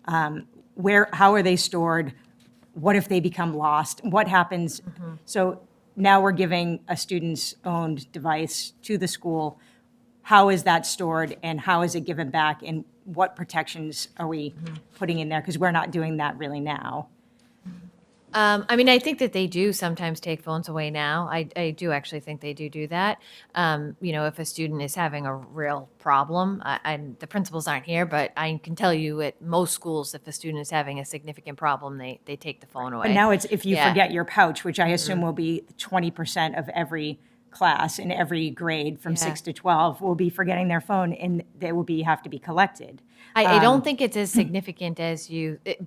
How are they stored? What if they become lost? What happens? So now we're giving a student's owned device to the school. How is that stored, and how is it given back, and what protections are we putting in there? Because we're not doing that really now. I mean, I think that they do sometimes take phones away now. I do actually think they do that. If a student is having a real problem, the principals aren't here, but I can tell you at most schools, if a student is having a significant problem, they take the phone away. But now it's if you forget your pouch, which I assume will be 20% of every class in every grade from 6 to 12 will be forgetting their phone, and they will have to be collected. I don't think it's as significant as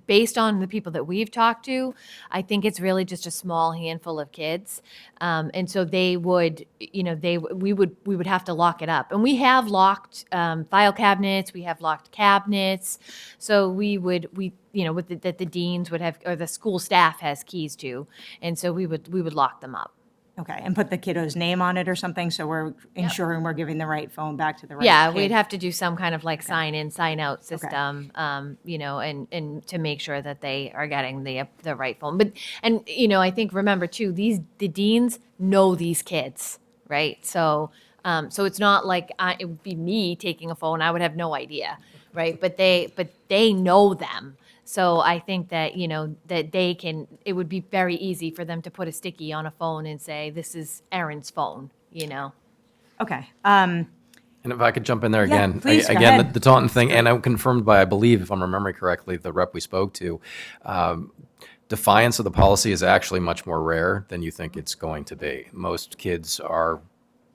based on the people that we've talked to, I think it's really just a small handful of kids. And so they would, we would have to lock it up. And we have locked file cabinets, we have locked cabinets. So that the deans would have, or the school staff has keys to. And so we would lock them up. Okay, and put the kiddo's name on it or something, so we're ensuring we're giving the right phone back to the right Yeah, kid. we'd have to do some kind of sign in, sign out system, and to make sure that they are getting the right phone. But I think remember too, the deans know these kids, right? So it's not like it would be me taking a phone. I would have no idea, right? But they know them. So I think that, that it would be very easy for them to put a sticky on a phone and say, this is Erin's phone, Okay. And if I could jump in there again, please, go again, ahead. the Taunton thing, and I'm confirmed by, I believe, if I'm remembering correctly, the rep we spoke to, defiance of the policy is actually much more rare than you think it's going to be. Most kids are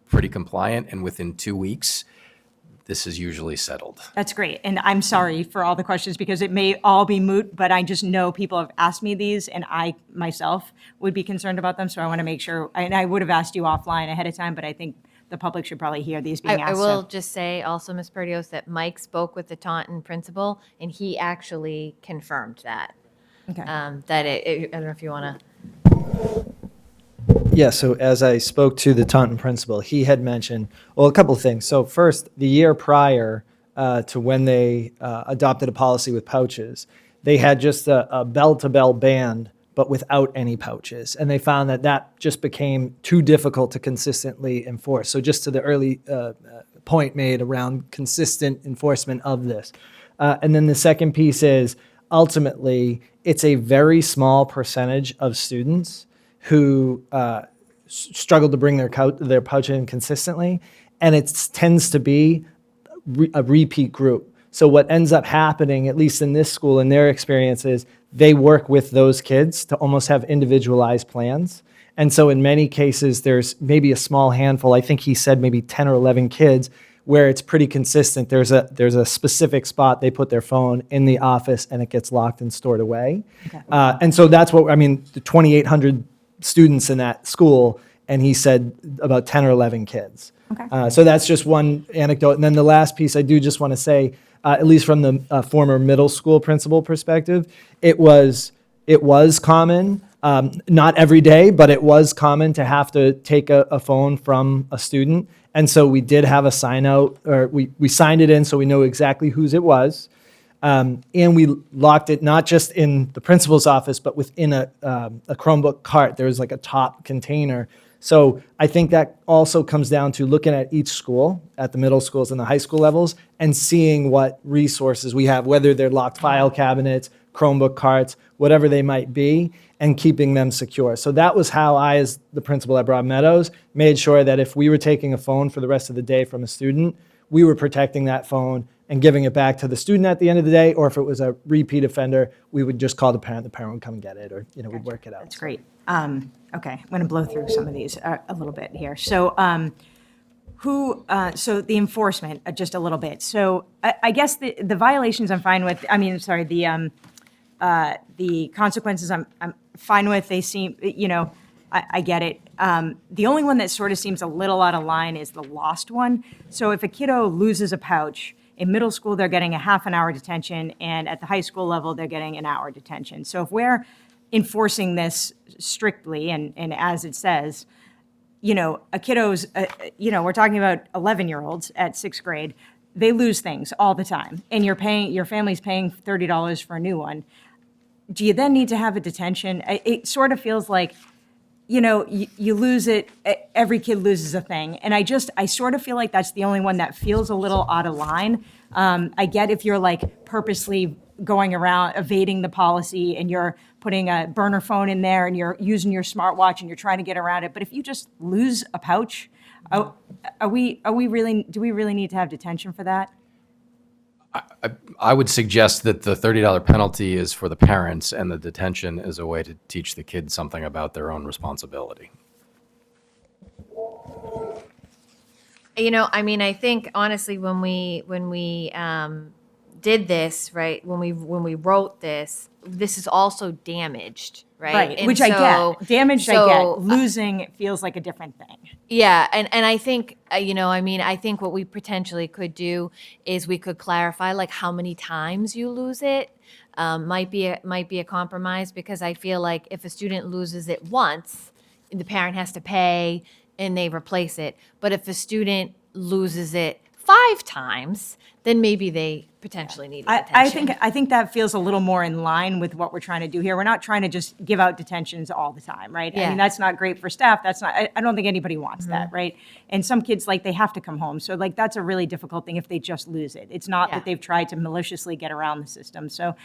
pretty compliant, and within 2 weeks, this is usually settled. That's great. And I'm sorry for all the questions because it may all be moot, but I just know people have asked me these and I myself would be concerned about them. So I want to make sure, and I would have asked you offline ahead of time, but I think the public should probably hear these being asked. I will just say also, Ms. Perdios, that Mike spoke with the Taunton principal and he actually confirmed that. Okay. That I don't know if you want to. Yeah, so as I spoke to the Taunton principal, he had mentioned, well, a couple of things. So first, the year prior to when they adopted a policy with pouches, they had just a bell-to-bell band, but without any pouches. And they found that just became too difficult to consistently enforce. So just to the early point made around consistent enforcement of this. And then the second piece is, ultimately, it's a very small percentage of students who struggle to bring their pouch in consistently, and it tends to be a repeat group. So what ends up happening, at least in this school, in their experience, is they work with those kids to almost have individualized plans. And so in many cases, there's maybe a small handful, I think he said maybe 10 or 11 kids, where it's pretty consistent. There's a specific spot they put their phone in the office and it gets locked and stored away. And so that's what, I mean, the 2,800 students in that school, and he said about 10 or 11 kids. So that's just one anecdote. And then the last piece I do just want to say, at least from the former middle school principal perspective, it was common, not every day, but it was common to have to take a phone from a student. And so we did have a sign out, or we signed it in so we know exactly whose it was. And we locked it not just in the principal's office, but within a Chromebook cart. There was like a top container. So I think that also comes down to looking at each school, at the middle schools and the high school levels, and seeing what resources we have, whether they're locked file cabinets, Chromebook carts, whatever they might be, and keeping them secure. So that was how I, as the principal at Broad Meadows, made sure that if we were taking a phone for the rest of the day from a student, we were protecting that phone and giving it back to the student at the end of the day, or if it was a repeat offender, we would just call the parent would come and get it, or we'd work it out. That's great. Okay, I'm going to blow through some of these a little bit here. So so the enforcement, just a little bit. So I guess the violations I'm fine with, the consequences I'm fine with. They seem, I get it. The only one that sort of seems a little out of line is the lost one. So if a kiddo loses a pouch, in middle school, they're getting a half an hour detention, and at the high school level, they're getting an hour detention. So if we're enforcing this strictly, and as it says, a kiddo's, we're talking about 11-year-olds at 6th grade, they lose things all the time, and your family's paying $30 for a new one. Do you then need to have a detention? It sort of feels like, you lose it, every kid loses a thing. And I sort of feel like that's the only one that feels a little out of line. I get if you're like purposely going around evading the policy and you're putting a burner phone in there and you're using your smartwatch and you're trying to get around it. But if you just lose a pouch, do we really need to have detention for that? I would suggest that the $30 penalty is for the parents and the detention is a way to teach the kids something about their own responsibility. I think honestly, when we did this, right, when we wrote this is also damaged, right? Right, And which I so- get. Damaged, I so, get. Losing feels like a different thing. Yeah, and I think, I think what we potentially could do is we could clarify like how many times you lose it. Might be a compromise, because I feel like if a student loses it once, the parent has to pay and they replace it. But if a student loses it 5 times, then maybe they potentially need detention. I think that feels a little more in line with what we're trying to do here. We're not trying to just give out detentions all the time, right? I Yeah. mean, that's not great for staff. I don't think anybody wants that, right? And some kids, like, they have to come home. So, like, that's a really difficult thing if they just lose it. It's not that they've tried to maliciously get around the system. So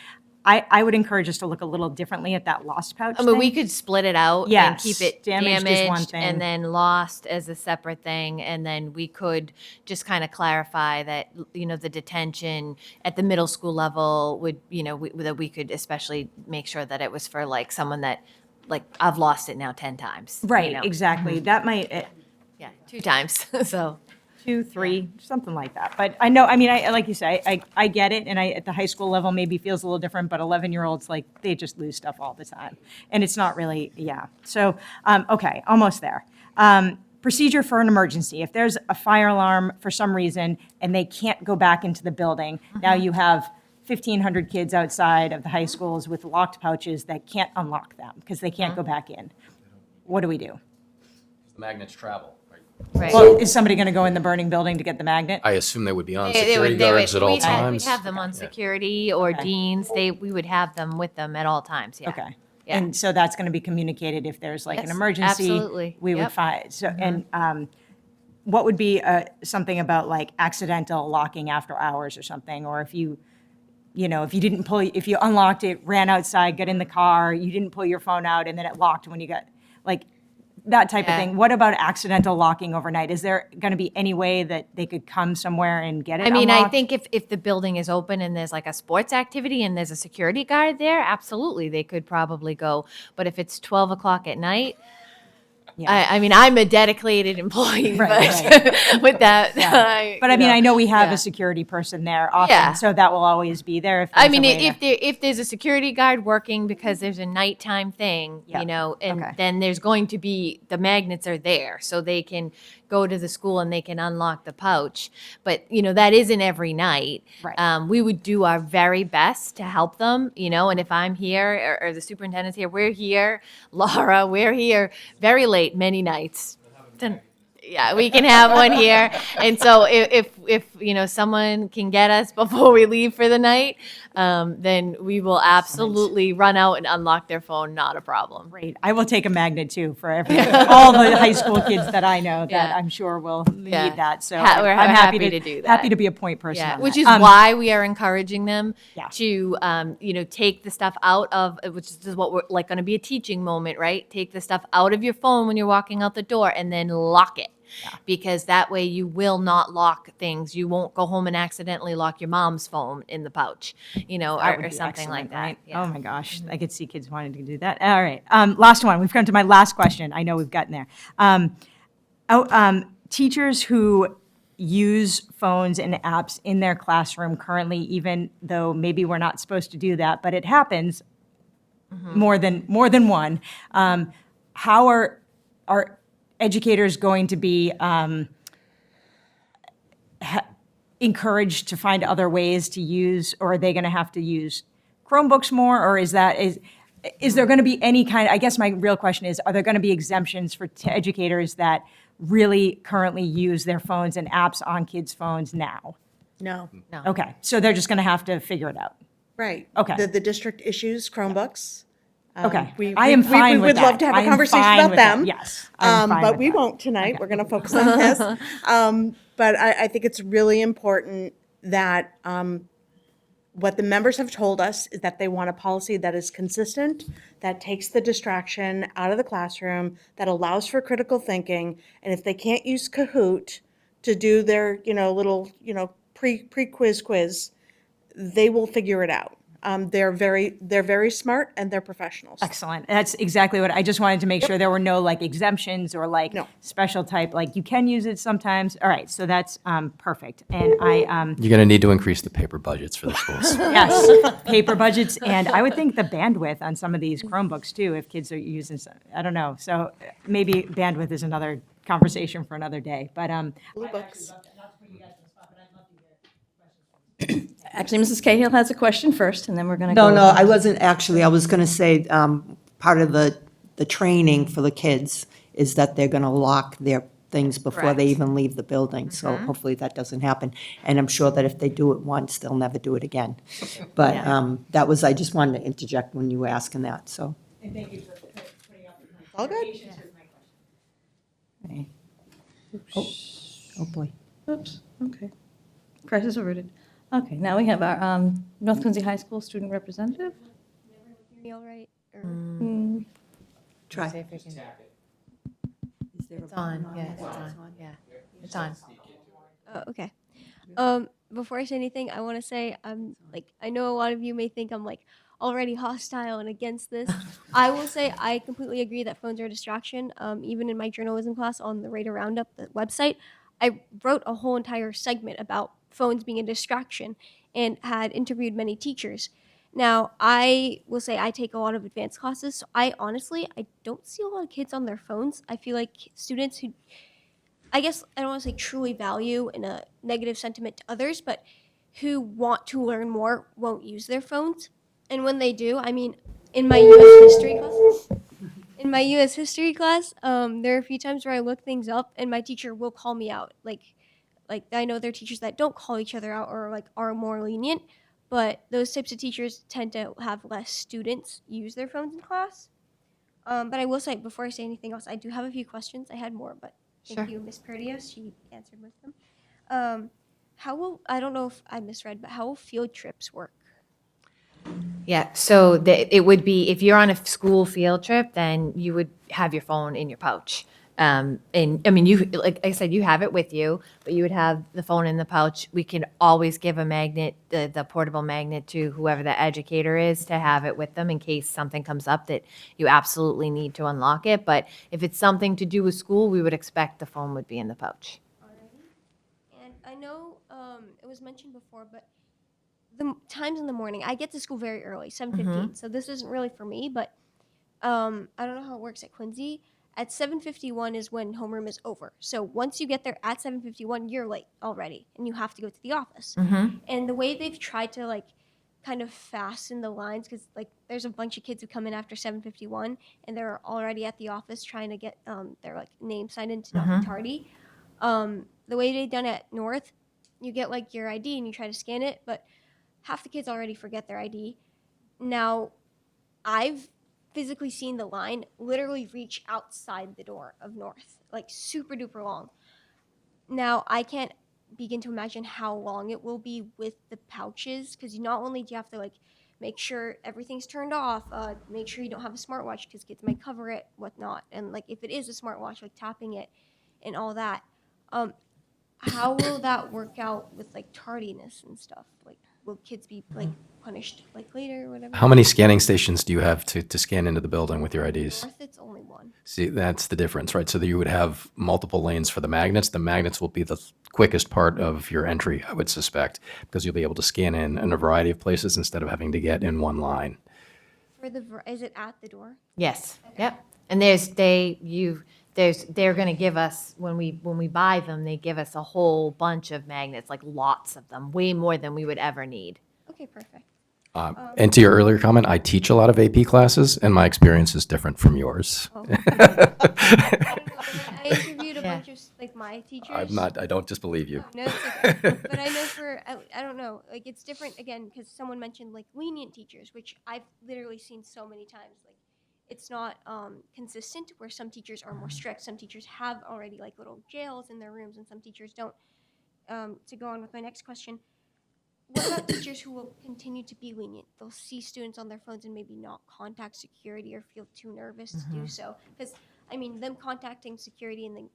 I would encourage us to look a little differently at that lost pouch thing. We could split it out and Yes, keep it damaged damaged, is one thing. and then lost as a separate thing. And then we could just kind of clarify that, the detention at the middle school level would, that we could especially make sure that it was for like someone that, like, I've lost it now 10 times. Right, exactly. That might, Yeah, 2 times, so. 2, 3, something like that. But I know, like you say, I get it, and at the high school level maybe feels a little different, but 11-year-olds, like, they just lose stuff all the time. And it's not really, So, okay, almost there. Procedure for an emergency. If there's a fire alarm for some reason and they can't go back into the building, now you have 1,500 kids outside of the high schools with locked pouches that can't unlock them because they can't go back in. What do we do? The magnets travel. Right. Well, is somebody going to go in the burning building to get the magnet? I assume they would be on They security would- guards at all we'd have- times. We'd have them on security or deans. We would have them with them at all times, yeah. Okay. Yeah. And so that's going to be communicated if there's like an Yes, emergency. absolutely. We would Yep. find, so, and what would be something about like accidental locking after hours or something? Or if you didn't if you unlocked it, ran outside, got in the car, you didn't pull your phone out and then it locked when you got, like, that type of Yeah. thing. What about accidental locking overnight? Is there going to be any way that they could come somewhere and get it I mean, unlocked? I think if the building is open and there's like a sports activity and there's a security guard there, absolutely, they could probably go. But if it's 12 o'clock at night, I mean, I'm a dedicated employee, Right, but with that, But I mean, I know we have yeah. a security person there often, Yeah. so that will always be there. If I there's a mean, way to- if there's a security guard working because there's a nighttime thing, Yeah. you know, and Okay. then there's going to be, the magnets are there, so they can go to the school and they can unlock the pouch. But, you know, that isn't every night. Right. We would do our very best to help them, you know, and if I'm here or the superintendent's here, we're here, Laura, we're here very late many nights. Then- Yeah, we can have one here. And so if you know, someone can get us before we leave for the night, then we will absolutely run out and unlock their phone, not a problem. Great. I will take a magnet too for all the high school kids that I know that Yeah. I'm sure will need Yeah. that. So We're I'm happy to do that. Happy to be a point person. Yeah, on which that. is why we are encouraging them Yeah. to, you know, take the stuff out of, which is what we're like going to be a teaching moment, right? Take the stuff out of your phone when you're walking out the door and then lock it. Because that way you will not lock things. You won't go home and accidentally lock your mom's phone in the pouch, you know, That would or be something like excellent, that. right? Yeah. Oh my gosh, I could see kids wanting to do that. All right, last one. We've come to my last question. I know we've gotten there. Teachers who use phones and apps in their classroom currently, even though maybe we're not supposed to do that, but it happens more than one. How are educators going to be encouraged to find other ways to use, or are they going to have to use Chromebooks more, or is there going to be any kind, I guess my real question is, are there going to be exemptions for educators that really currently use their phones and apps on kids' phones now? No. No. Okay, so they're just going to have to figure it out. Right. Okay. The district issues Chromebooks. Okay. We I am fine we with would love that. to have I a am conversation fine about with that. them. Yes, I'm fine But with we that. won't tonight. We're going to focus on this. But I think it's really important that what the members have told us is that they want a policy that is consistent, that takes the distraction out of the classroom, that allows for critical thinking. And if they can't use Kahoot to do their, little, quiz, they will figure it out. They're very smart and they're professionals. Excellent. That's exactly what, I just wanted to make sure there were no like exemptions or like No. special type, like you can use it sometimes. All right, so that's perfect. And You're going to need to increase the paper budgets for the schools. yes, paper budgets, and I would think the bandwidth on some of these Chromebooks too, if kids are using, I don't know. So maybe bandwidth is another conversation for another day, but Blue books. Actually, Mrs. Cahill has a question first, and then we're going to No, go. no, I wasn't actually, I was going to say, part of the training for the kids is that they're going to lock their things before they Correct. even leave the building. So hopefully that doesn't happen. And I'm sure that if they do it once, they'll never do it again. But that was, I just wanted to interject when you were asking that, so. And thank you for putting up with All good. patience with my question. Oh, boy. Oops, okay. Crisis averted. Okay, now we have our North Quincy High School student representative. Me all right? Or- Try. It's on, yeah, it's on, yeah, it's on. Oh, okay. Before I say anything, I want to say I know a lot of you may think I'm like already hostile and against this. I will say I completely agree that phones are a distraction. Even in my journalism class on the Radar Roundup, the website, I wrote a whole entire segment about phones being a distraction and had interviewed many teachers. Now, I will say I take a lot of advanced classes, so I don't see a lot of kids on their phones. I feel like students who, I guess I don't want to say truly value in a negative sentiment to others, but who want to learn more won't use their phones. And when they do, I mean, in my U.S. history class, there are a few times where I look things up and my teacher will call me out. Like I know there are teachers that don't call each other out or like are more lenient, but those types of teachers tend to have less students use their phones in class. But I will say, before I say anything else, I do have a few questions. I had more, but thank you, Ms. Perdios. She answered most of them. I don't know if I misread, but how will field trips work? Yeah, so it would be, if you're on a school field trip, then you would have your phone in your pouch. And I mean, you, like I said, you have it with you, but you would have the phone in the pouch. We can always give a magnet, the portable magnet to whoever the educator is to have it with them in case something comes up that you absolutely need to unlock it. But if it's something to do with school, we would expect the phone would be in the pouch. And I know it was mentioned before, but the times in the morning, I get to school very early, 7:15. So this isn't really for me, but I don't know how it works at Quincy. At 7:51 is when homeroom is over. So once you get there at 7:51, you're late already, and you have to go to the office. And the way they've tried to like kind of fasten the lines, because like there's a bunch of kids who come in after 7:51, and they're already at the office trying to get their like name signed in to not be tardy. The way they've done it at North, you get like your ID and you try to scan it, but half the kids already forget their ID. Now, I've physically seen the line literally reach outside the door of North, like super duper long. Now, I can't begin to imagine how long it will be with the pouches, because not only do you have to like make sure everything's turned off, make sure you don't have a smartwatch because kids might cover it, whatnot, and like if it is a smartwatch, like tapping it and all that. How will that work out with like tardiness and stuff? Like, will kids be like punished like later or whatever? How many scanning stations do you have to scan into the building with your IDs? North, it's only one. See, that's the difference, right? So that you would have multiple lanes for the magnets. The magnets will be the quickest part of your entry, I would suspect, because you'll be able to scan in a variety of places instead of having to get in one line. For the is it at the door? Yes. Yep. And they're going to give us, when we buy them, they give us a whole bunch of magnets, like lots of them, way more than we would ever need. Okay, perfect. And to your earlier comment, I teach a lot of AP classes, and my experience is different from yours. Oh. I interviewed a bunch of like my teachers. I don't disbelieve you. No, it's okay. But I know I don't know, like it's different again because someone mentioned like lenient teachers, which I've literally seen so many times. Like it's not consistent where some teachers are more strict. Some teachers have already like little jails in their rooms, and some teachers don't. To go on with my next question, what about teachers who will continue to be lenient? They'll see students on their phones and maybe not contact security or feel too nervous to do so. Because, I mean, them contacting security and the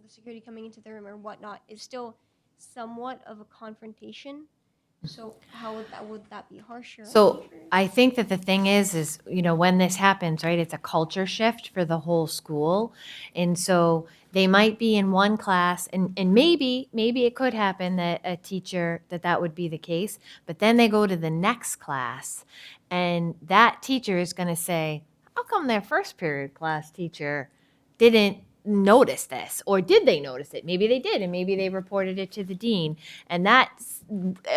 security coming into the room or whatnot is still somewhat of a confrontation. So how would that be harsher? So I think that the thing is, when this happens, right, it's a culture shift for the whole school. And so they might be in one class and maybe it could happen that a teacher, that would be the case, but then they go to the next class and that teacher is going to say, how come their first period class teacher didn't notice this? Or did they notice it? Maybe they did, and maybe they reported it to the dean. And that's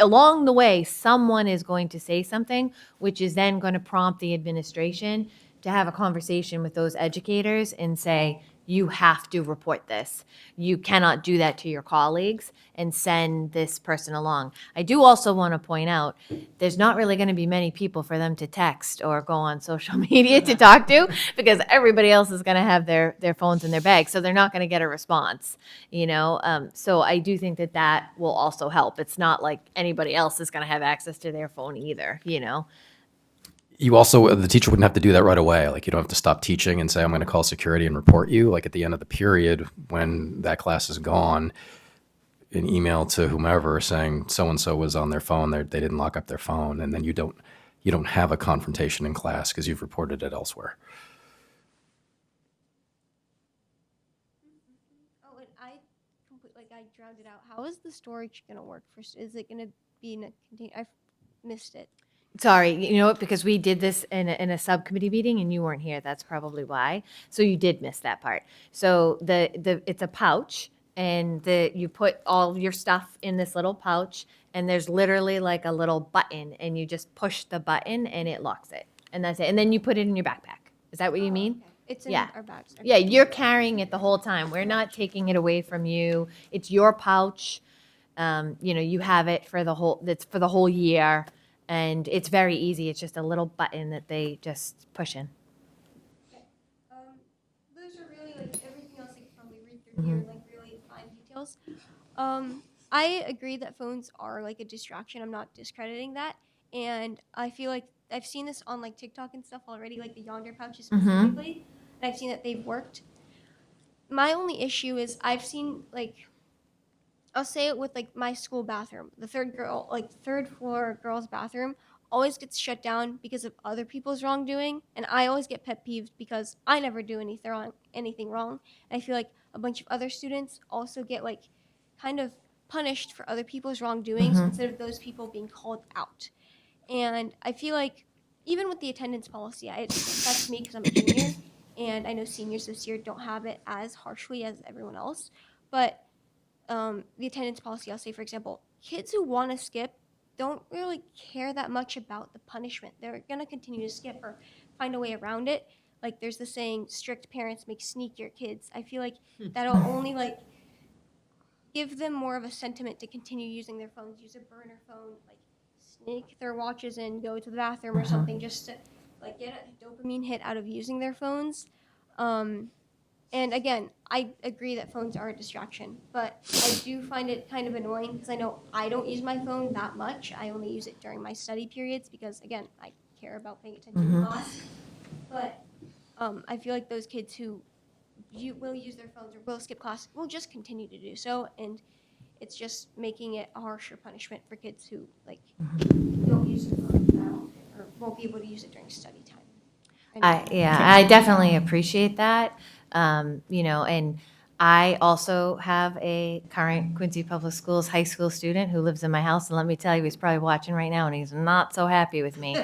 along the way, someone is going to say something, which is then going to prompt the administration to have a conversation with those educators and say, you have to report this. You cannot do that to your colleagues and send this person along. I do also want to point out, there's not really going to be many people for them to text or go on social media to talk to because everybody else is going to have their phones in their bag. So they're not going to get a response, So I do think that will also help. It's not like anybody else is going to have access to their phone either, You also, the teacher wouldn't have to do that right away. Like you don't have to stop teaching and say, I'm going to call security and report you. Like at the end of the period, when that class is gone, an email to whomever saying so-and-so was on their phone, they didn't lock up their phone. And then you don't have a confrontation in class because you've reported it elsewhere. Oh, and I drowned it out. How is the storage going to work? Is it going to be in a container? I've missed it. Sorry, you know what? Because we did this in a subcommittee meeting and you weren't here. That's probably why. So you did miss that part. So it's a pouch and you put all your stuff in this little pouch and there's literally like a little button and you just push the button and it locks it. And that's it. And then you put it in your backpack. Is that what you mean? Okay. It's in Yeah. our bags. Yeah, you're carrying it the whole time. We're not taking it away from you. It's your pouch. You have it for the whole year. And it's very easy. It's just a little button that they just push in. Those are really everything else I could probably read through here, really fine details. I agree that phones are a distraction. I'm not discrediting that, and I feel like I've seen this on TikTok and stuff already, the Yonder pouches specifically, and I've seen that they've worked. my only issue is I've seen like, I'll say it with like my school bathroom. The third floor girls' bathroom always gets shut down because of other people's wrongdoing, and I always get pet peeved because I never do anything wrong. And I feel like a bunch of other students also get like kind of punished for other people's wrongdoings instead of those people being called out. And I feel like even with the attendance policy, it affects me because I'm a junior, and I know seniors this year don't have it as harshly as everyone else, but the attendance policy, I'll say, for example, kids who want to skip don't really care that much about the punishment. They're going to continue to skip or find a way around it. Like there's the saying, strict parents make sneakier kids. I feel like that'll only like give them more of a sentiment to continue using their phones, use a burner phone, like sneak their watches in, go to the bathroom or something just to like get a dopamine hit out of using their phones. And again, I agree that phones are a distraction, but I do find it kind of annoying because I know I don't use my phone that much. I only use it during my study periods because, again, I care about paying attention in class. But I feel like those kids who will use their phones or will skip class will just continue to do so, and it's just making it a harsher punishment for kids who like don't use their phone at all or won't be able to use it during study time. I definitely appreciate that. And I also have a current Quincy Public Schools high school student who lives in my house, and let me tell you, he's probably watching right now, and he's not so happy with me.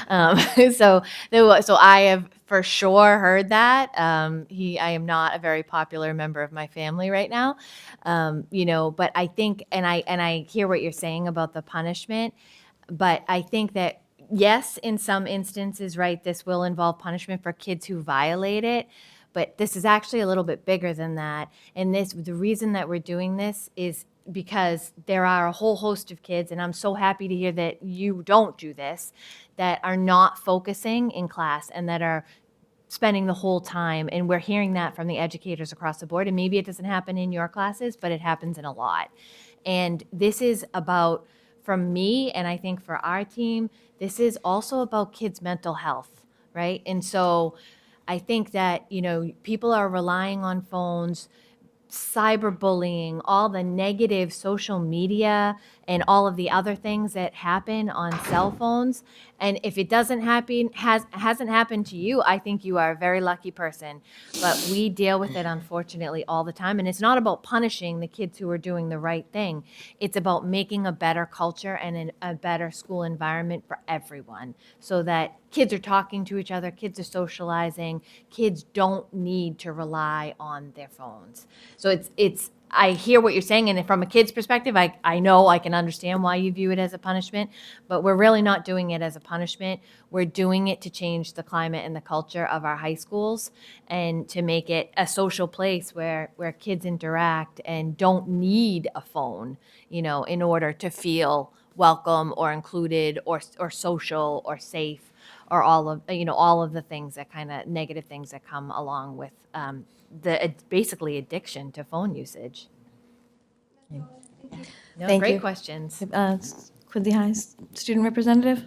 So I have for sure heard that. I am not a very popular member of my family right now, but I think, and I hear what you're saying about the punishment, but I think that yes, in some instances, right, this will involve punishment for kids who violate it, but this is actually a little bit bigger than that. And the reason that we're doing this is because there are a whole host of kids, and I'm so happy to hear that you don't do this, that are not focusing in class and that are spending the whole time. And we're hearing that from the educators across the board. And maybe it doesn't happen in your classes, but it happens in a lot. And this is about, from me, and I think for our team, this is also about kids' mental health, right? And so I think that, people are relying on phones, cyberbullying, all the negative social media and all of the other things that happen on cell phones. And if it hasn't happened to you, I think you are a very lucky person. But we deal with it, unfortunately, all the time. And it's not about punishing the kids who are doing the right thing. It's about making a better culture and a better school environment for everyone so that kids are talking to each other, kids are socializing, kids don't need to rely on their phones. So I hear what you're saying, and from a kid's perspective, I know I can understand why you view it as a punishment, but we're really not doing it as a punishment. We're doing it to change the climate and the culture of our high schools and to make it a social place where kids interact and don't need a phone, in order to feel welcome or included or social or safe or all of the things that kind of negative things that come along with basically addiction to phone usage. No, Thank great you. questions. Quincy High student representative?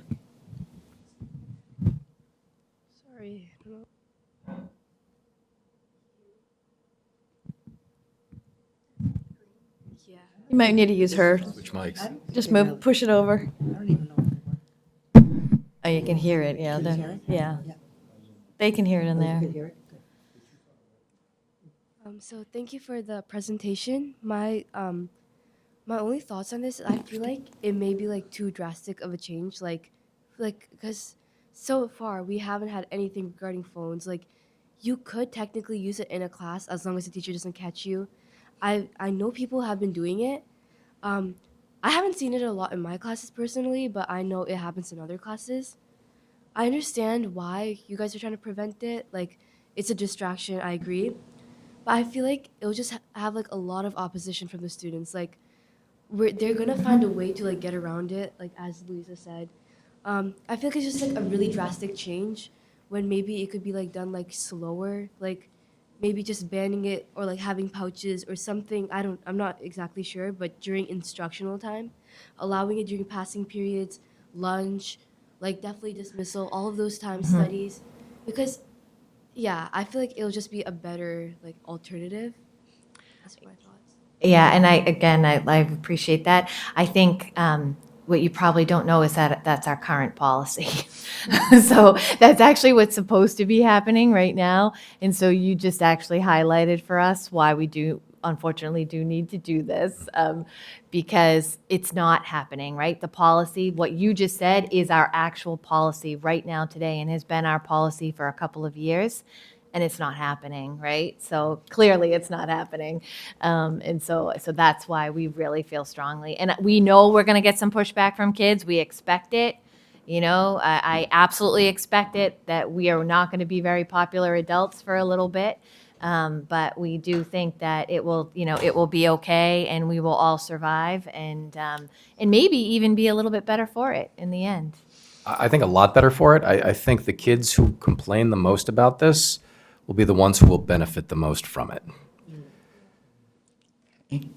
Sorry. Yeah. You might need to use her. Switch mics. Just push it over. Oh, you can hear it, yeah. Yeah. They can hear it in there. So thank you for the presentation. My only thoughts on this, I feel like it may be like too drastic of a change, like because so far we haven't had anything regarding phones. Like you could technically use it in a class as long as the teacher doesn't catch you. I know people have been doing it. I haven't seen it a lot in my classes personally, but I know it happens in other classes. I understand why you guys are trying to prevent it. Like it's a distraction, I agree. But I feel like it'll just have like a lot of opposition from the students. Like they're gonna find a way to like get around it, like as Louisa said. I feel like it's just like a really drastic change when maybe it could be like done like slower, like maybe just banning it or like having pouches or something. I'm not exactly sure, but during instructional time, allowing it during passing periods, lunch, like definitely dismissal, all of those times, studies, because yeah, I feel like it'll just be a better like alternative. That's my thoughts. Yeah, and I appreciate that. I think what you probably don't know is that that's our current policy. So that's actually what's supposed to be happening right now. And so you just actually highlighted for us why we do, unfortunately, do need to do this, because it's not happening, right? The policy, what you just said, is our actual policy right now today and has been our policy for a couple of years. And it's not happening, right? So clearly it's not happening. And so that's why we really feel strongly. And we know we're going to get some pushback from kids. We expect it. You know, I absolutely expect it, that we are not going to be very popular adults for a little bit. But we do think that it will, you know, it will be okay and we will all survive and maybe even be a little bit better for it in the end. I think a lot better for it. I think the kids who complain the most about this will be the ones who will benefit the most from it.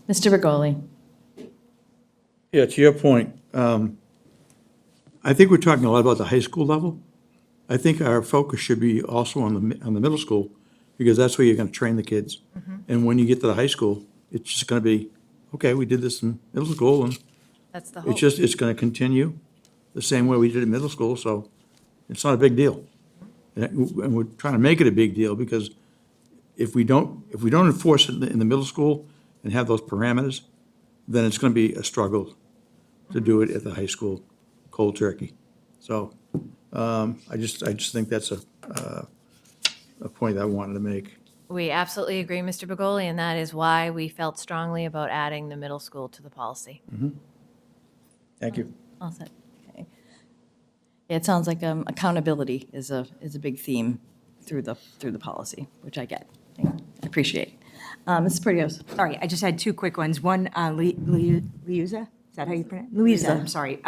Mr. Bergoli? Yeah, to your point, I think we're talking a lot about the high school level. I think our focus should be also on the middle school, because that's where you're going to train the kids. And when you get to the high school, it's just going to be, okay, we did this in middle school, and That's the hope. it's going to continue the same way we did in middle school, so it's not a big deal. And we're trying to make it a big deal, because if we don't enforce it in the middle school and have those parameters, then it's going to be a struggle to do it at the high school, cold turkey. So I just think that's a point I wanted to make. We absolutely agree, Mr. Begoli, and that is why we felt strongly about adding the middle school to the policy. Thank you. All set. Okay. Yeah, it sounds like accountability is a big theme through the policy, which I get. I appreciate. Mrs. Perdios? Sorry, I just had two quick ones. One, Liuza, is that how you pronounce it? Louisa, I'm sorry,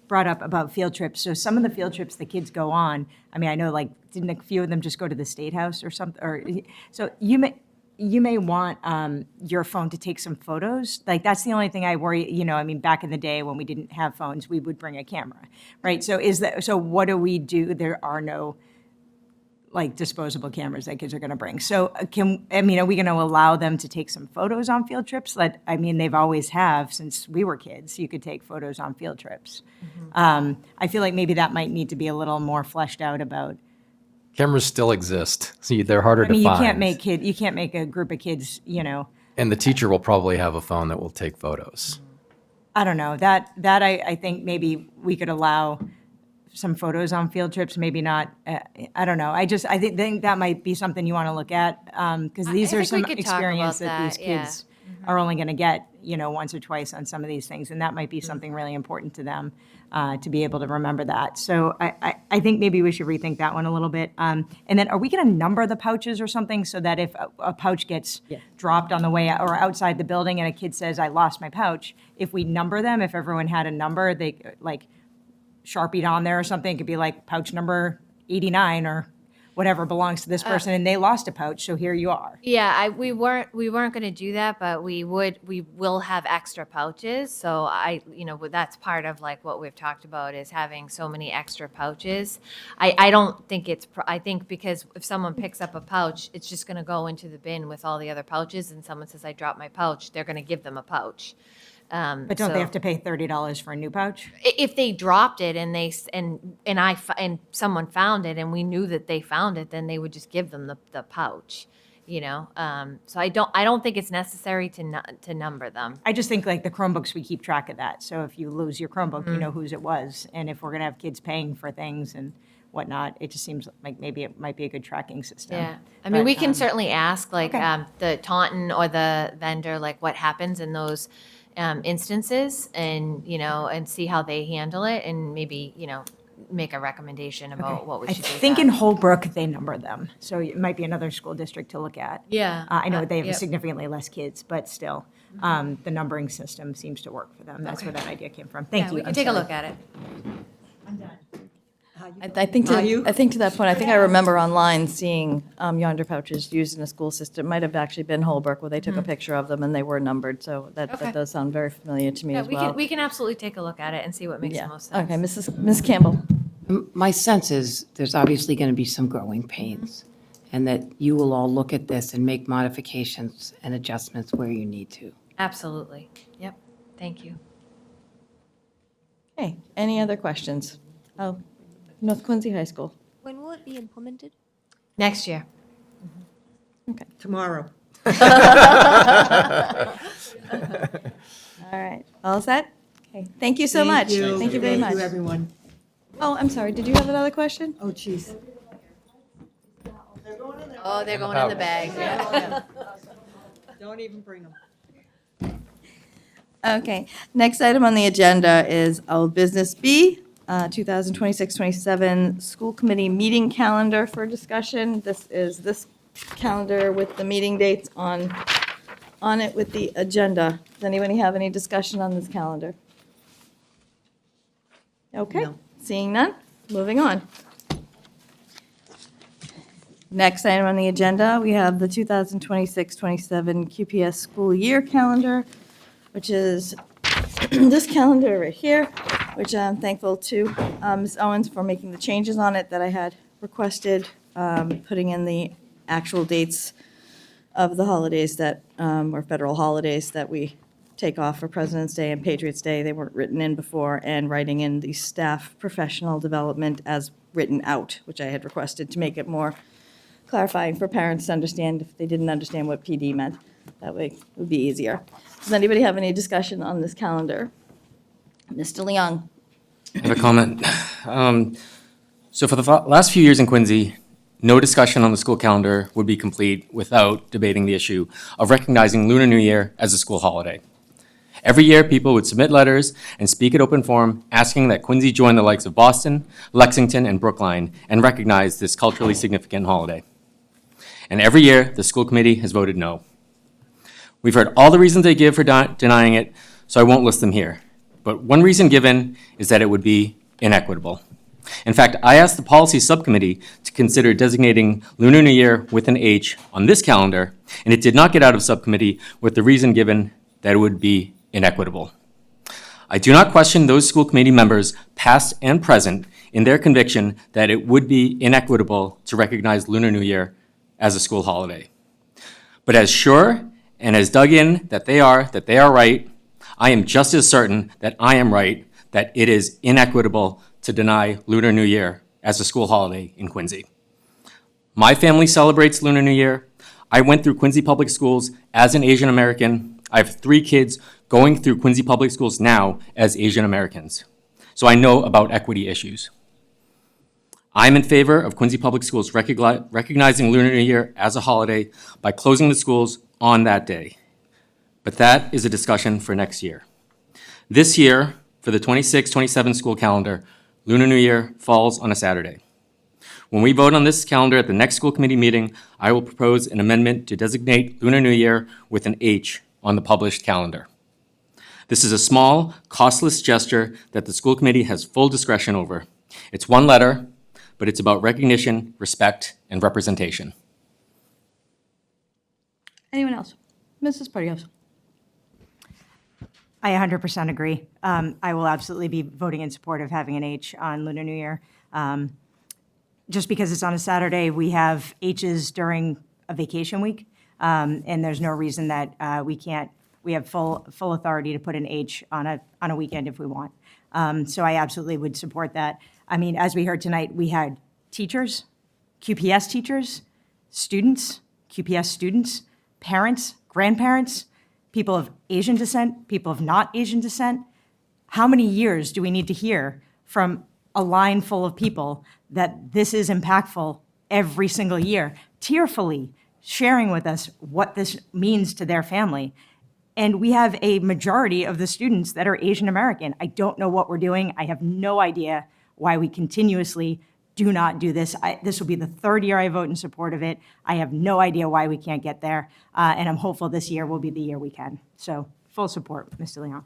brought up about field trips. So some of the field trips the kids go on, I mean, I know, like, didn't a few of them just go to the State House or something? Or so you may want your phone to take some photos. Like, that's the only thing I worry, you know, I mean, back in the day when we didn't have phones, we would bring a camera, right? So what do we do? There are no, like, disposable cameras that kids are going to bring. So are we going to allow them to take some photos on field trips? I mean, they've always have since we were kids. You could take photos on field trips. I feel like maybe that might need to be a little more fleshed out about. Cameras still exist, so they're harder I mean, to find. you can't make a group of kids, you know. And the teacher will probably have a phone that will take photos. I don't know, that I think maybe we could allow some photos on field trips, maybe not, I don't know. I think that might be something you want to look at, because these are think we some could talk experience about that these that, yeah. kids are only going to get, you know, once or twice on some of these things, and that might be something really important to them, to be able to remember that. So I think maybe we should rethink that one a little bit. And then are we going to number the pouches or something, so that if a pouch gets dropped on the way or outside the building and a kid says, I lost my pouch, if we number them, if everyone had a number, they, like, Sharpied on there or something, it could be like pouch number 89 or whatever belongs to this person, and they lost a pouch, so here you are. Yeah, we weren't going to do that, but we will have extra pouches. So that's part of like what we've talked about is having so many extra pouches. I don't think I think because if someone picks up a pouch, it's just going to go into the bin with all the other pouches, and someone says, I dropped my pouch, they're going to give them a pouch. But don't they have to pay $30 for a new pouch? If they dropped it and someone found it and we knew that they found it, then they would just give them the pouch, you know. So I don't think it's necessary to number them. I just think like the Chromebooks, we keep track of that. So if you lose your Chromebook, you know whose it was. And if we're going to have kids paying for things and whatnot, it just seems like maybe it might be a good tracking system. Yeah, I mean, But, we can certainly ask like okay. the Taunton or the vendor like what happens in those instances, and and see how they handle it, and maybe make a recommendation about what we should do. I think in Holbrook, they number them. So it might be another school district to look at. Yeah. I know they have Yep. significantly less kids, but still, the numbering system seems to work for them. That's where that idea came from. Thank Yeah, you. we can I'm take a sorry. look at it. I think to that point, I think I remember online seeing yonder pouches used in a school system. Might have actually been Holbrook, where they took a picture of them and they were numbered. So that Okay. does sound very familiar to me Yeah, as well. we can absolutely take a look at it and see what makes the most sense. Okay, Ms. Campbell. My sense is there's obviously going to be some growing pains. and that you will all look at this and make modifications and adjustments where you need to. Absolutely. Yep. Thank you. Okay, any other questions? Oh, North Quincy High School. When will it be implemented? Next year. Tomorrow. All right, all set? Okay, thank you so much. Thank you very much. Thank you, everyone. Oh, I'm sorry, did you have another question? Oh, geez. Oh, they're going in the bag. Yeah. Don't even bring them. Okay, next item on the agenda is old business B, 2026-27 school committee meeting calendar for discussion. This is this calendar with the meeting dates on it with the agenda. Does anybody have any discussion on this calendar? Okay, No. seeing none, moving on. Next item on the agenda, we have the 2026-27 QPS school year calendar, which is this calendar right here, which I'm thankful to Ms. Owens for making the changes on it that I had requested, putting in the actual dates of the holidays that, or federal holidays that we take off for President's Day and Patriots' Day. They weren't written in before, and writing in the staff professional development as written out, which I had requested to make it more clarifying for parents to understand if they didn't understand what PD meant. That way it would be easier. Does anybody have any discussion on this calendar? Mr. Leong? I have a comment. So for the last few years in Quincy, no discussion on the school calendar would be complete without debating the issue of recognizing Lunar New Year as a school holiday. Every year, people would submit letters and speak at open forum asking that Quincy join the likes of Boston, Lexington, and Brookline and recognize this culturally significant holiday. And every year, the school committee has voted no. We've heard all the reasons they give for denying it, so I won't list them here. But one reason given is that it would be inequitable. In fact, I asked the policy subcommittee to consider designating Lunar New Year with an H on this calendar, and it did not get out of subcommittee with the reason given that it would be inequitable. I do not question those school committee members, past and present, in their conviction that it would be inequitable to recognize Lunar New Year as a school holiday. But as sure and as dug in that they are right, I am just as certain that I am right, that it is inequitable to deny Lunar New Year as a school holiday in Quincy. My family celebrates Lunar New Year. I went through Quincy Public Schools as an Asian American. I have 3 kids going through Quincy Public Schools now as Asian Americans. So I know about equity issues. I'm in favor of Quincy Public Schools recognizing Lunar New Year as a holiday by closing the schools on that day. But that is a discussion for next year. This year, for the 26-27 school calendar, Lunar New Year falls on a Saturday. When we vote on this calendar at the next school committee meeting, I will propose an amendment to designate Lunar New Year with an H on the published calendar. This is a small, costless gesture that the school committee has full discretion over. It's one letter, but it's about recognition, respect, and representation. Anyone else? Mrs. Partios? I 100% agree. I will absolutely be voting in support of having an H on Lunar New Year. Just because it's on a Saturday, we have H's during a vacation week, and there's no reason that we can't. We have full authority to put an H on a weekend if we want. So I absolutely would support that. I mean, as we heard tonight, we had teachers, QPS teachers, students, QPS students, parents, grandparents, people of Asian descent, people of not Asian descent. How many years do we need to hear from a line full of people that this is impactful every single year, tearfully sharing with us what this means to their family? And we have a majority of the students that are Asian American. I don't know what we're doing. I have no idea why we continuously do not do this. This will be the 3rd year I vote in support of it. I have no idea why we can't get there. And I'm hopeful this year will be the year we can. So full support, Mr. Leon.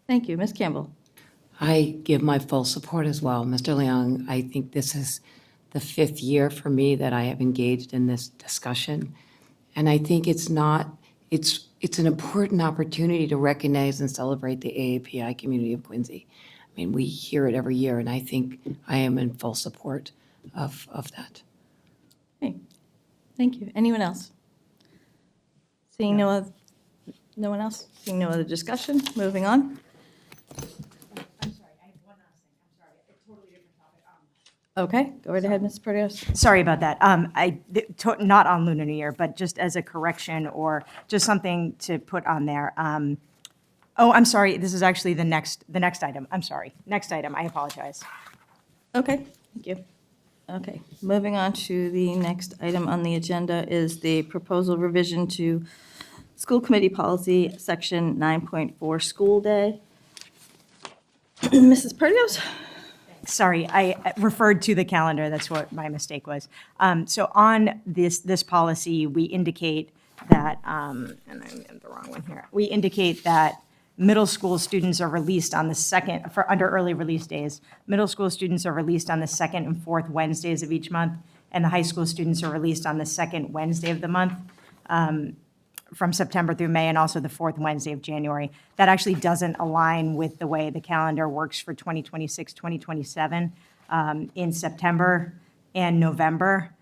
Thank you. Ms. Campbell? I give my full support as well. Mr. Leong, I think this is the 5th year for me that I have engaged in this discussion. And I think it's an important opportunity to recognize and celebrate the AAPI community of Quincy. I mean, we hear it every year, and I think I am in full support of that. Okay. Thank you. Anyone else? Seeing no one else? Seeing no other discussion, moving on. Okay, go right ahead, Ms. Perdios. Sorry about that. Not on Lunar New Year, but just as a correction or just something to put on there. Oh, I'm sorry, this is actually the next item. I'm sorry. Next item, I apologize. Okay, thank you. Okay, moving on to the next item on the agenda is the proposal revision to School Committee Policy, Section 9.4, School Day. Mrs. Perdios? Sorry, I referred to the calendar. That's what my mistake was. So on this policy, we indicate that, and I'm in the wrong one here. We indicate that middle school students are released on the second, under early release days. Middle school students are released on the second and fourth Wednesdays of each month, and the high school students are released on the second Wednesday of the month. From September through May, and also the fourth Wednesday of January. That actually doesn't align with the way the calendar works for 2026, 2027. In September and November,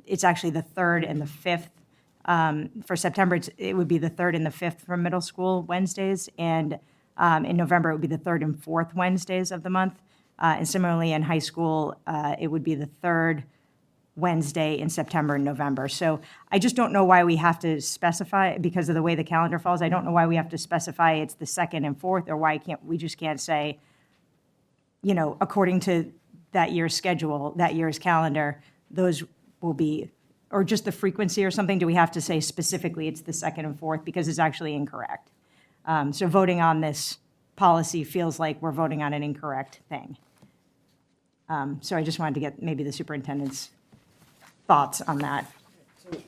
it's actually the 3rd and the 5th. For September, it would be the 3rd and the 5th for middle school Wednesdays, and in November, it would be the 3rd and 4th Wednesdays of the month. And similarly, in high school, it would be the 3rd Wednesday in September and November. So I just don't know why we have to specify, because of the way the calendar falls, I don't know why we have to specify it's the 2nd and 4th, or why we just can't say, according to that year's schedule, that year's calendar, those will be, or just the frequency or something. Do we have to say specifically it's the 2nd and 4th, because it's actually incorrect? So voting on this policy feels like we're voting on an incorrect thing. So I just wanted to get maybe the superintendent's thoughts on that. Do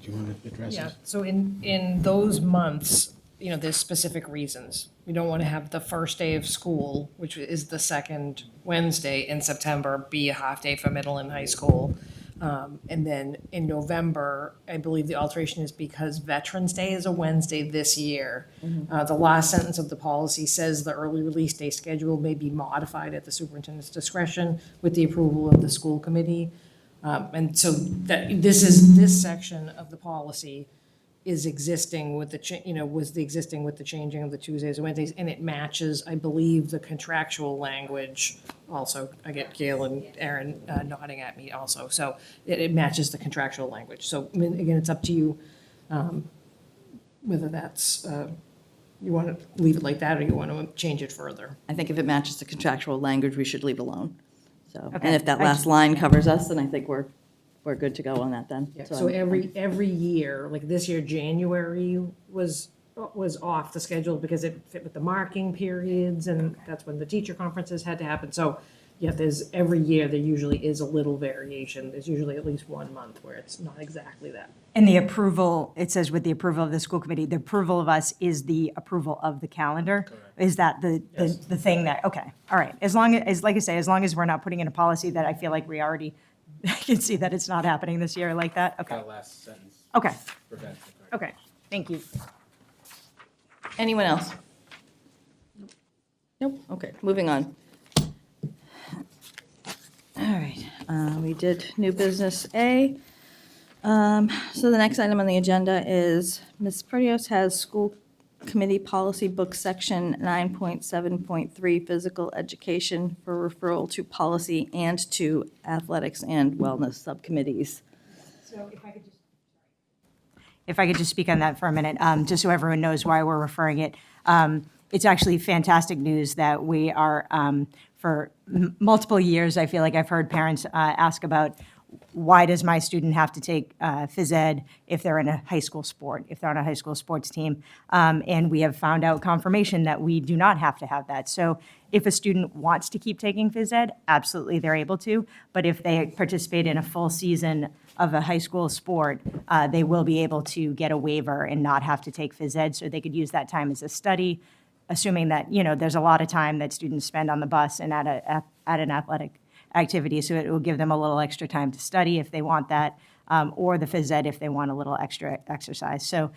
you want to address Yeah, it? so in those months, there's specific reasons. We don't want to have the first day of school, which is the second Wednesday in September, be a half day for middle and high school. And then in November, I believe the alteration is because Veterans Day is a Wednesday this year. The last sentence of the policy says the early release day schedule may be modified at the superintendent's discretion with the approval of the school committee. And so that this section of the policy is existing with existing with the changing of the Tuesdays and Wednesdays, and it matches, I believe, the contractual language. Also, I get Gail and Aaron nodding at me also. So it matches the contractual language. So I mean, again, it's up to you whether that's you want to leave it like that or you want to change it further. I think if it matches the contractual language, we should leave alone. So, Okay. and if that last line covers us, then I think we're good to go on that then. Yeah, so every year, like this year, January was off the schedule because it fit with the marking periods, and that's when the teacher conferences had to happen. So, yeah, every year there usually is a little variation. There's usually at least 1 month where it's not exactly that. And the approval, it says with the approval of the school committee, the approval of us is the approval of the calendar? Is that the thing that, okay, all right. As long as, like I say, as long as we're not putting in a policy that I feel like we already can see that it's not happening this year like that, okay. That last sentence. Okay, prevents it, right? okay, thank you. Anyone else? Nope, okay, moving on. All right, we did new business A. So the next item on the agenda is Ms. Perdios has school committee policy book section 9.7.3 physical education for referral to policy and to athletics and wellness subcommittees. So if I could just speak on that for a minute, just so everyone knows why we're referring it. It's actually fantastic news that we are, for multiple years, I feel like I've heard parents ask about, why does my student have to take phys ed if they're in a high school sport, if they're on a high school sports team? And we have found out confirmation that we do not have to have that. So if a student wants to keep taking phys ed, absolutely they're able to. But if they participate in a full season of a high school sport, they will be able to get a waiver and not have to take phys ed. So they could use that time as a study, assuming that, there's a lot of time that students spend on the bus and at an athletic activity, so it will give them a little extra time to study if they want that. or the phys ed if they want a little extra exercise. So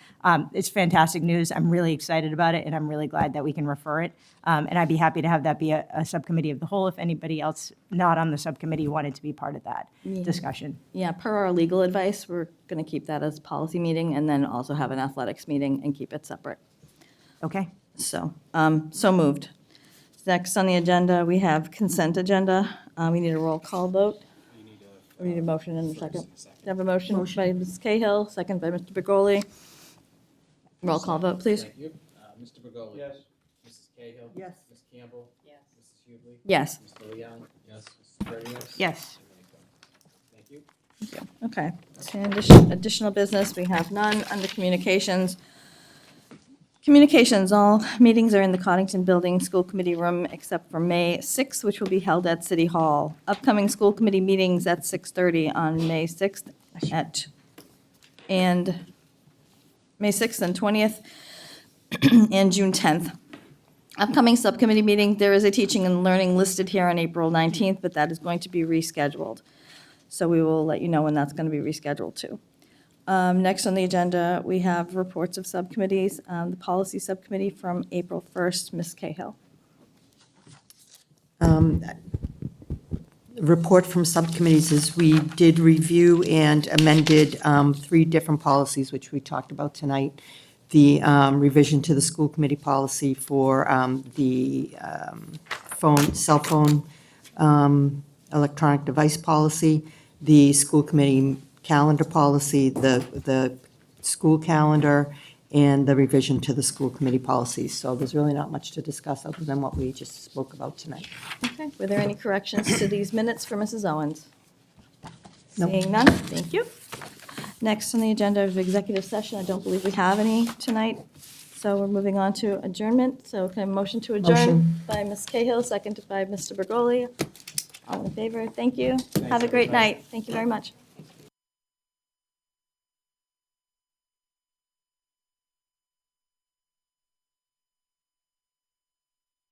it's fantastic news. I'm really excited about it, and I'm really glad that we can refer it. And I'd be happy to have that be a subcommittee of the whole if anybody else not on the subcommittee wanted to be part of that discussion. Yeah, per our legal advice, we're going to keep that as policy meeting and then also have an athletics meeting and keep it separate. Okay? So, so moved. Next on the agenda, we have consent agenda. We need a roll call vote. We need a motion and a second. We have a motion by Ms. Cahill, second by Mr. Begoli. Roll call vote, please. Thank you. Mr. Begoli? Yes. Mrs. Cahill? Yes. Ms. Campbell? Yes. Mrs. Hubley? Yes. Mr. Leon? Yes. Mrs. Perry? Yes. Thank you. Thank you. Okay. So additional business, we have none. Under communications. Communications, all meetings are in the Coddington Building School Committee Room except for May 6th, which will be held at City Hall. Upcoming school committee meetings at 6:30 on May 6th and May 6th and 20th and June 10th. Upcoming subcommittee meeting, there is a teaching and learning listed here on April 19th, but that is going to be rescheduled. So we will let you know when that's going to be rescheduled too. Next on the agenda, we have reports of subcommittees. The policy subcommittee from April 1st, Ms. Cahill. Report from subcommittees is we did review and amended 3 different policies, which we talked about tonight. The revision to the school committee policy for the cell phone electronic device policy, the school committee calendar policy, the school calendar, and the revision to the school committee policies. So there's really not much to discuss other than what we just spoke about tonight. Okay. Were there any corrections to these minutes for Mrs. Owens? Nope. Seeing none, thank you. Next on the agenda is executive session. I don't believe we have any tonight. So we're moving on to adjournment. So can I have a motion to adjourn? Motion. By Ms. Cahill, seconded by Mr. Bergoli. All in favor? Thank you. Have a great night. Thank you very much.